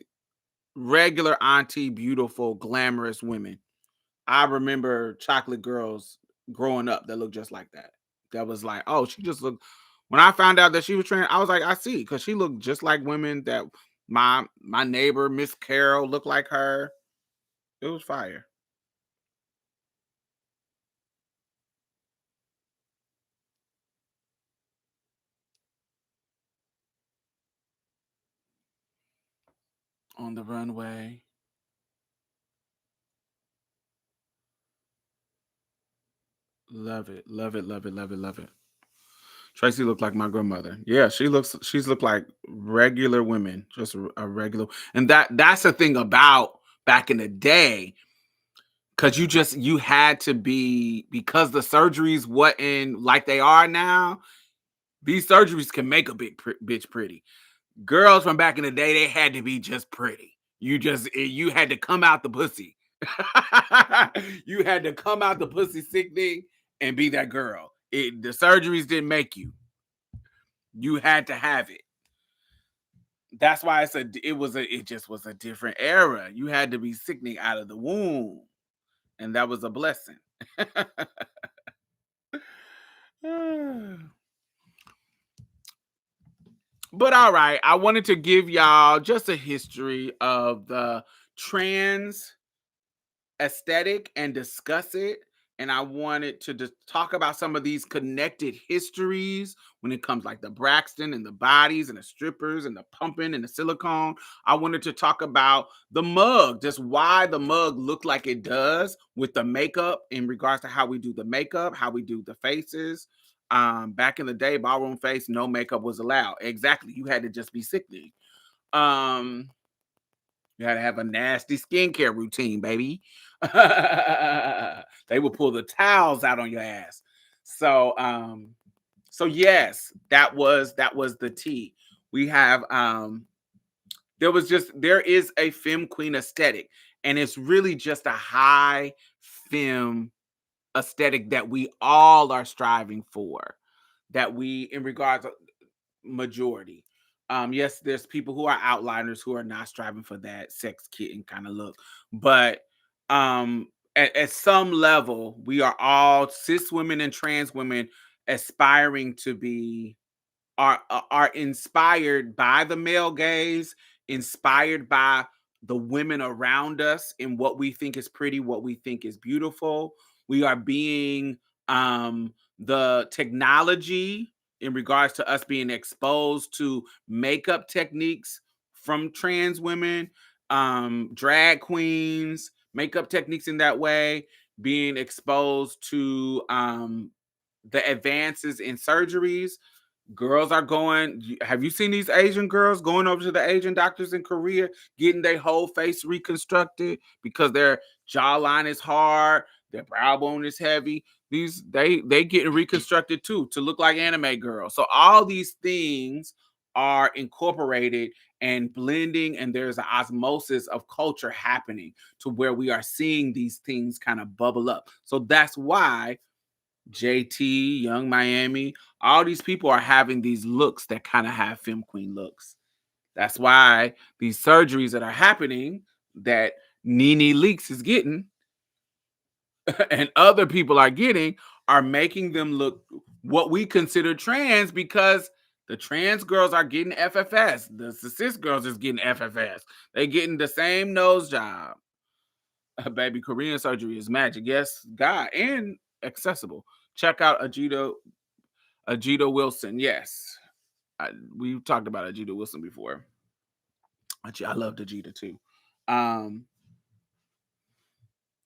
regular auntie, beautiful, glamorous women. I remember chocolate girls growing up that looked just like that. That was like, oh, she just looked. When I found out that she was trans, I was like, I see, because she looked just like women that my neighbor Miss Carol looked like her. It was fire. On the runway. Love it, love it, love it, love it, love it. Tracy looked like my grandmother. Yeah, she's looked like regular women, just a regular. And that's the thing about back in the day, because you had to be, because the surgeries wasn't like they are now. These surgeries can make a bitch pretty. Girls from back in the day, they had to be just pretty. You had to come out the pussy. You had to come out the pussy sickening and be that girl. The surgeries didn't make you. You had to have it. That's why it just was a different era. You had to be sickening out of the womb, and that was a blessing. But all right, I wanted to give y'all just a history of the trans aesthetic and discuss it. And I wanted to just talk about some of these connected histories when it comes like the Braxton and the bodies and the strippers and the pumping and the silicone. I wanted to talk about the mug, just why the mug looked like it does with the makeup in regards to how we do the makeup, how we do the faces. Back in the day, ballroom face, no makeup was allowed. Exactly. You had to just be sickening. Um, you had to have a nasty skincare routine, baby. They would pull the towels out on your ass. So so yes, that was the tea. We have there is a femme queen aesthetic, and it's really just a high femme aesthetic that we all are striving for. That we, in regards to majority. Yes, there's people who are outliners who are not striving for that sex kitten kind of look, but at some level, we are all cis women and trans women aspiring to be are inspired by the male gaze, inspired by the women around us and what we think is pretty, what we think is beautiful. We are being the technology in regards to us being exposed to makeup techniques from trans women, drag queens, makeup techniques in that way, being exposed to the advances in surgeries. Girls are going. Have you seen these Asian girls going over to the Asian doctors in Korea, getting their whole face reconstructed because their jawline is hard, their brow bone is heavy? These they getting reconstructed too to look like anime girls. So all these things are incorporated and blending, and there's an osmosis of culture happening to where we are seeing these things kind of bubble up. So that's why JT, Young Miami, all these people are having these looks that kind of have femme queen looks. That's why these surgeries that are happening that Nene Leaks is getting and other people are getting are making them look what we consider trans, because the trans girls are getting FFS. The cis girls is getting FFS. They getting the same nose job. Baby, Korean surgery is magic. Yes, God, and accessible. Check out Ajita Wilson. Yes. We've talked about Ajita Wilson before. I loved Ajita too.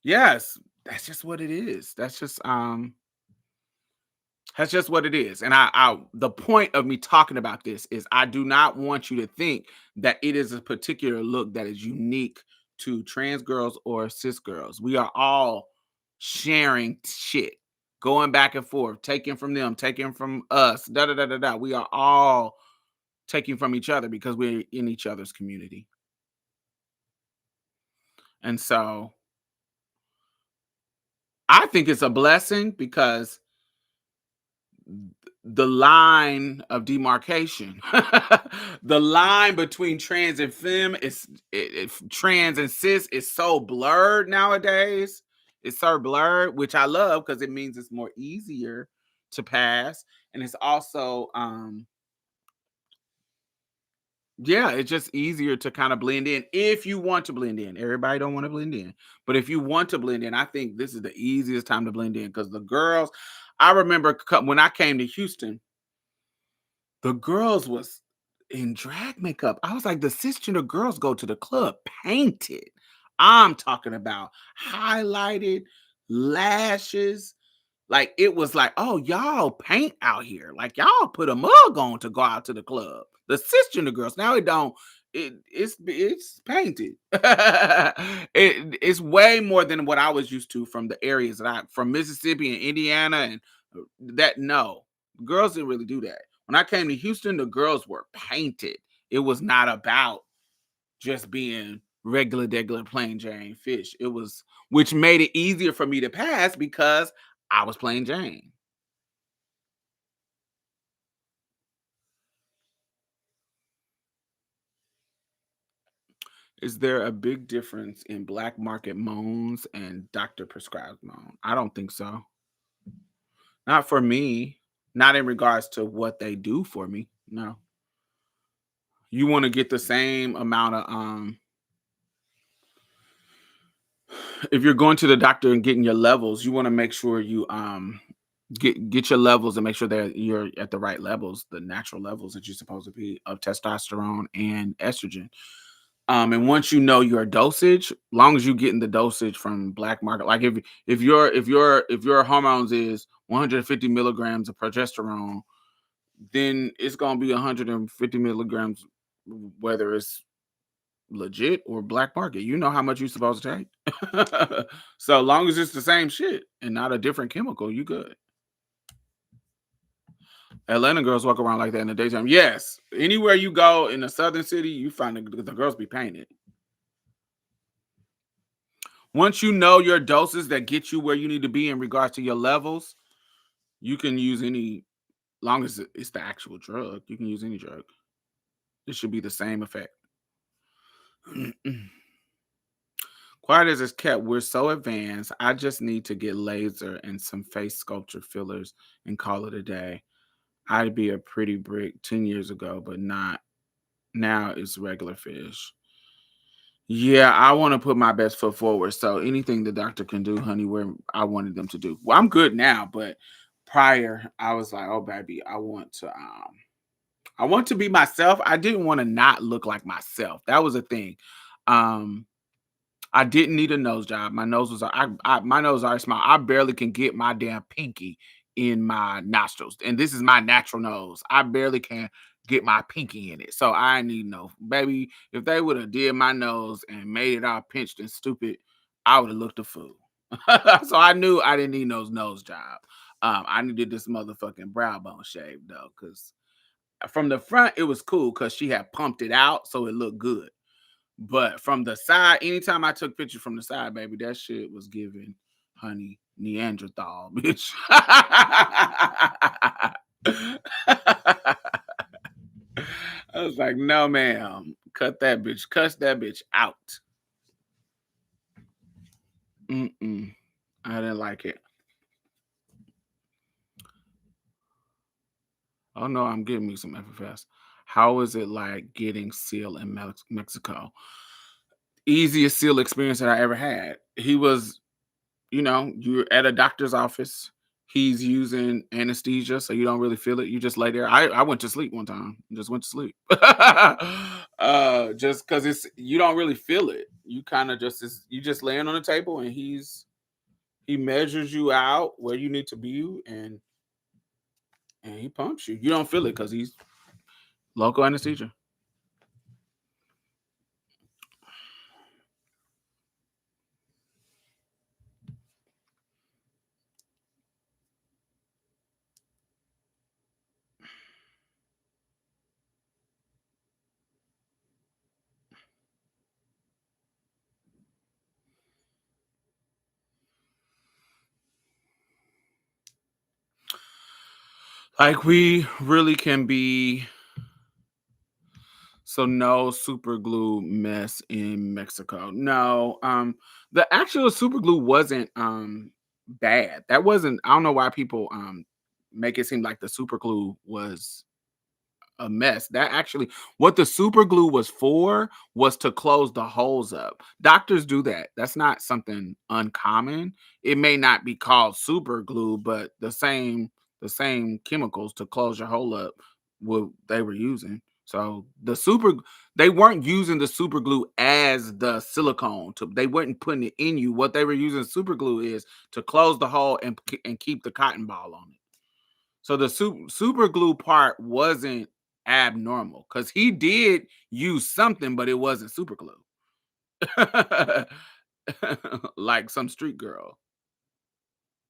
Yes, that's just what it is. That's just what it is. And I the point of me talking about this is I do not want you to think that it is a particular look that is unique to trans girls or cis girls. We are all sharing shit, going back and forth, taking from them, taking from us, da da da da da. We are all taking from each other because we're in each other's community. And so I think it's a blessing because the line of demarcation, the line between trans and femme trans and cis is so blurred nowadays. It's so blurred, which I love because it means it's more easier to pass, and it's also yeah, it's just easier to kind of blend in if you want to blend in. Everybody don't want to blend in, but if you want to blend in, I think this is the easiest time to blend in because the girls. I remember when I came to Houston, the girls was in drag makeup. I was like, the cisgender girls go to the club painted. I'm talking about highlighted lashes. Like it was like, oh, y'all paint out here. Like y'all put a mug on to go out to the club. The cisgender girls now it don't. It's painted. It's way more than what I was used to from the areas that I from Mississippi and Indiana and that no girls didn't really do that. When I came to Houston, the girls were painted. It was not about just being regular plain Jane fish. It was which made it easier for me to pass because I was plain Jane. Is there a big difference in black market moans and doctor prescribed moan? I don't think so. Not for me. Not in regards to what they do for me. No. You want to get the same amount of if you're going to the doctor and getting your levels, you want to make sure you get your levels and make sure that you're at the right levels, the natural levels that you're supposed to be of testosterone and estrogen. And once you know your dosage, long as you're getting the dosage from black market, like if your hormones is 150 milligrams of progesterone, then it's gonna be 150 milligrams, whether it's legit or black market. You know how much you're supposed to take. So long as it's the same shit and not a different chemical, you good. Atlanta girls walk around like that in the daytime. Yes, anywhere you go in a southern city, you find the girls be painted. Once you know your doses that get you where you need to be in regards to your levels, you can use any. Long as it's the actual drug, you can use any drug. It should be the same effect. Quiet as it's kept, we're so advanced. I just need to get laser and some face sculpture fillers and call it a day. I'd be a pretty brick 10 years ago, but not now. It's regular fish. Yeah, I want to put my best foot forward. So anything the doctor can do, honey, where I wanted them to do. Well, I'm good now, but prior, I was like, oh baby, I want to be myself. I didn't want to not look like myself. That was a thing. Um, I didn't need a nose job. My nose was my nose already small. I barely can get my damn pinky in my nostrils, and this is my natural nose. I barely can get my pinky in it, so I need no baby. If they would have did my nose and made it all pinched and stupid, I would have looked a fool. So I knew I didn't need no nose job. I needed this motherfucking brow bone shave though, because from the front it was cool because she had pumped it out, so it looked good. But from the side, anytime I took pictures from the side, baby, that shit was giving, honey, Neanderthal, bitch. I was like, no, ma'am. Cut that bitch. Cuss that bitch out. Mm-mm. I didn't like it. Oh no, I'm getting me some FFS. How is it like getting seal in Mexico? Easiest seal experience that I ever had. He was you're at a doctor's office. He's using anesthesia, so you don't really feel it. You just lay there. I went to sleep one time. Just went to sleep. Just because it's you don't really feel it. you kind of you just laying on the table, and he measures you out where you need to be, and he pumps you. You don't feel it because he's local anesthesia. Like, we really can be. So no super glue mess in Mexico. No, the actual super glue wasn't bad. That wasn't. I don't know why people make it seem like the super glue was a mess. That actually, what the super glue was for was to close the holes up. Doctors do that. That's not something uncommon. It may not be called super glue, but the same chemicals to close your hole up what they were using. So they weren't using the super glue as the silicone. They weren't putting it in you. What they were using super glue is to close the hole and keep the cotton ball on it. So the super glue part wasn't abnormal because he did use something, but it wasn't super glue. Like some street girl.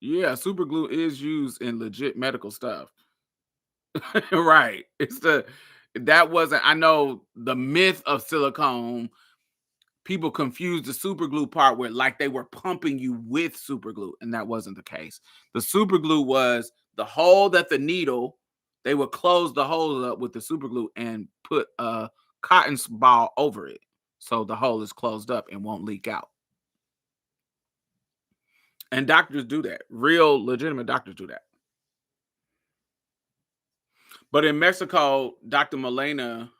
Yeah, super glue is used in legit medical stuff. Right. That wasn't, I know the myth of silicone, people confused the super glue part with like they were pumping you with super glue, and that wasn't the case. The super glue was the hole that the needle, they would close the hole up with the super glue and put a cotton ball over it. So the hole is closed up and won't leak out. And doctors do that. Real legitimate doctors do that. But in Mexico, Dr. Molina,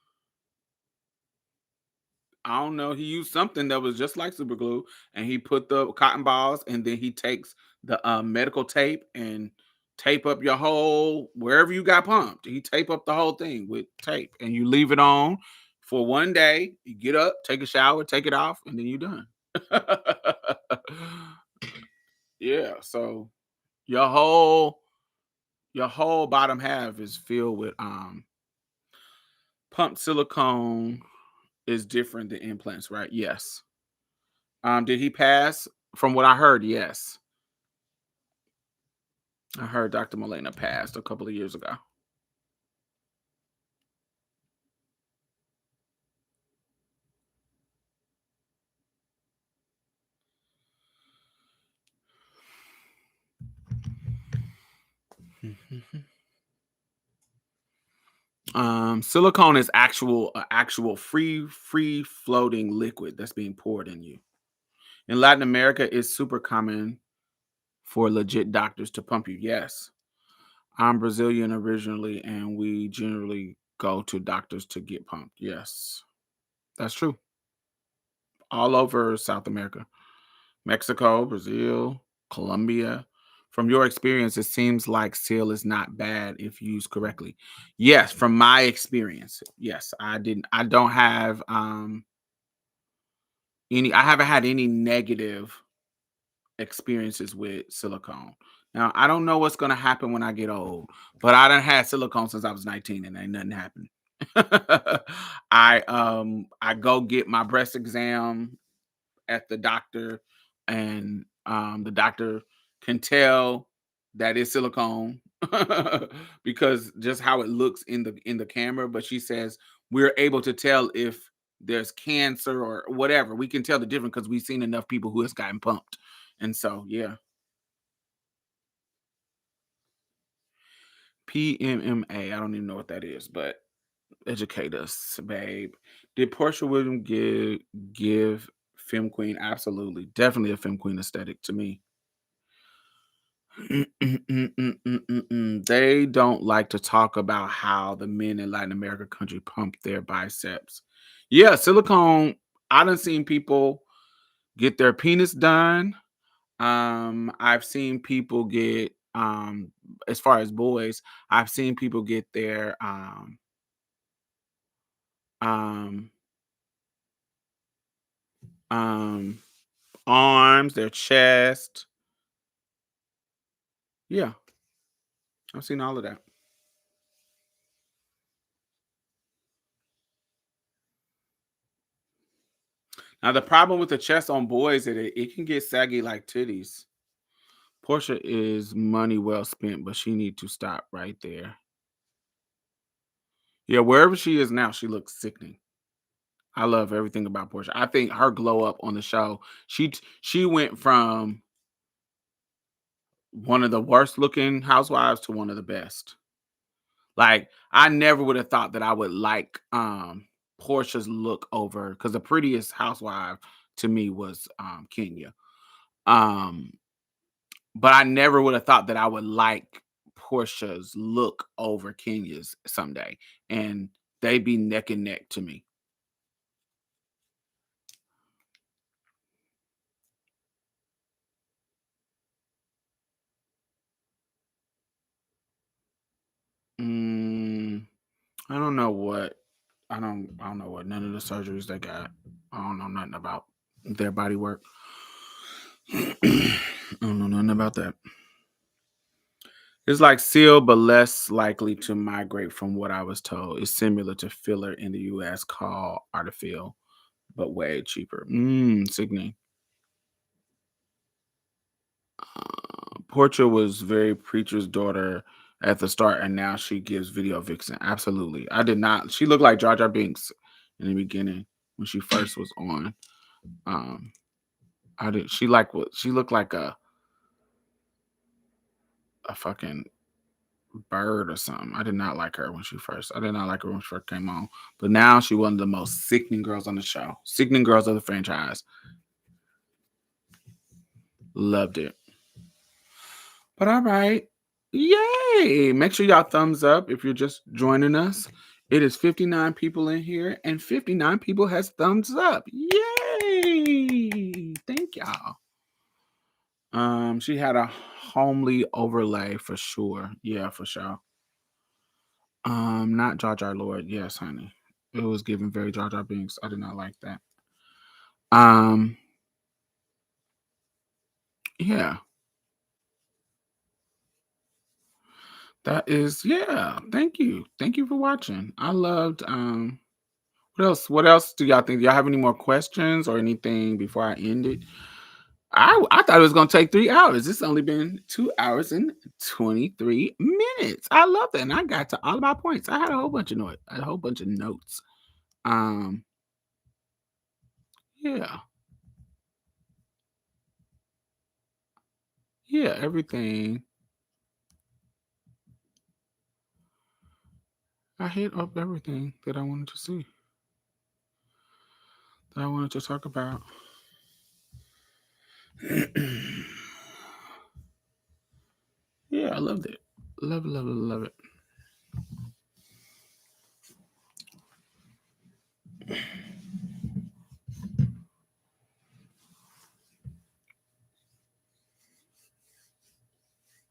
I don't know. He used something that was just like super glue, and he put the cotton balls, and then he takes the medical tape and tape up your hole wherever you got pumped. He tape up the whole thing with tape, and you leave it on for one day. You get up, take a shower, take it off, and then you're done. Yeah. So your whole your whole bottom half is filled with pumped silicone is different than implants, right? Yes. Did he pass? From what I heard, yes. I heard Dr. Molina passed a couple of years ago. Silicone is actual free floating liquid that's being poured in you. In Latin America, it's super common for legit doctors to pump you. Yes, I'm Brazilian originally, and we generally go to doctors to get pumped. Yes, that's true. All over South America. Mexico, Brazil, Colombia. From your experience, it seems like seal is not bad if used correctly. Yes, from my experience. Yes, I don't have I haven't had any negative experiences with silicone. Now, I don't know what's gonna happen when I get old, but I done had silicone since I was 19 and ain't nothing happened. I go get my breast exam at the doctor, and the doctor can tell that it's silicone because just how it looks in the camera. But she says we're able to tell if there's cancer or whatever. We can tell the difference because we've seen enough people who has gotten pumped. And so, yeah, PMMA. I don't even know what that is, but educate us, babe. Did Portia Williams give Femme Queen? Absolutely, definitely a Femme Queen aesthetic to me. They don't like to talk about how the men in Latin America country pump their biceps. Yeah, silicone. I done seen people get their penis done. I've seen people get as far as boys, I've seen people get their um um, arms, their chest. Yeah, I've seen all of that. Now the problem with the chest on boys is it can get saggy like titties. Portia is money well spent, but she need to stop right there. Yeah, wherever she is now, she looks sickening. I love everything about Portia. I think her glow up on the show. She went from one of the worst looking housewives to one of the best. Like I never would have thought that I would like Portia's look over because the prettiest housewife to me was Kenya. Um but I never would have thought that I would like Portia's look over Kenya's someday. And they'd be neck and neck to me. Mm, I don't know what I don't know what none of the surgeries they got. I don't know nothing about their body work. I don't know nothing about that. It's like seal, but less likely to migrate from what I was told. It's similar to filler in the US called Artifil, but way cheaper. Sickening. Portia was very preacher's daughter at the start, and now she gives video vixen. Absolutely. I did not. She looked like Jar Jar Binks in the beginning when she first was on. Um, I did. She like what she looked like a fucking bird or something. I did not like her when she first. I did not like her when she first came on, but now she one of the most sickening girls on the show. Sickening girls of the franchise. Loved it. But all right. Yay! Make sure y'all thumbs up if you're just joining us. It is 59 people in here, and 59 people has thumbs up. Yay! Thank y'all. She had a homely overlay for sure. Yeah, for sure. Not Jar Jar Lord. Yes, honey. It was given very Jar Jar Binks. I did not like that. Um, yeah. That is yeah. Thank you. Thank you for watching. I loved what else do y'all think? Do y'all have any more questions or anything before I end it? I thought it was gonna take 3 hours. It's only been 2 hours and 23 minutes. I love that. And I got to all of my points. I had a whole bunch of notes, a whole bunch of notes. Um, yeah, yeah, everything. I hit up everything that I wanted to see, that I wanted to talk about. Yeah, I loved it. Love it, love it, love it.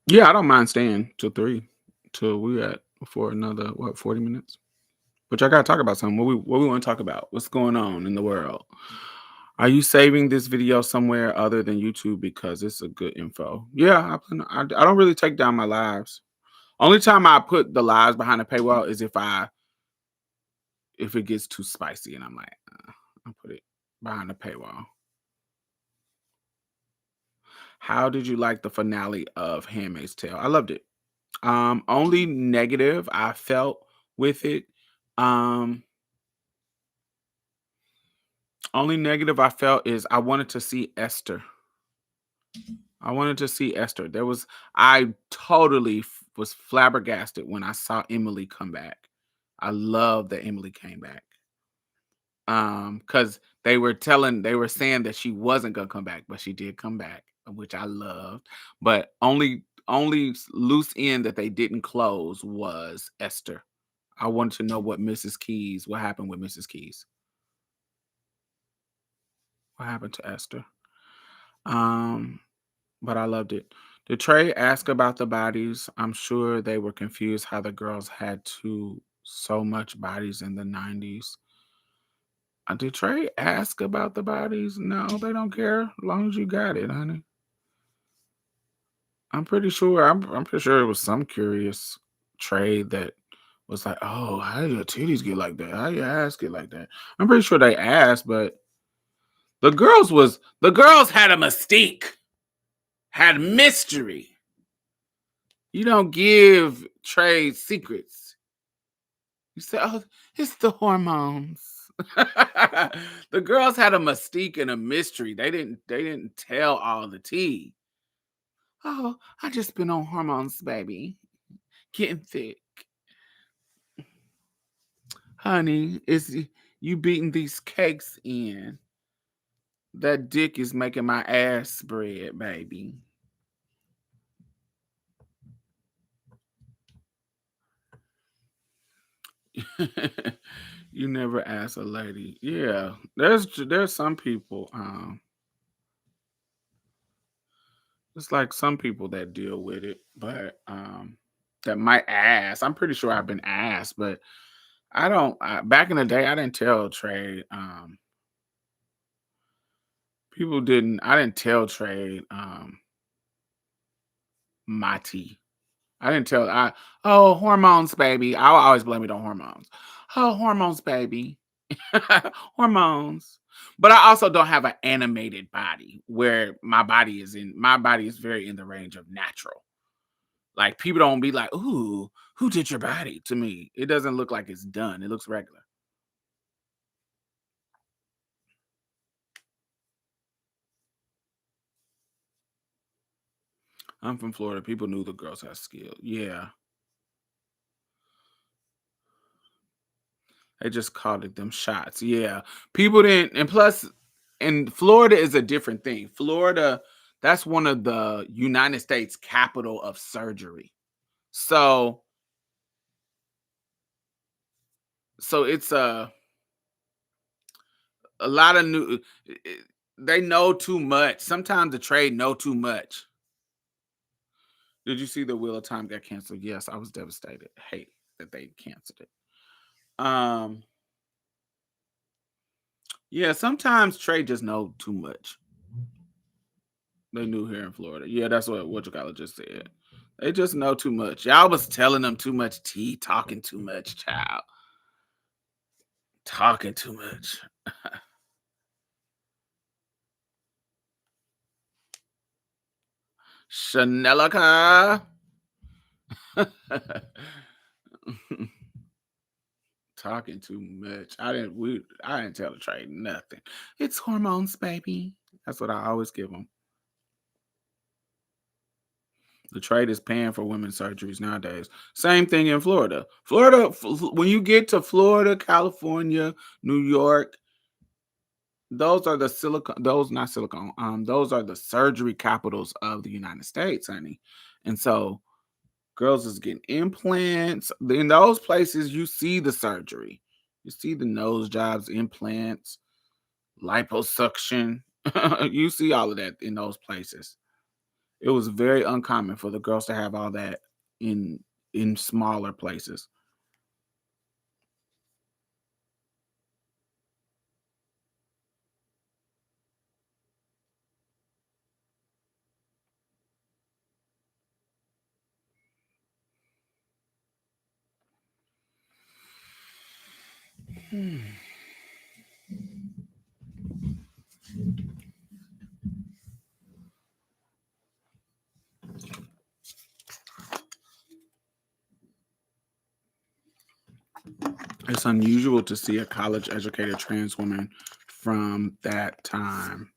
Yeah, I don't mind staying till 3, till we at for another, what, 40 minutes? Which I gotta talk about something. What we wanna talk about? What's going on in the world? Are you saving this video somewhere other than YouTube because it's a good info? Yeah, I don't really take down my lives. Only time I put the lives behind the paywall is if it gets too spicy and I'm like, I'll put it behind the paywall. How did you like the finale of Handmaid's Tale? I loved it. Only negative I felt with it. Um, Only negative I felt is I wanted to see Esther. I wanted to see Esther. I totally was flabbergasted when I saw Emily come back. I love that Emily came back. Because they were saying that she wasn't gonna come back, but she did come back, which I loved. But only loose end that they didn't close was Esther. I wanted to know what happened with Mrs. Keys. What happened to Esther? Um, but I loved it. Did Trey ask about the bodies? I'm sure they were confused how the girls had so much bodies in the 90s. Did Trey ask about the bodies? No, they don't care. As long as you got it, honey. I'm pretty sure. I'm pretty sure it was some curious Trey that was like, "Oh, how do your titties get like that? How your ass get like that?" I'm pretty sure they asked, but the girls had a mystique, had mystery. You don't give Trey secrets. You say, "Oh, it's the hormones." The girls had a mystique and a mystery. They didn't tell all the tea. Oh, I just been on hormones, baby. Getting thick. Honey, it's you beating these cakes in. That dick is making my ass spread, baby. You never ask a lady. Yeah, there's some people. It's like some people that deal with it, but that might ask. I'm pretty sure I've been asked, but I don't. Back in the day, I didn't tell Trey. People didn't. I didn't tell Trey my tea. I didn't tell. Oh, hormones, baby. I always blame it on hormones. Oh, hormones, baby. Hormones. But I also don't have an animated body where my body is very in the range of natural. Like people don't be like, "Ooh, who did your body?" To me, it doesn't look like it's done. It looks regular. I'm from Florida. People knew the girls had skill. Yeah, they just called it them shots. Yeah, people didn't. And plus, and Florida is a different thing. Florida, that's one of the United States capital of surgery. So, so it's a lot of new. They know too much. Sometimes the trade know too much. Did you see the Wheel of Time got canceled? Yes, I was devastated. Hate that they canceled it. Um, yeah, sometimes Trey just know too much. They knew here in Florida. Yeah, that's what you call it just said. They just know too much. Y'all was telling them too much tea, talking too much, child. Talking too much. Chanelica. Talking too much. I didn't tell the trade nothing. It's hormones, baby. That's what I always give them. The trade is paying for women's surgeries nowadays. Same thing in Florida. When you get to Florida, California, New York, those are the silicon. Those not silicone. Those are the surgery capitals of the United States, honey. And so girls is getting implants. In those places, you see the surgery. You see the nose jobs, implants, liposuction. You see all of that in those places. It was very uncommon for the girls to have all that in in smaller places. Hmm. It's unusual to see a college educated trans woman from that time.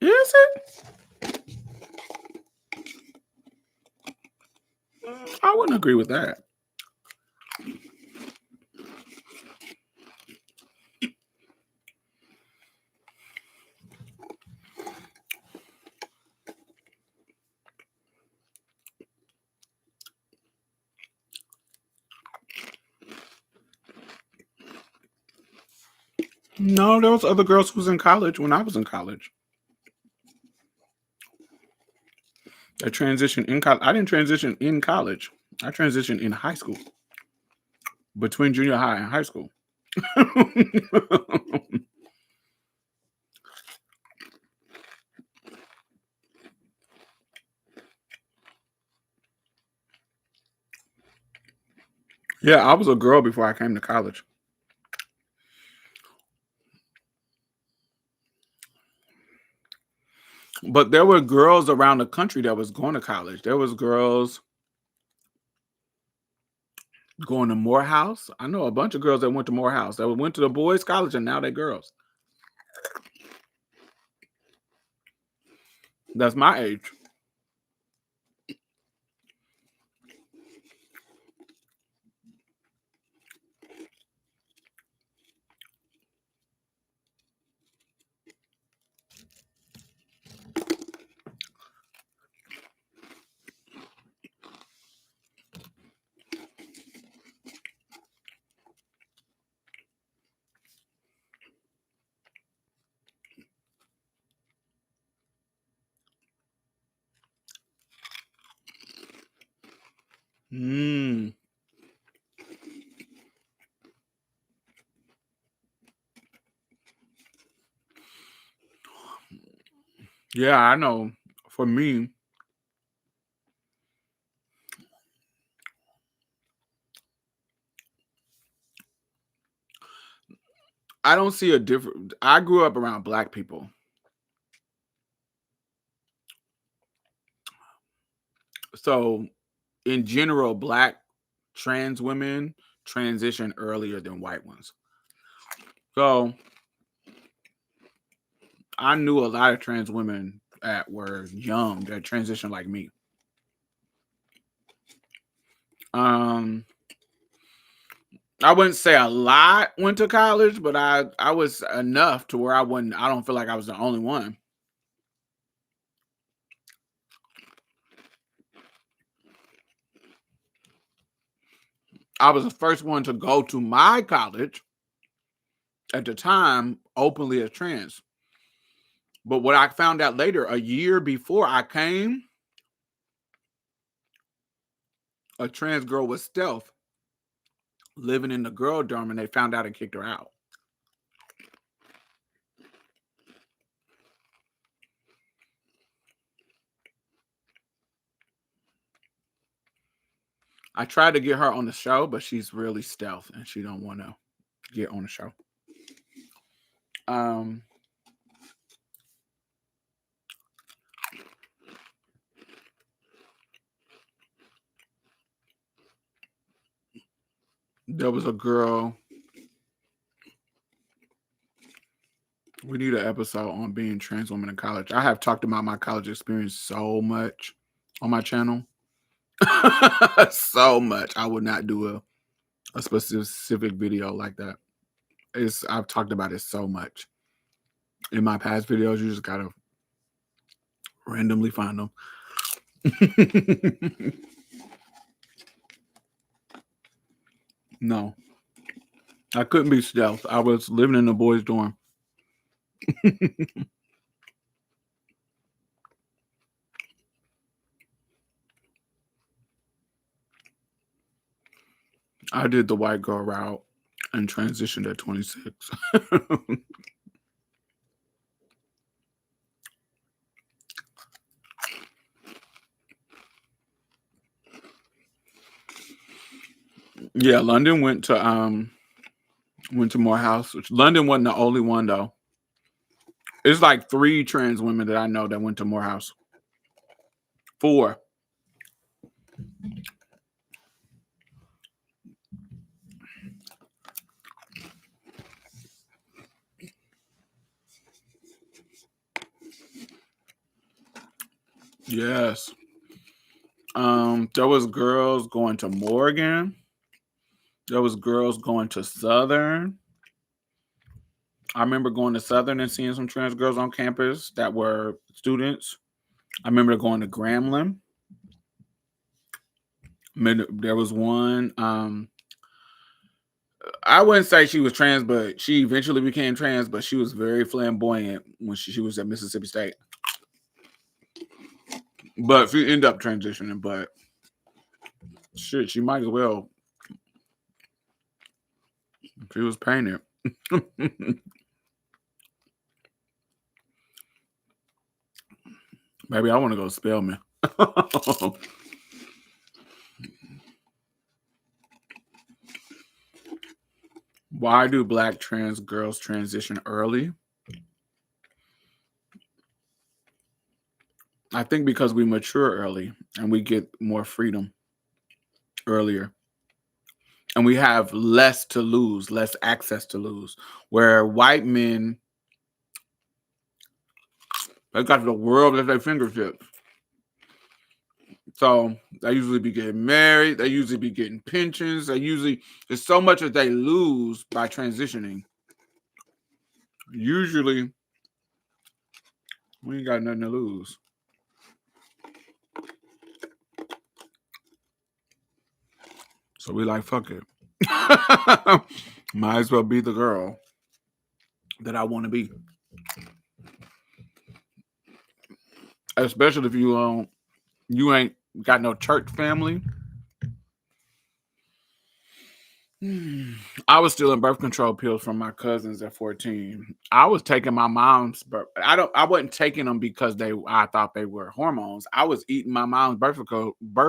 Is it? I wouldn't agree with that. No, there was other girls who was in college when I was in college. I transitioned in college. I didn't transition in college. I transitioned in high school, between junior high and high school. Yeah, I was a girl before I came to college. But there were girls around the country that was going to college. There was girls going to Morehouse. I know a bunch of girls that went to Morehouse that went to the boys' college and now they're girls. That's my age. Mm. Yeah, I know. For me, I don't see a different. I grew up around black people. So, in general, black trans women transition earlier than white ones. So, I knew a lot of trans women that were young that transitioned like me. Um, I wouldn't say a lot went to college, but I was enough to where I don't feel like I was the only one. I was the first one to go to my college at the time openly as trans. But what I found out later, a year before I came, a trans girl was Stealth living in the girl dorm and they found out and kicked her out. I tried to get her on the show, but she's really stealth and she don't want to get on the show. Um, there was a girl. We need an episode on being trans woman in college. I have talked about my college experience so much on my channel. So much. I would not do a specific video like that. I've talked about it so much. In my past videos, you just gotta randomly find them. No, I couldn't be stealth. I was living in the boys' dorm. I did the white girl route and transitioned at 26. Yeah, London went to Morehouse. London wasn't the only one though. It's like 3 trans women that I know that went to Morehouse. 4. Yes. There was girls going to Morgan. There was girls going to Southern. I remember going to Southern and seeing some trans girls on campus that were students. I remember going to Grambling. There was one. I wouldn't say she was trans, but she eventually became trans. But she was very flamboyant when she was at Mississippi State. But she ended up transitioning. But shit, she might as well. She was painted. Baby, I want to go spell me. Why do Black trans girls transition early? I think because we mature early and we get more freedom earlier. And we have less to lose, less access to lose. Where white men, they got the world at their fingertips. So they usually be getting married. They usually be getting pensions. There's so much that they lose by transitioning. Usually, we ain't got nothing to lose. So we like, fuck it. Might as well be the girl that I want to be. Especially if you ain't got no church family. I was still in birth control pills from my cousins at 14. I was taking my mom's I wasn't taking them because I thought they were hormones. I was eating my mom's birth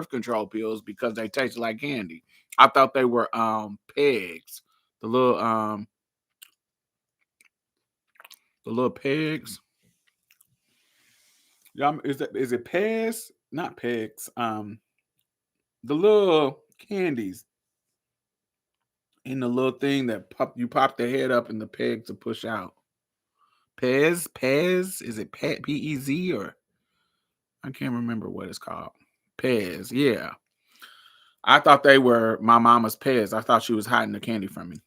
control pills because they tasted like candy. I thought they were pegs. The little pegs. Yeah, is it pegs? Not pegs. The little candies in the little thing that you pop the head up and the peg to push out. Pez, is it P-E-Z or I can't remember what it's called. Pez, yeah. I thought they were my mama's Pez. I thought she was hiding the candy from me.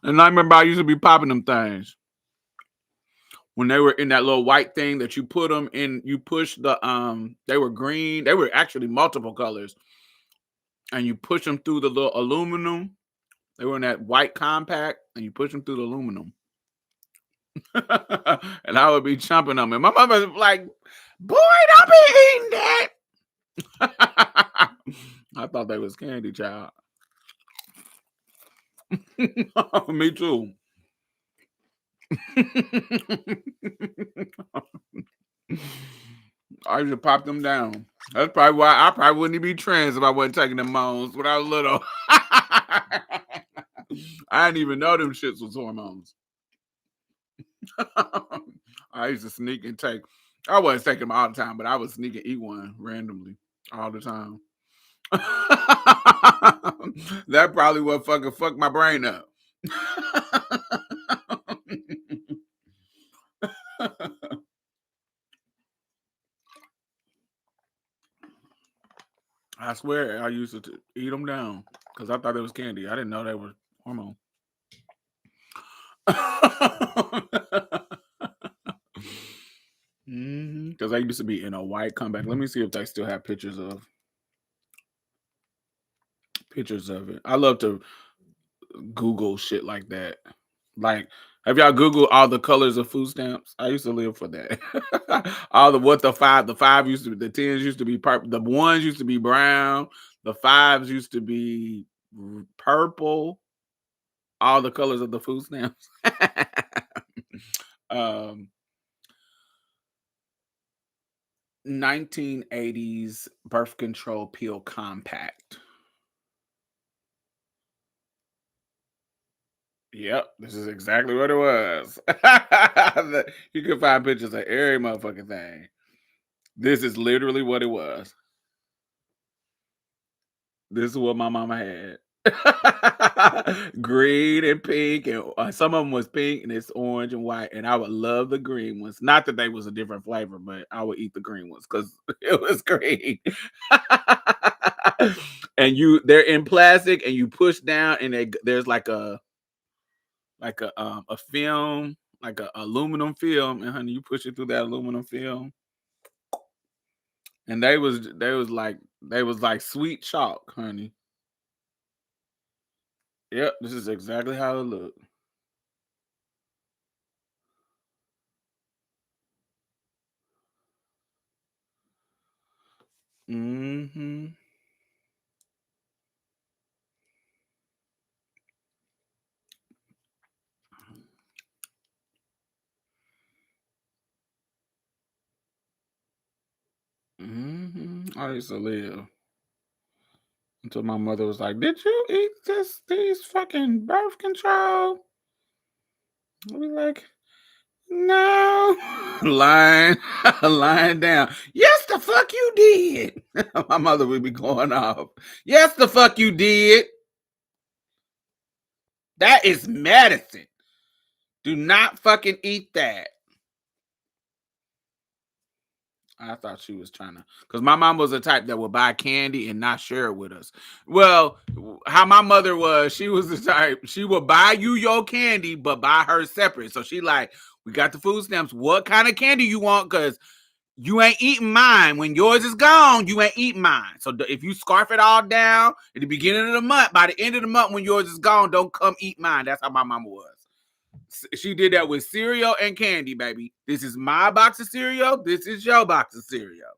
And I remember I used to be popping them things when they were in that little white thing that you put them in. You push they were green. They were actually multiple colors, and you push them through the little aluminum. They were in that white compact, and you push them through the aluminum. And I would be chomping them, and my mother was like, "Boy, don't be eating that." I thought they was candy, child. Me too. I used to pop them down. That's probably why I probably wouldn't be trans if I wasn't taking them moans when I was little. I didn't even know them shits was hormones. I used to sneak and take. I wasn't taking them all the time, but I would sneak and eat one randomly all the time. That probably what fucking fucked my brain up. I swear I used to eat them down because I thought it was candy. I didn't know they were hormone. Because I used to be in a white comeback. Let me see if they still have pictures of it. I love to Google shit like that. Like, have y'all Googled all the colors of food stamps? I used to live for that. All the five used to be, the tens used to be purple, the ones used to be brown, the fives used to be purple. All the colors of the food stamps. um 1980s birth control pill compact. Yep, this is exactly what it was. You can find pictures of every motherfucking thing. This is literally what it was. This is what my mama had. Green and pink, and some of them was pink, and it's orange and white. And I would love the green ones. Not that they was a different flavor, but I would eat the green ones because it was green. And they're in plastic, and you push down, and there's like a film, like a aluminum film, and honey, you push it through that aluminum film, and they was like sweet chalk, honey. Yep, this is exactly how it looked. Hmm. I used to live until my mother was like, "Did you eat these fucking birth control?" I was like, "No." lying, lying down. Yes, the fuck you did. My mother would be going off. Yes, the fuck you did. That is medicine. Do not fucking eat that. I thought she was trying to, because my mom was the type that would buy candy and not share it with us. Well, how my mother was, she was the type, she would buy you your candy, but buy her separate. So she like, we got the food stamps. What kind of candy you want? Because you ain't eating mine. When yours is gone, you ain't eating mine. So if you scarf it all down at the beginning of the month, by the end of the month, when yours is gone, don't come eat mine. That's how my mama was. She did that with cereal and candy, baby. This is my box of cereal. This is your box of cereal.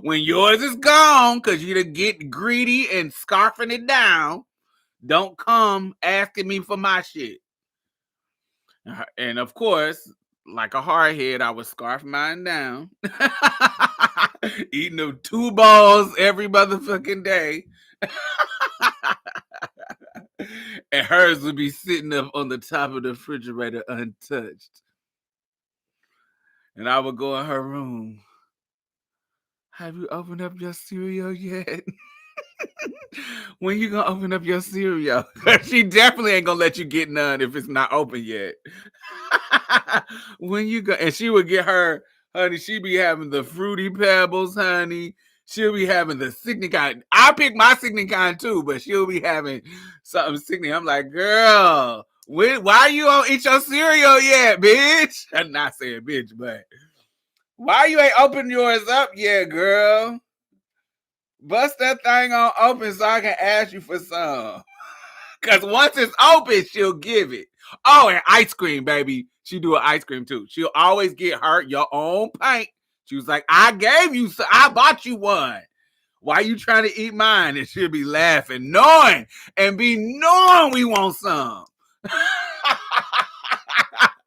When yours is gone, because you to get greedy and scarfing it down, don't come asking me for my shit. And of course, like a hardhead, I would scarf mine down. Eating the 2 balls every motherfucking day. And hers would be sitting up on the top of the refrigerator untouched. And I would go in her room. Have you opened up your cereal yet? When you gonna open up your cereal? She definitely ain't gonna let you get none if it's not open yet. When you go, and she would get her, honey, she be having the Fruity Pebbles, honey. She'll be having the sickening kind. I pick my sickening kind too, but she'll be having something sickening. I'm like, girl, why you don't eat your cereal yet, bitch? I'm not saying bitch, but why you ain't open yours up yet, girl? Bust that thing on open so I can ask you for some. Because once it's open, she'll give it. Oh, and ice cream, baby. She do an ice cream too. She'll always get her your own pint. She was like, I gave you some. I bought you one. Why you trying to eat mine? And she'll be laughing, knowing we want some.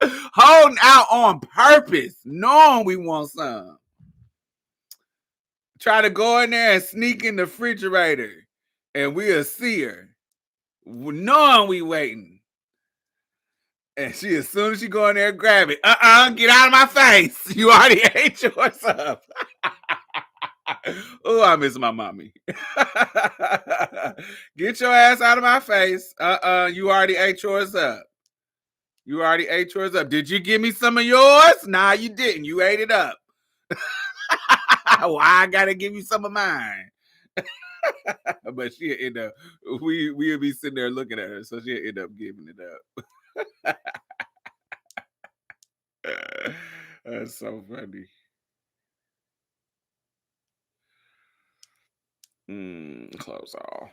Holding out on purpose, knowing we want some. Try to go in there and sneak in the refrigerator, and we'll see her, knowing we waiting. And she, as soon as she go in there, grab it. Get out of my face. You already ate yours up. Oh, I miss my mommy. Get your ass out of my face. You already ate yours up. You already ate yours up. Did you give me some of yours? Nah, you didn't. You ate it up. Why I gotta give you some of mine? But she'll end up, we'll be sitting there looking at her, so she'll end up giving it up. That's so funny. Close all.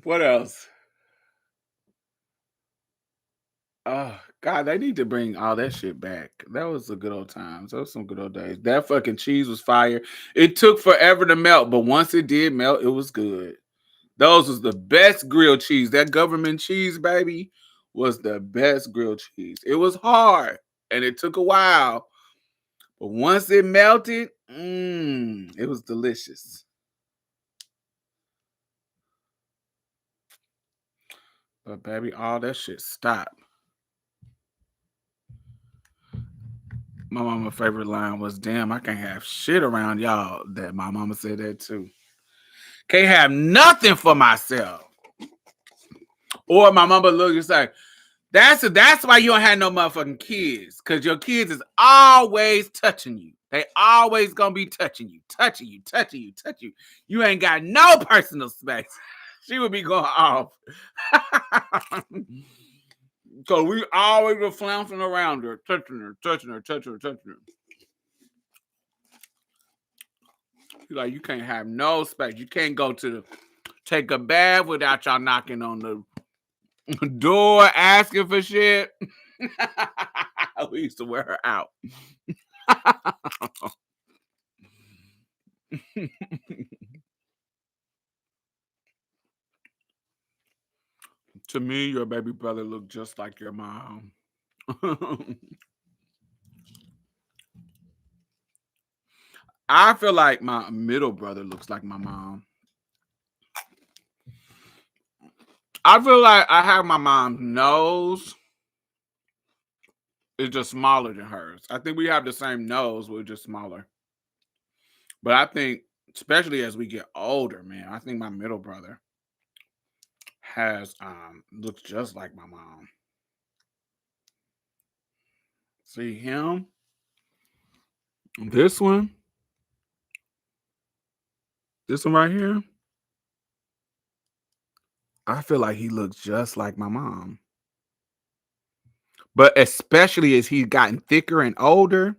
What else? Oh God, they need to bring all that shit back. That was the good old times. Those some good old days. That fucking cheese was fire. It took forever to melt, but once it did melt, it was good. Those was the best grilled cheese. That government cheese, baby, was the best grilled cheese. It was hard and it took a while, but once it melted, it was delicious. But baby, all that shit stopped. My mama's favorite line was, "Damn, I can't have shit around y'all." That my mama said that too. Can't have nothing for myself. Or my mama look and say, that's why you don't have no motherfucking kids. Cause your kids is always touching you. They always gonna be touching you, touching you, touching you, touching you. You ain't got no personal space. She would be going off. So we always were flouncing around her, touching her, touching her, touching her, touching her. She's like, you can't have no space. You can't go to take a bath without y'all knocking on the door asking for shit. We used to wear her out. To me, your baby brother looked just like your mom. I feel like my middle brother looks like my mom. I feel like I have my mom's nose. It's just smaller than hers. I think we have the same nose, we're just smaller. But I think, especially as we get older, man, I think my middle brother has looks just like my mom. See him? This one? This one right here? I feel like he looks just like my mom. But especially as he's gotten thicker and older.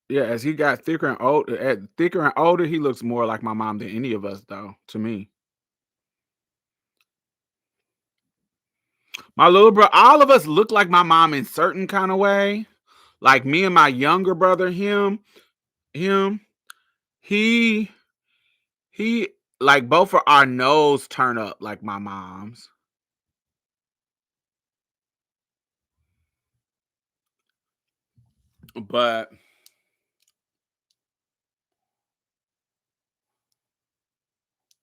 Yeah, as he got thicker and older, he looks more like my mom than any of us, though, to me. My little bro, all of us look like my mom in certain kind of way. Like me and my younger brother, him, he, he, like both of our nose turn up like my mom's. But,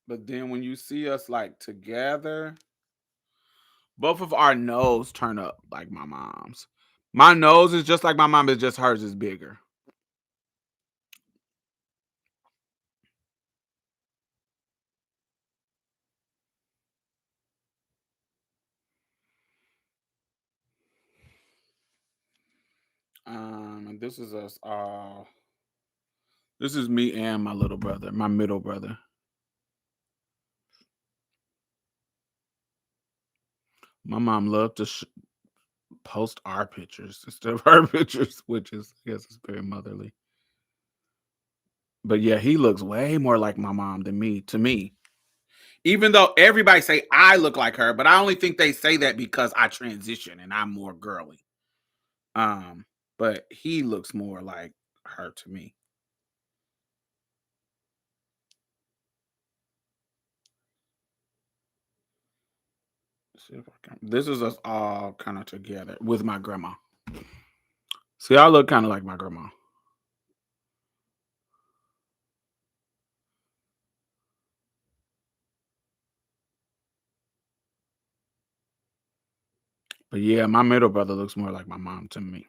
but then when you see us like together, both of our nose turn up like my mom's. My nose is just like my mom, it's just hers is bigger. And this is us all. This is me and my little brother, my middle brother. My mom loved to post our pictures instead of her pictures, which is, I guess, is very motherly. But yeah, he looks way more like my mom than me. To me, even though everybody say I look like her, but I only think they say that because I transition and I'm more girly. Um, but he looks more like her to me. See if I can. This is us all kind of together with my grandma. See, I look kind of like my grandma. But yeah, my middle brother looks more like my mom to me.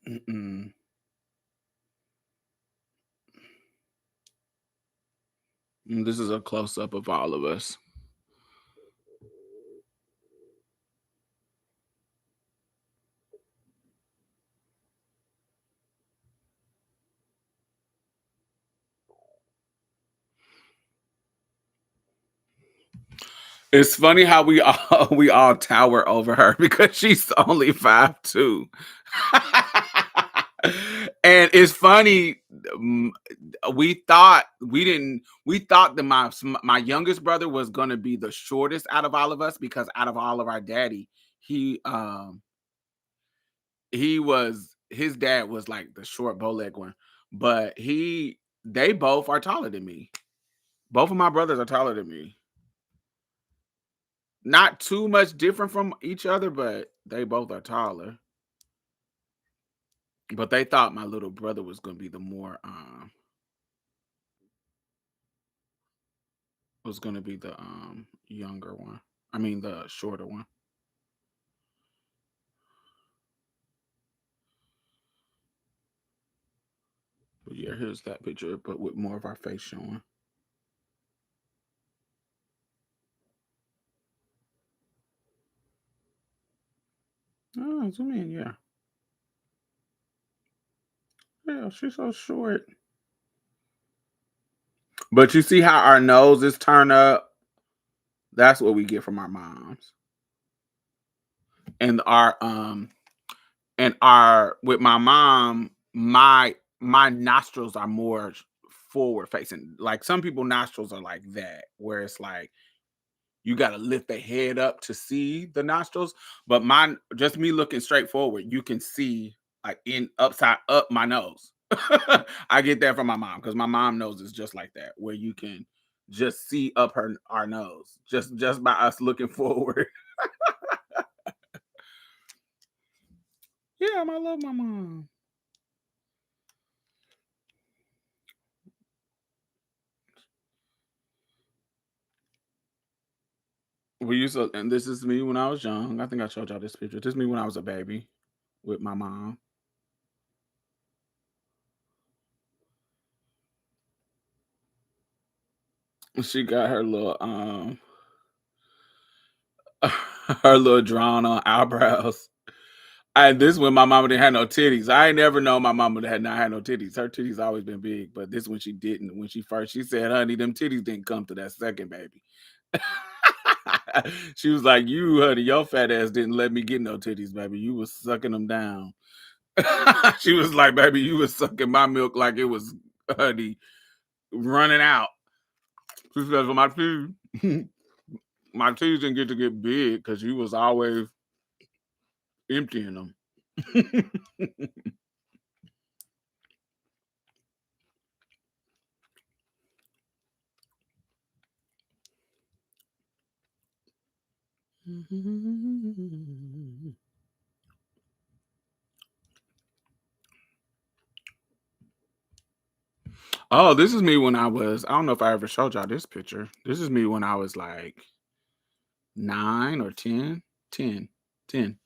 Mm-mm. This is a close up of all of us. It's funny how we all we all tower over her because she's only 5'2". And it's funny. mm, we thought that my youngest brother was gonna be the shortest out of all of us because out of all of our daddy, he he was his dad was like the short bow leg one, but they both are taller than me. Both of my brothers are taller than me. Not too much different from each other, but they both are taller. But they thought my little brother was gonna be the more was gonna be the younger one. I mean the shorter one. But yeah, here's that picture, but with more of our face showing. Oh, zoom in, yeah. Yeah, she's so short. But you see how our noses turn up? That's what we get from our moms. And our with my mom, my nostrils are more forward facing. Like some people nostrils are like that, where it's like you got to lift the head up to see the nostrils. But mine, just me looking straight forward, you can see like in upside up my nose. I get that from my mom because my mom nose is just like that, where you can just see up her our nose just by us looking forward. Yeah, I love my mom. We used to, and this is me when I was young. I think I showed y'all this picture. This is me when I was a baby with my mom. She got her little her little drawn on eyebrows. And this when my mama didn't have no titties. I ain't never known my mama had not had no titties. Her titties always been big, but this when she didn't. When she first, she said, "Honey, them titties didn't come to that second baby." She was like, "You, honey, your fat ass didn't let me get no titties, baby. You was sucking them down." She was like, "Baby, you was sucking my milk like it was, honey, running out." She says, "Well, my teeth, my teeth didn't get to get big because you was always emptying them." Oh, this is me when I was, I don't know if I ever showed y'all this picture. This is me when I was like 9 or 10. 10. 10.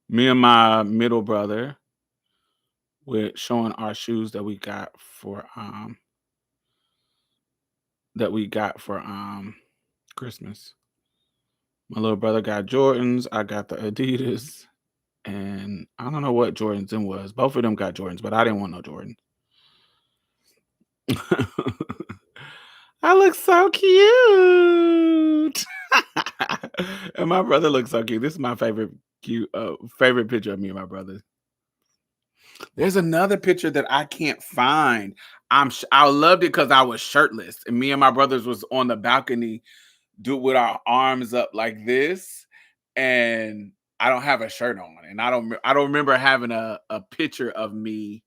Me and my middle brother with showing our shoes that we got for Christmas. My little brother got Jordans, I got the Adidas, and I don't know what Jordans them was. Both of them got Jordans, but I didn't want no Jordan. I look so cute. And my brother looks so cute. This is my favorite picture of me and my brother. There's another picture that I can't find. I loved it because I was shirtless, and me and my brothers was on the balcony, do with our arms up like this, and I don't have a shirt on, and I don't remember having a picture of me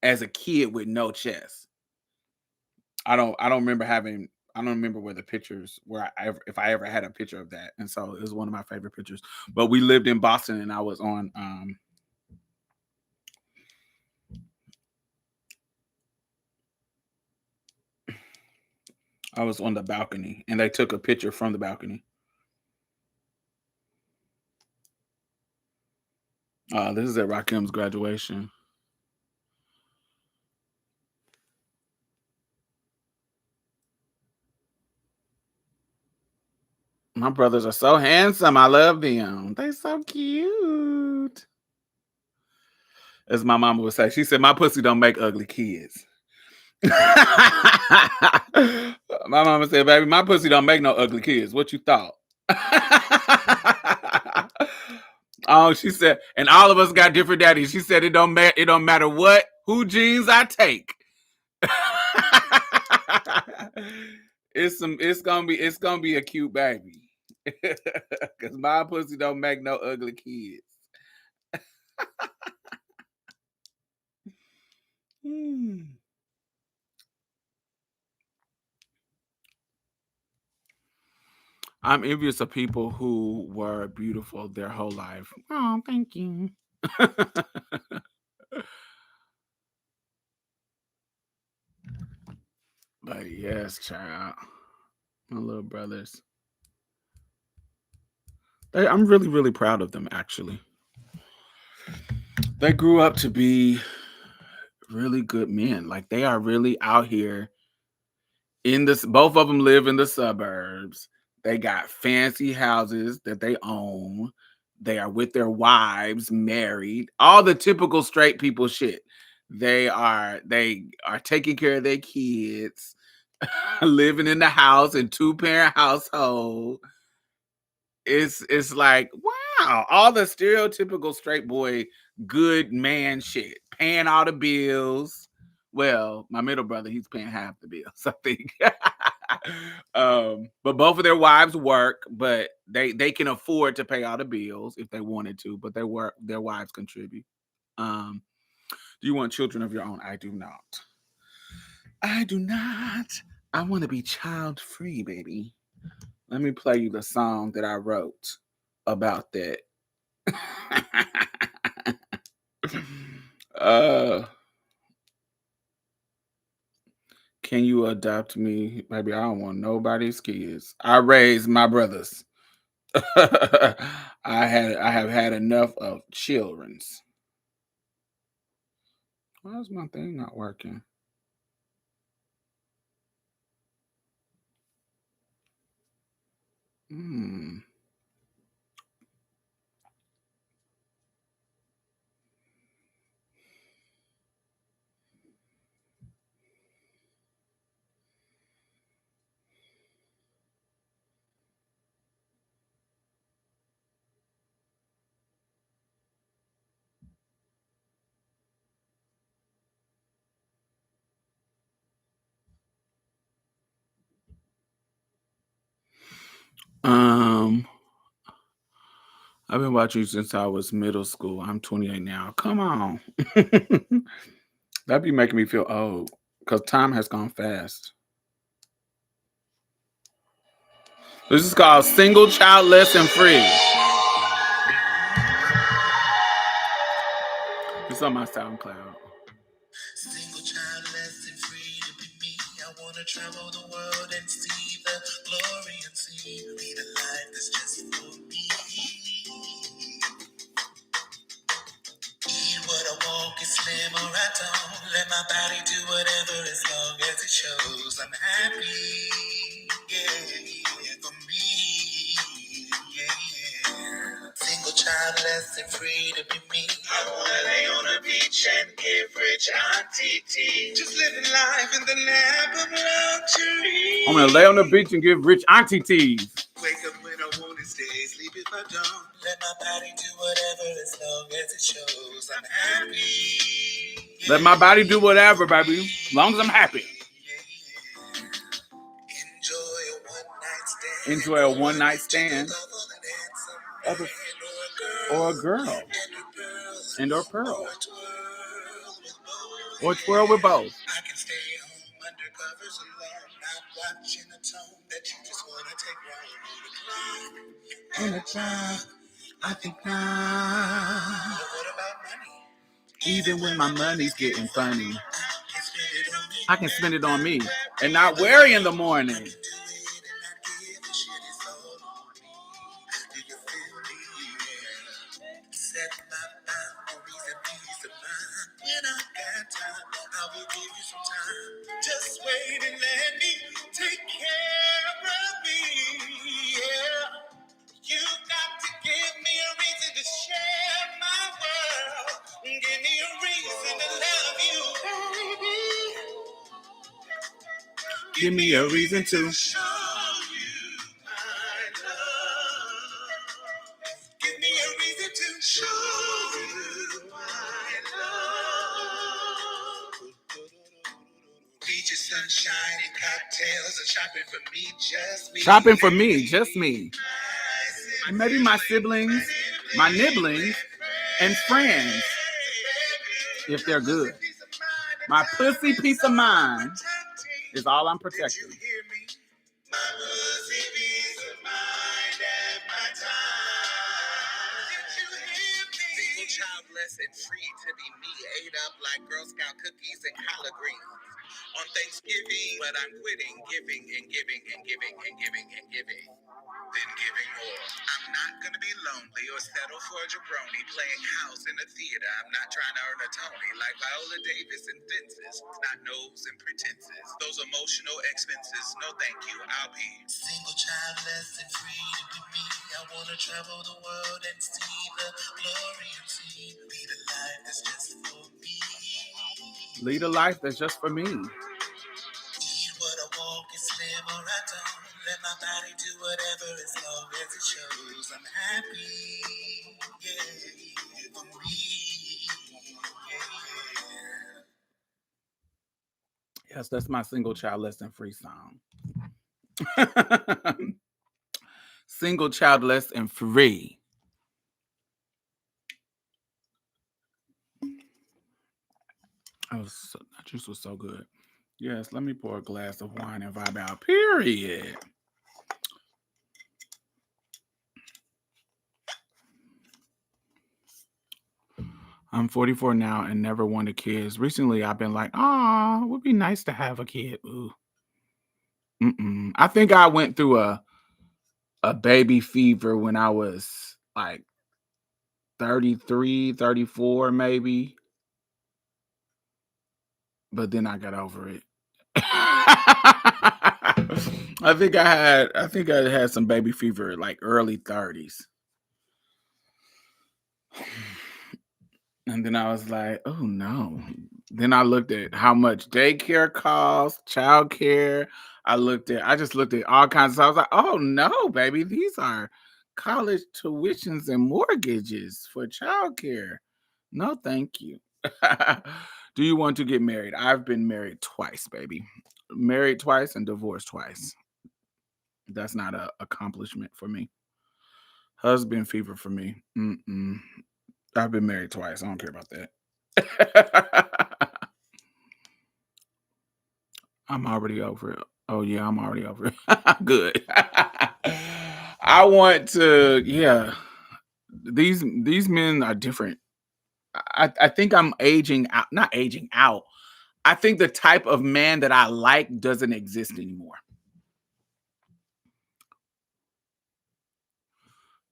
as a kid with no chest. I don't remember having. I don't remember where the pictures where I ever if I ever had a picture of that, and so it was one of my favorite pictures. But we lived in Boston, and I was on the balcony, and they took a picture from the balcony. This is at Rakim's graduation. My brothers are so handsome. I love them. They so cute. As my mama would say, she said, "My pussy don't make ugly kids." My mama said, "Baby, my pussy don't make no ugly kids. What you thought?" Oh, she said, and all of us got different daddies. She said, It don't matter what who genes I take. It's gonna be a cute baby. Cause my pussy don't make no ugly kids. Hmm. I'm envious of people who were beautiful their whole life. Oh, thank you. But yes, child. My little brothers. I'm really, really proud of them actually. They grew up to be really good men. Like they are really out here in this, both of them live in the suburbs. They got fancy houses that they own. They are with their wives, married, all the typical straight people shit. They are taking care of their kids, living in the house in two-parent household. It's like, wow, all the stereotypical straight boy good man shit. Paying all the bills. Well, my middle brother, he's paying half the bills, I think. But both of their wives work, but they can afford to pay all the bills if they wanted to, but their wives contribute. Do you want children of your own? I do not. I do not. I want to be child free, baby. Let me play you the song that I wrote about that. uh Can you adopt me? Baby, I don't want nobody's kids. I raised my brothers. I have had enough of children's. Why is my thing not working? Hmm. Um, I've been watching you since I was middle school. I'm 28 now. Come on. That'd be making me feel old because time has gone fast. This is called Single Child Lesson Free. It's on my Soundcloud. Single child lesson free to be me. I wanna travel the world and see the glory and see the life that's just for me. Eat what I want, get slim or I don't. Let my body do whatever as long as it shows I'm happy. Yeah, for me. Yeah. Single child, less and free to be me. I wanna lay on the beach and give rich auntie tea. Just living life in the lap of luxury. I'm gonna lay on the beach and give rich auntie tea. Wake up when I want to stay, sleep if I don't. Let my body do whatever as long as it shows I'm happy. Yeah. Let my body do whatever, baby, as long as I'm happy. Yeah. Enjoy a one night stand. Or a girl. And or pearl. Or twirl with both. I can stay home under covers alone, not watching a tone that you just wanna take wrong. On the clock, I think now. But what about money? Even when my money's getting funny, I can spend it on me and not worry in the morning. Set my boundaries and peace of mind. When I got time, I will give you some time. Just wait and let me take care of me. Yeah. You got to give me a reason to share my world. Give me a reason to love you, baby. Give me a reason to show you my love. Give me a reason to show you my love. Beaches, sunshine, and cocktails, and shopping for me, just me. Shopping for me, just me. And maybe my siblings, my nibblings, and friends, if they're good. My pussy peace of mind is all I'm protecting. My pussy peace of mind and my time. Did you hear me? Single child, blessed and free to be me. Ate up like Girl Scout cookies and collard greens on Thanksgiving, but I'm quitting giving and giving and giving and giving and giving. Then giving more. I'm not gonna be lonely or settle for a jabroni playing house in a theater. I'm not trying to earn a Tony like Viola Davis and fences, not nose and pretenses. Those emotional expenses, no thank you, I'll be single child, less and free to be me. I wanna travel the world and see the glory and see. Lead a life that's just for me. Lead a life that's just for me. What I walk is slim or I don't. Let my body do whatever as long as it shows I'm happy. Yeah, for me. Yeah. Yes, that's my single child lesson free song. Single, childless, and free. That juice was so good. Yes, let me pour a glass of wine and vibe out. Period. I'm 44 now and never wanted kids. Recently, I've been like, "Ah, it would be nice to have a kid." Ooh. Mm-mm. I think I went through a baby fever when I was like 33, 34, maybe, but then I got over it. I think I had some baby fever like early 30s. And then I was like, "Oh no." Then I looked at how much daycare costs, childcare. I just looked at all kinds of stuff. I was like, "Oh no, baby, these are college tuitions and mortgages for childcare. No, thank you." Do you want to get married? I've been married twice, baby. Married twice and divorced twice. That's not a accomplishment for me. Husband fever for me. Mm-mm. I've been married twice. I don't care about that. I'm already over it. Oh yeah, I'm already over it. Good. I want to. Yeah, these men are different. I think I'm aging out. Not aging out. I think the type of man that I like doesn't exist anymore.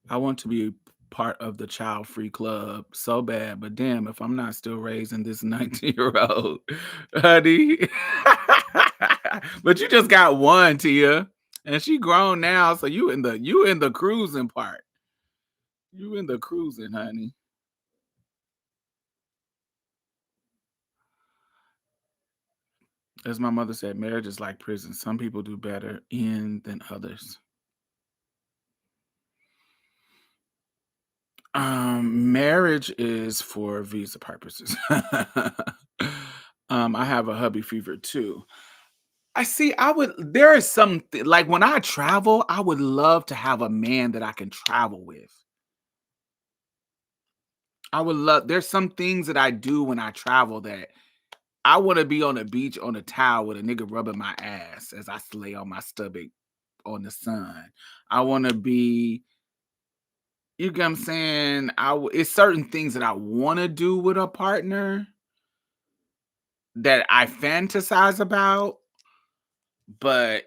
I want to be part of the child-free club so bad, but damn, if I'm not still raising this 19-year-old, honey. But you just got one, Tia, and she grown now, so you in the cruising part. You in the cruising, honey. As my mother said, marriage is like prison. Some people do better in than others. Marriage is for visa purposes. I have a hubby fever too. I see. There is something like when I travel, I would love to have a man that I can travel with. There's some things that I do when I travel that I want to be on the beach on a towel with a nigga rubbing my ass as I lay on my stomach on the sun. I want to be, you get what I'm saying? It's certain things that I want to do with a partner that I fantasize about, but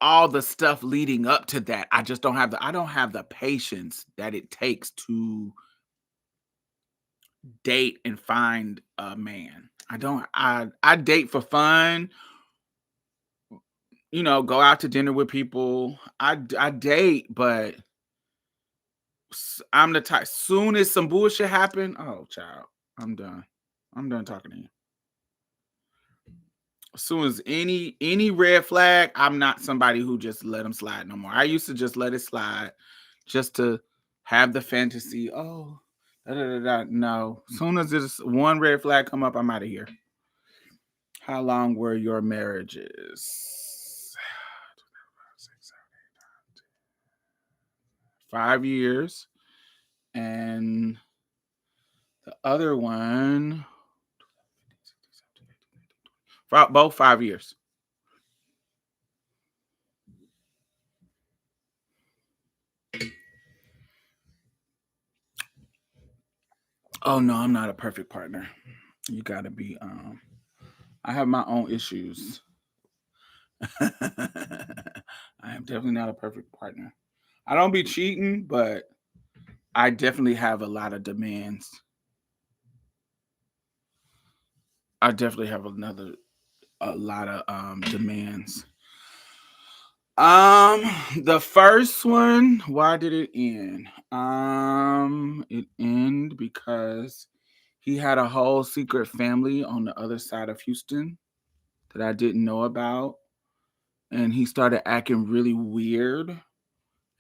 all the stuff leading up to that, I don't have the patience that it takes to date and find a man. I date for fun, go out to dinner with people. I date, but I'm the type soon as some bullshit happen, oh child, I'm done. I'm done talking to you. As soon as any red flag, I'm not somebody who just let them slide no more. I used to just let it slide just to have the fantasy. Oh, da, da, da, da. No. As soon as there's one red flag come up, I'm out of here. How long were your marriages? 5 years. And the other one, both 5 years. Oh no, I'm not a perfect partner. You gotta be I have my own issues. I am definitely not a perfect partner. I don't be cheating, but I definitely have a lot of demands. I definitely have a lot of demands. The first one, why did it end? It ended because he had a whole secret family on the other side of Houston that I didn't know about, and he started acting really weird,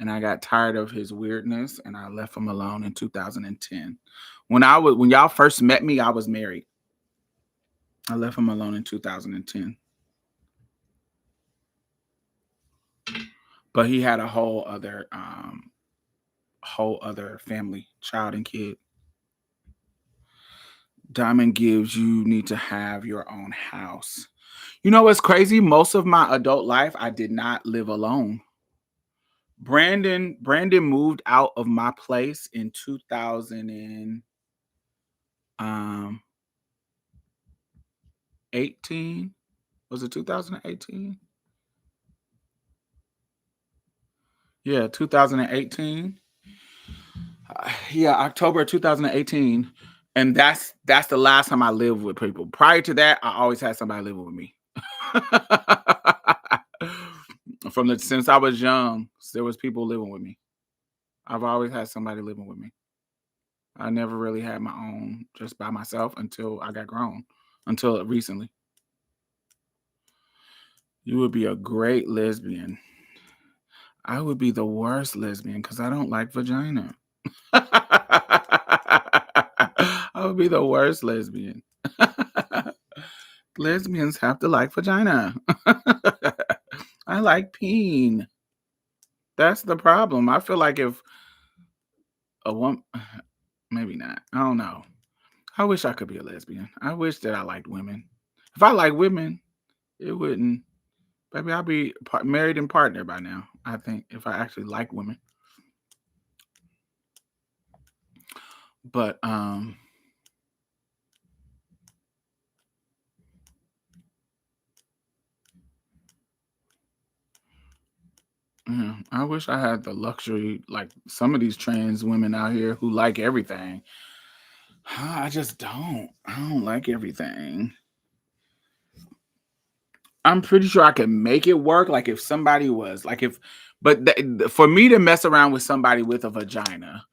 and I got tired of his weirdness, and I left him alone in 2010. When y'all first met me, I was married. I left him alone in 2010. but he had a whole other family, child and kid. Diamond gives you need to have your own house. You know what's crazy? Most of my adult life, I did not live alone. Brandon moved out of my place in 2018. Was it 2018? Yeah, 2018. Yeah, October 2018. And that's the last time I lived with people. Prior to that, I always had somebody living with me. Since I was young, there was people living with me. I've always had somebody living with me. I never really had my own just by myself until I got grown, until recently. You would be a great lesbian. I would be the worst lesbian because I don't like vagina. I would be the worst lesbian. Lesbians have to like vagina. I like peen. That's the problem. I feel like if a woman, maybe not. I don't know. I wish I could be a lesbian. I wish that I liked women. If I like women, it wouldn't. Maybe I'll be married and partner by now. I think if I actually like women, but yeah, I wish I had the luxury like some of these trans women out here who like everything. I just don't. I don't like everything. I'm pretty sure I could make it work. Like if somebody was like if, but for me to mess around with somebody with a vagina,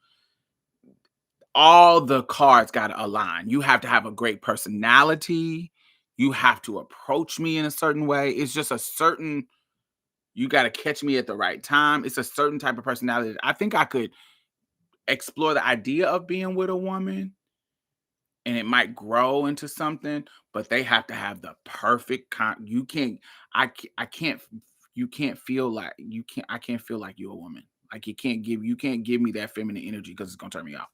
all the cards got to align. You have to have a great personality. You have to approach me in a certain way. It's just a certain, you got to catch me at the right time. It's a certain type of personality. I think I could explore the idea of being with a woman and it might grow into something, but they have to have the perfect you can't, I can't, you can't feel like, I can't feel like you're a woman. Like you can't give me that feminine energy because it's going to turn me off.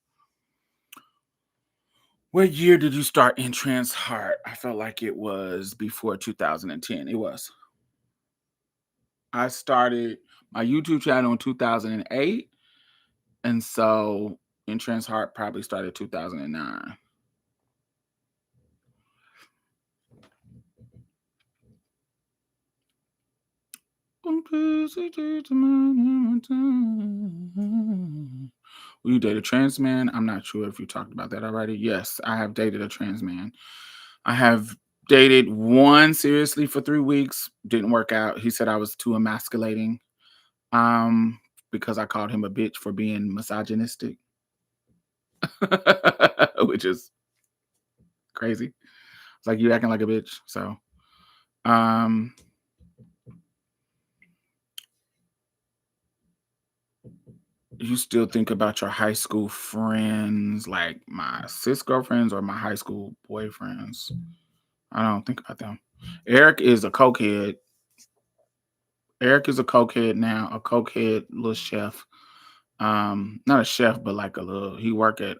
What year did you start in Trans Heart? I felt like it was before 2010. It was. I started my YouTube channel in 2008. And so in Trans Heart probably started 2009. Will you date a trans man? I'm not sure if you talked about that already. Yes, I have dated a trans man. I have dated one seriously for 3 weeks. Didn't work out. He said I was too emasculating. Um, because I called him a bitch for being misogynistic, which is crazy. It's like you acting like a bitch. So, um, you still think about your high school friends, like my cis girlfriends or my high school boyfriends? I don't think about them. Eric is a cokehead. Eric is a cokehead now, a cokehead little chef. Not a chef, but like a little. He work at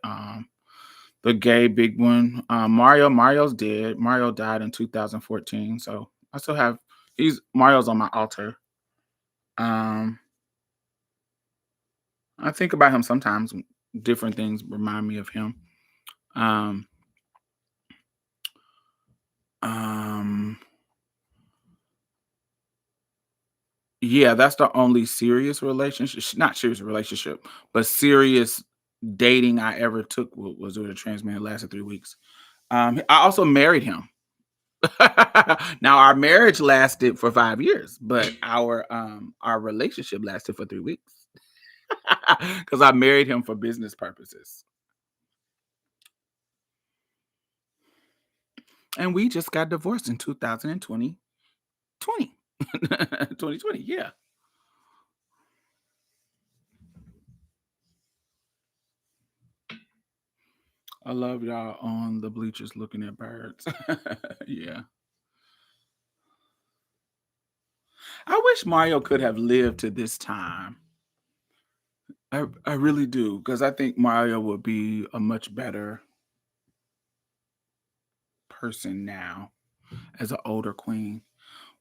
the gay big one. Mario's dead. Mario died in 2014. So I still have Mario's on my altar. Um, I think about him sometimes. Different things remind me of him. Um, um, yeah, that's the only serious relationship, not serious relationship, but serious dating I ever took was with a trans man. It lasted 3 weeks. I also married him. Now our marriage lasted for 5 years, but our relationship lasted for 3 weeks. Because I married him for business purposes. And we just got divorced in 2020. 2020, yeah. I love y'all on the bleachers looking at birds. Yeah. I wish Mario could have lived to this time. I really do, because I think Mario would be a much better person now as an older queen.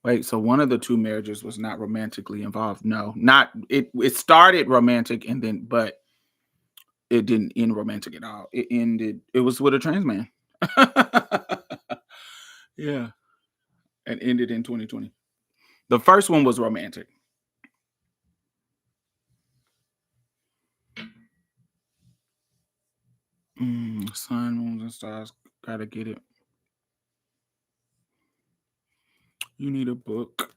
Wait, so one of the two marriages was not romantically involved? No, not it. It started romantic and then, but it didn't end romantic at all. It ended. It was with a trans man. Yeah, and ended in 2020. The first one was romantic. Sun, moons, and stars. Gotta get it. You need a book.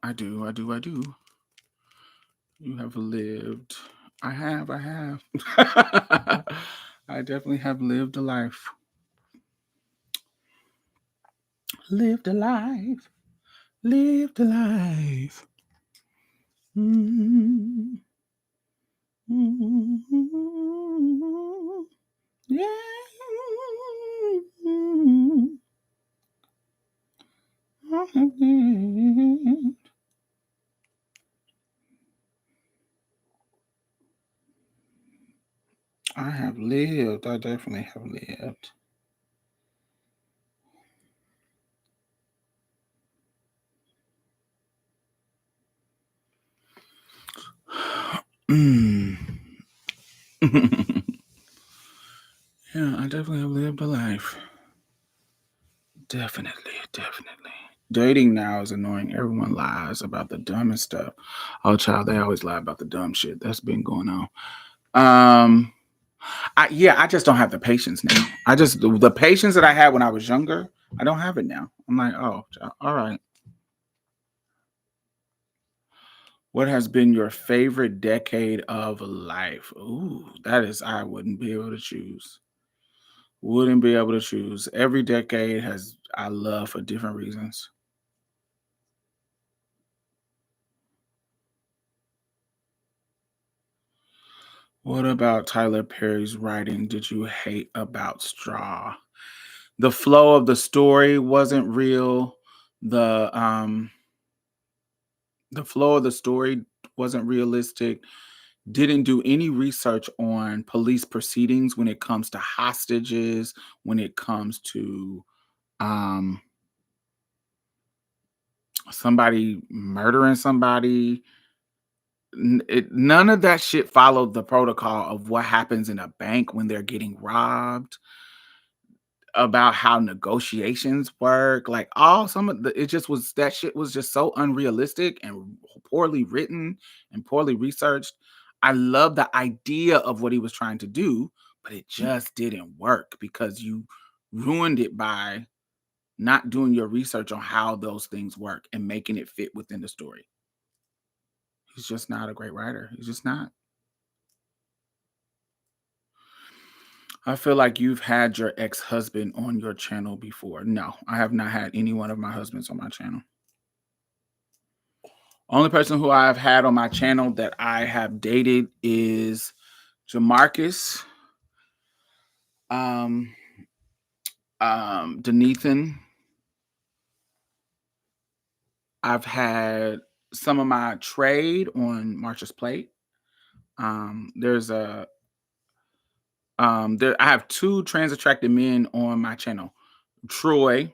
I do. I do. I do. You have lived. I have. I have. I definitely have lived a life. Lived a life. Lived a life. Mm, yeah. I have lived. I definitely have lived. Yeah, I definitely have lived a life. Definitely, definitely. Dating now is annoying. Everyone lies about the dumbest stuff. Oh, child, they always lie about the dumb shit. That's been going on. I just don't have the patience now. The patience that I had when I was younger, I don't have it now. I'm like, oh, all right. What has been your favorite decade of life? Ooh, that is, I wouldn't be able to choose. Wouldn't be able to choose. Every decade has I love for different reasons. What about Tyler Perry's writing did you hate about Straw? The flow of the story wasn't real. The flow of the story wasn't realistic. Didn't do any research on police proceedings when it comes to hostages, when it comes to um somebody murdering somebody. None of that shit followed the protocol of what happens in a bank when they're getting robbed, about how negotiations work. Like all some of the, it just was that shit was just so unrealistic and poorly written and poorly researched. I love the idea of what he was trying to do, but it just didn't work because you ruined it by not doing your research on how those things work and making it fit within the story. He's just not a great writer. He's just not. I feel like you've had your ex-husband on your channel before. No, I have not had any one of my husbands on my channel. Only person who I've had on my channel that I have dated is Jamarcus, um, Denethan. I've had some of my trade on Marsha's plate. There's a there I have two trans attracted men on my channel. Troy,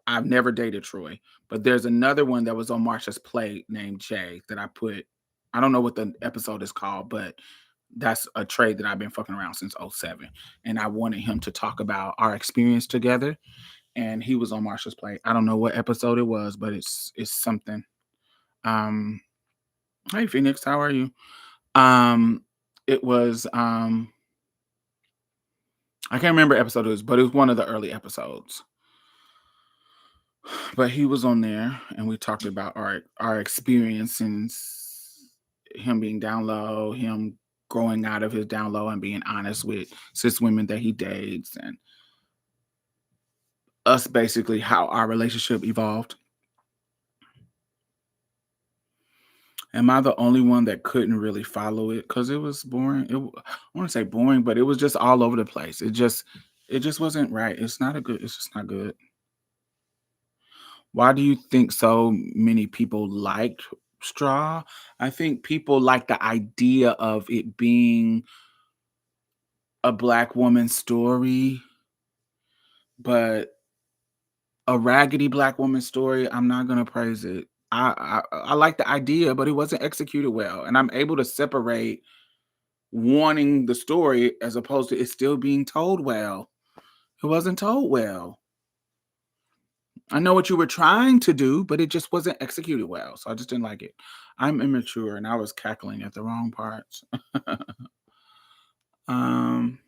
I've never dated Troy, but there's another one that was on Marsha's plate named Jay that I put. I don't know what the episode is called, but that's a trade that I've been fucking around since '07. And I wanted him to talk about our experience together. And he was on Marsha's plate. I don't know what episode it was, but it's something. Um, hey Phoenix, how are you? Um, it was I can't remember episode it was, but it was one of the early episodes. But he was on there and we talked about our experience since him being down low, him growing out of his down low and being honest with cis women that he dates, and us basically how our relationship evolved. Am I the only one that couldn't really follow it? Because it was boring. I want to say boring, but it was just all over the place. It just wasn't right. It's just not good. Why do you think so many people liked Straw? I think people like the idea of it being a black woman's story, but a raggedy black woman's story, I'm not gonna praise it. I like the idea, but it wasn't executed well, and I'm able to separate wanting the story as opposed to it still being told well. It wasn't told well. I know what you were trying to do, but it just wasn't executed well, so I just didn't like it. I'm immature, and I was cackling at the wrong parts. um,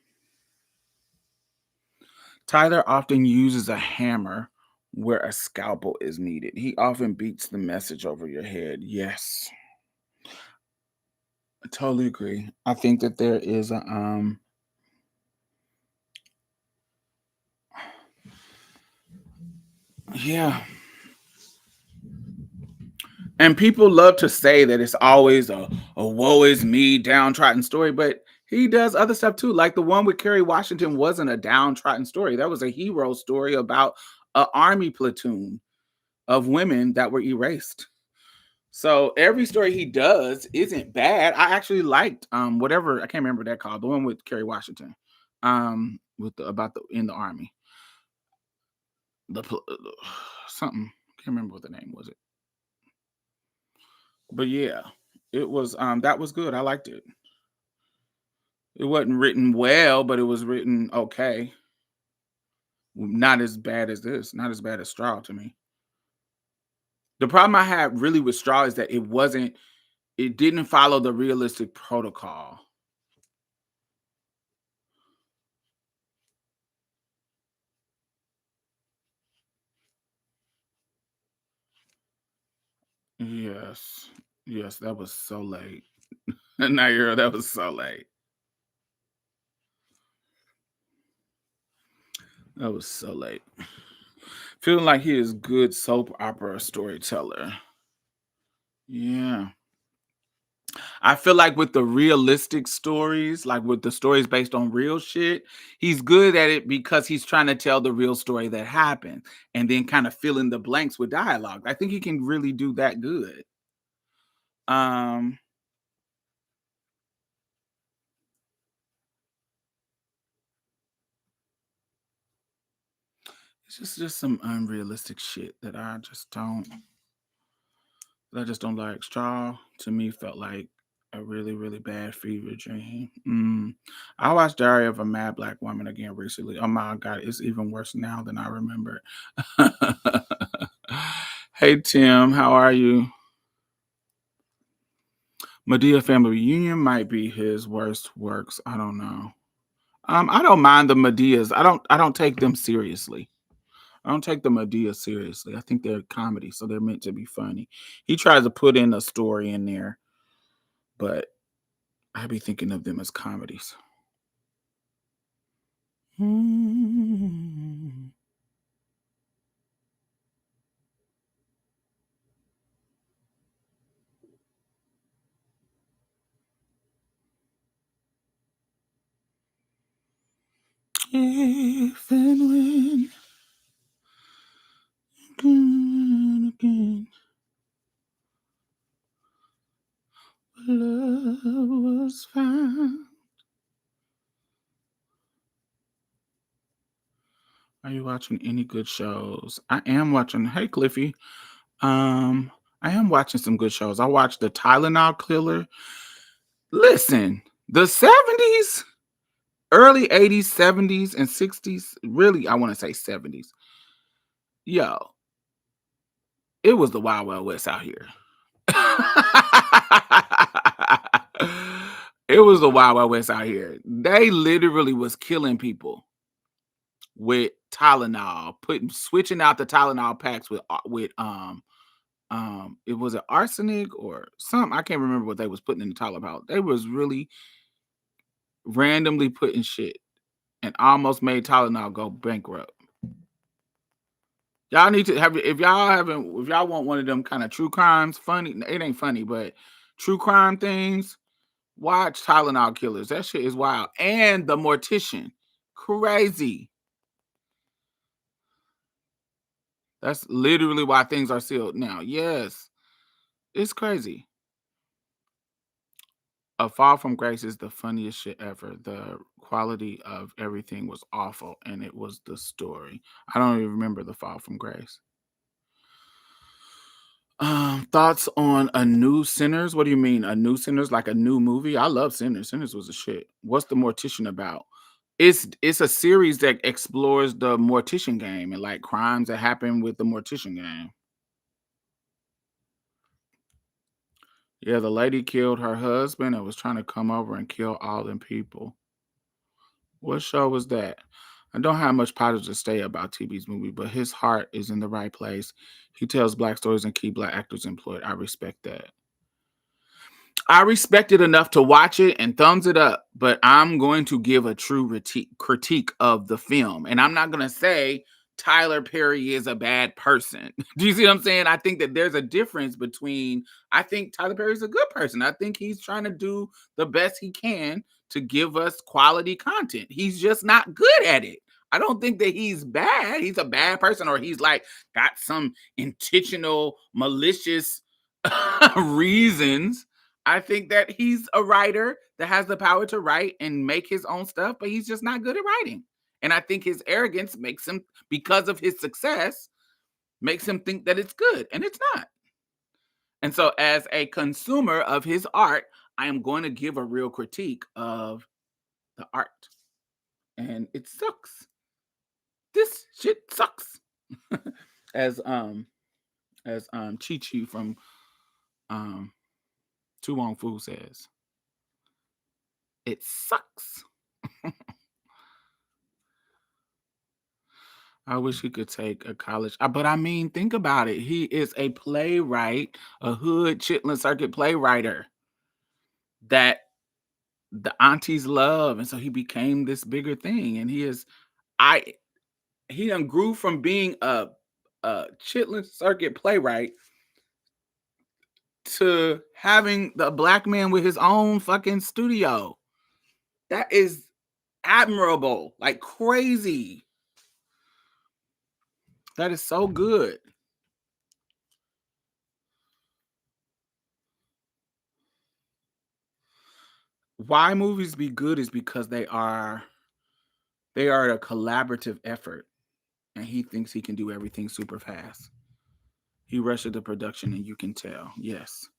Tyler often uses a hammer where a scalpel is needed. He often beats the message over your head. Yes, I totally agree. I think that there is a yeah. And people love to say that it's always a woe is me downtrodden story, but he does other stuff too. Like the one with Kerry Washington wasn't a downtrodden story. That was a hero story about an army platoon of women that were erased. So every story he does isn't bad. I actually liked whatever, I can't remember what that called, the one with Kerry Washington. With the about the in the army. Something. Can't remember what the name was it. But yeah, it was that was good. I liked it. It wasn't written well, but it was written okay. Not as bad as this, not as bad as Straw to me. The problem I had really with Straw is that it didn't follow the realistic protocol. Yes. Yes, that was so late. Naira, that was so late. That was so late. Feeling like he is good soap opera storyteller. Yeah. I feel like with the realistic stories, like with the stories based on real shit, he's good at it because he's trying to tell the real story that happened and then kind of fill in the blanks with dialogue. I think he can really do that good. Um, it's just some unrealistic shit that I just don't like. Straw to me felt like a really, really bad fever dream. I watched Diary of a Mad Black Woman again recently. Oh my god, it's even worse now than I remember. Hey Tim, how are you? Medea Family Reunion might be his worst works. I don't know. I don't mind the Medeas. I don't take them seriously. I don't take the Medea seriously. I think they're comedy, so they're meant to be funny. He tries to put in a story in there, but I be thinking of them as comedies. Mm. If and when again, again, love was found. Are you watching any good shows? I am watching. Hey, Cliffy. Um, I am watching some good shows. I watched the Tylenol Killer. Listen, the 70s, early 80s, 70s, and 60s. Really, I want to say 70s. Yo, it was the Wild Wild West out here. It was the Wild Wild West out here. They literally was killing people with Tylenol, putting switching out the Tylenol packs with it was an arsenic or something. I can't remember what they was putting in the Tylenol. They was really randomly putting shit and almost made Tylenol go bankrupt. Y'all need to have if y'all want one of them kind of true crimes, funny, it ain't funny, but true crime things, watch Tylenol Killers. That shit is wild. And The Mortician. Crazy. That's literally why things are sealed now. Yes, it's crazy. A Fall from Grace is the funniest shit ever. The quality of everything was awful, and it was the story. I don't even remember The Fall from Grace. Thoughts on A New Sinners? What do you mean, A New Sinners? Like a new movie? I love Sinners. Sinners was a shit. What's the Mortician about? It's a series that explores the Mortician game and like crimes that happen with the Mortician game. Yeah, the lady killed her husband and was trying to come over and kill all them people. What show was that? I don't have much positive to say about TB's movie, but his heart is in the right place. He tells black stories and keep black actors employed. I respect that. I respect it enough to watch it and thumbs it up, but I'm going to give a true critique of the film. And I'm not going to say Tyler Perry is a bad person. Do you see what I'm saying? I think that there's a difference between, I think Tyler Perry is a good person. I think he's trying to do the best he can to give us quality content. He's just not good at it. I don't think that he's bad. He's a bad person or he's like got some intentional, malicious reasons. I think that he's a writer that has the power to write and make his own stuff, but he's just not good at writing. And I think his arrogance makes him, because of his success, makes him think that it's good, and it's not. And so, as a consumer of his art, I am going to give a real critique of the art. And it sucks. This shit sucks. as Chi Chi from um Tu Wong Fu says. It sucks. I wish he could take a college, but I mean, think about it. He is a playwright, a hood chitlin circuit playwrighter that the aunties love, and so he became this bigger thing. And I he done grew from being a chitlin circuit playwright to having the black man with his own fucking studio. That is admirable, like crazy. That is so good. Why movies be good is because they are a collaborative effort, and he thinks he can do everything super fast. He rushes the production, and you can tell. Yes,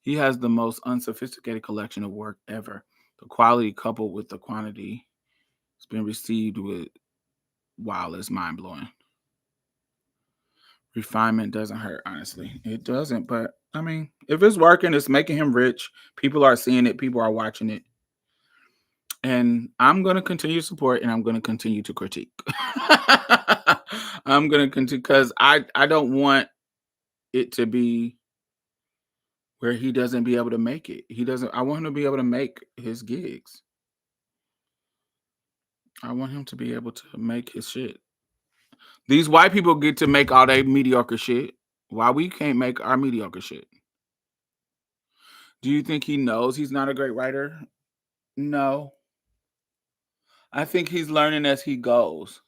he has the most unsophisticated collection of work ever. The quality coupled with the quantity has been received with wow, it's mind blowing. Refinement doesn't hurt, honestly. It doesn't, but I mean, if it's working, it's making him rich. People are seeing it, people are watching it. And I'm going to continue to support and I'm going to continue to critique. I'm going to continue because I don't want it to be where he doesn't be able to make it. He doesn't, I want him to be able to make his gigs. I want him to be able to make his shit. These white people get to make all their mediocre shit. Why we can't make our mediocre shit? Do you think he knows he's not a great writer? No. I think he's learning as he goes.